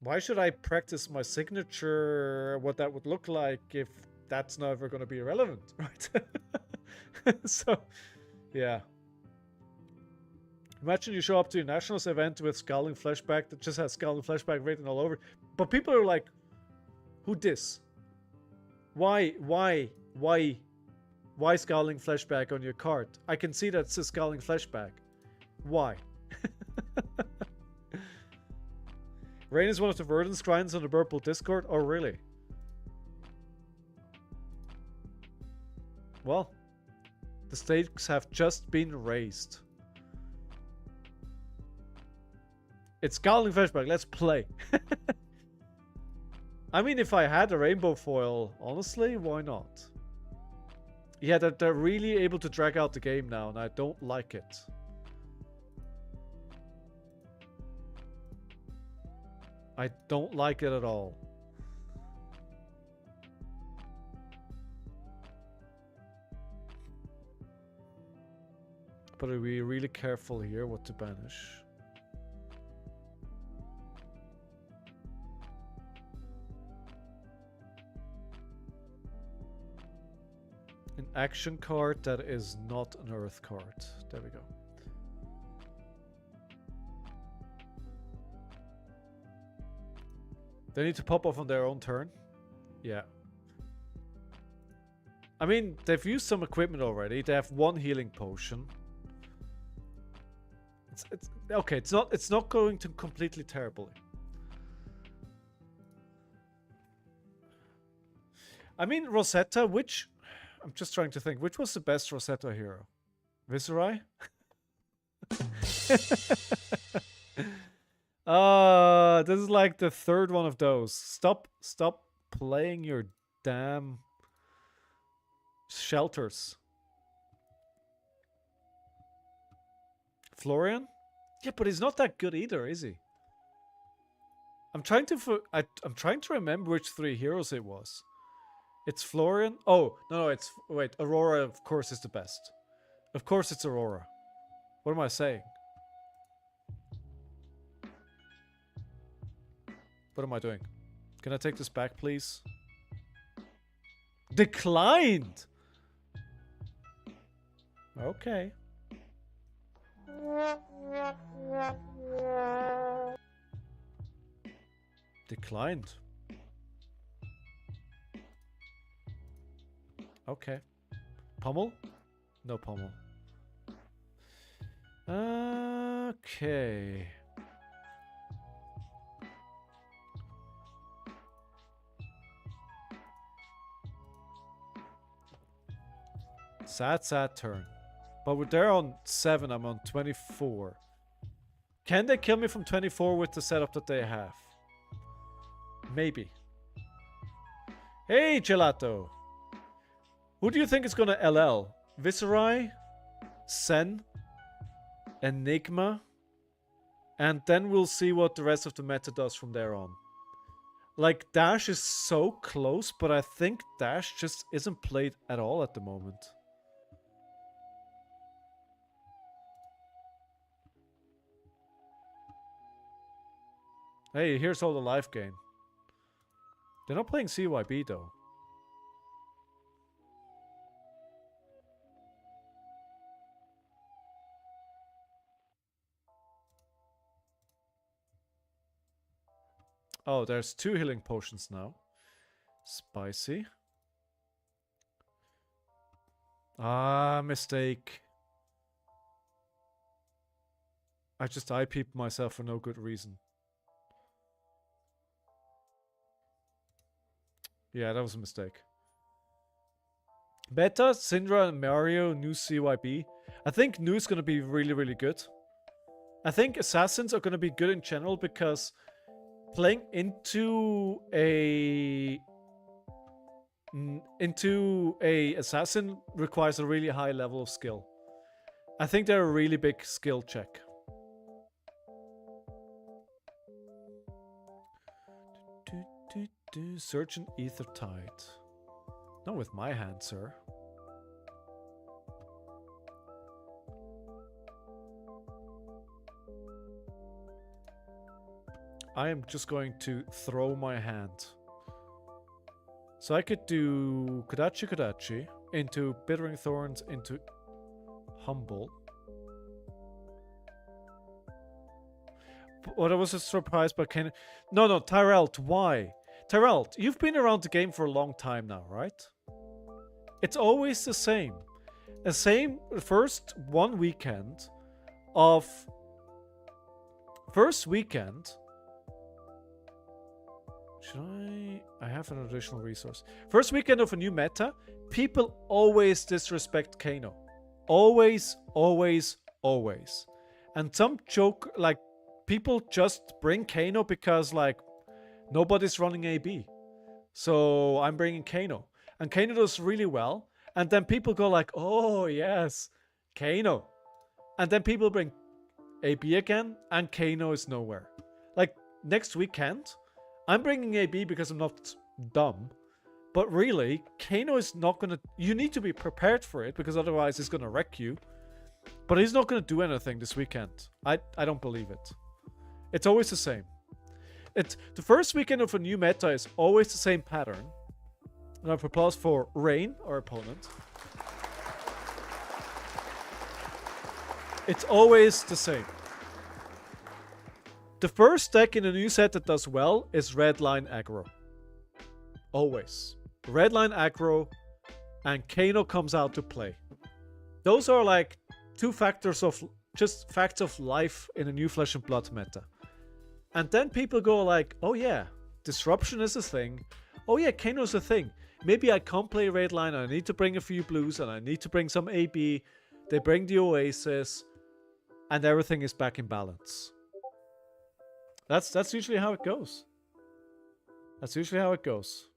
why should I practice my signature, what that would look like, if that's never going to be relevant, right? So, yeah. Imagine you show up to a nationals event with ScowlingFleshBag that just has ScowlingFleshBag written all over. But people are like, who this? Why ScowlingFleshBag on your card? I can see that it's a ScowlingFleshBag. Why? Rain is one of the Verdance grinds on the Purple Discord. Oh, really? Well, the stakes have just been raised. It's ScowlingFleshBag. Let's play. I mean, if I had a rainbow foil, honestly, why not? Yeah, they're really able to drag out the game now, and I don't like it. I don't like it at all. But are we really careful here what to banish? An action card that is not an earth card. There we go. They need to pop off on their own turn. Yeah. I mean, they've used some equipment already. They have one healing potion. It's okay. It's not going to completely terribly. I mean, Rosetta, which I'm just trying to think, which was the best Rosetta hero? Viserai? This is like the third one of those. Stop playing your damn shelters. Florian? Yeah, but he's not that good either, is he? I'm trying to remember which 3 heroes it was. It's Florian. Oh, no, it's... Wait, Aurora, of course, is the best. Of course it's Aurora. What am I saying? What am I doing? Can I take this back, please? Declined! Okay. Declined. Okay. Pummel? No pummel. Okay. Sad turn. But they're on 7, I'm on 24. Can they kill me from 24 with the setup that they have? Maybe. Hey, Gelato! Who do you think is gonna LL? Viserai? Sen? Enigma? And then we'll see what the rest of the meta does from there on. Like, Dash is so close, but I think Dash just isn't played at all at the moment. Hey, here's all the life gain. They're not playing CYB though. Oh, there's 2 healing potions now. Spicy. Ah, mistake. I just eye-peeped myself for no good reason. Yeah, that was a mistake. Beta, Syndra, and Mario, new CYB. I think new is going to be really, really good. I think assassins are going to be good in general because playing into a assassin requires a really high level of skill. I think they're a really big skill check. Search an ether tide. Not with my hand, sir. I am just going to throw my hand. So I could do Kodachi into Bittering Thorns into Humble. What I was just surprised by Ken. No, Tyrelt, why? Tyrelt, you've been around the game for a long time now, right? It's always the same. The same first weekend of should I have an additional resource. First weekend of a new meta, people always disrespect Kano. Always. And some joke, like, people just bring Kano because, like, nobody's running AB. So I'm bringing Kano. And Kano does really well. And then people go like, oh, yes, Kano. And then people bring AB again, and Kano is nowhere. Like, next weekend, I'm bringing AB because I'm not dumb. But really, Kano is not going to... You need to be prepared for it, because otherwise it's going to wreck you. But he's not going to do anything this weekend. I don't believe it. It's always the same. The first weekend of a new meta is always the same pattern. And I propose for Rain, our opponent. It's always the same. The first deck in a new set that does well is Red Line Aggro. Always. Red Line Aggro and Kano comes out to play. Those are like two factors of just facts of life in a new Flesh and Blood meta. And then people go like, oh yeah, disruption is a thing. Oh yeah, Kano's a thing. Maybe I can't play Red Line, I need to bring a few blues and I need to bring some AB. They bring the Oasis and everything is back in balance. That's usually how it goes. That's usually how it goes.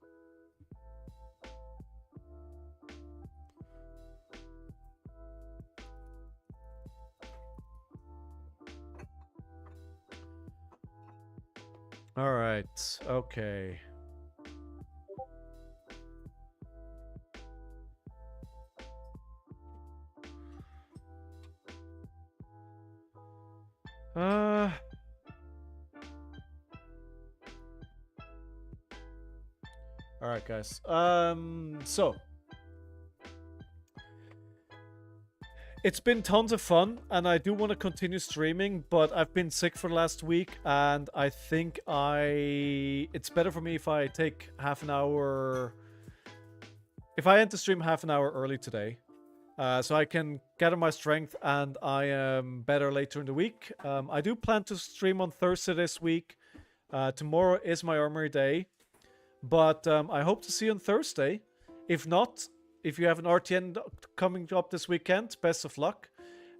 All right. Okay. All right, guys. So it's been tons of fun, and I do want to continue streaming, but I've been sick for the last week, and I think it's better for me if I take half an hour. If I end the stream half an hour early today, so I can gather my strength, and I am better later in the week. I do plan to stream on Thursday this week. Tomorrow is my armory day, but I hope to see you on Thursday. If not, if you have an RtN coming up this weekend, best of luck.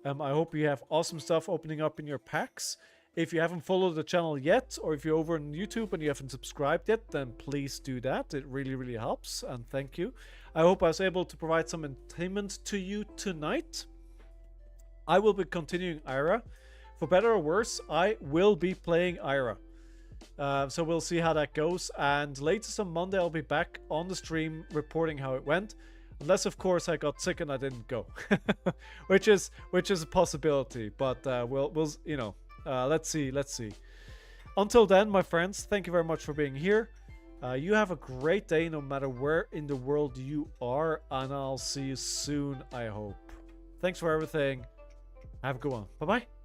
I hope you have awesome stuff opening up in your packs. If you haven't followed the channel yet, or if you're over on YouTube and you haven't subscribed yet, then please do that. It really, really helps, and thank you. I hope I was able to provide some entertainment to you tonight. I will be continuing Ira. For better or worse, I will be playing Ira. So we'll see how that goes. And latest on Monday, I'll be back on the stream reporting how it went. Unless, of course, I got sick and I didn't go, which is a possibility. But we'll you know, let's see. Until then, my friends, thank you very much for being here. You have a great day, no matter where in the world you are, and I'll see you soon, I hope. Thanks for everything. Have a good one. Bye bye.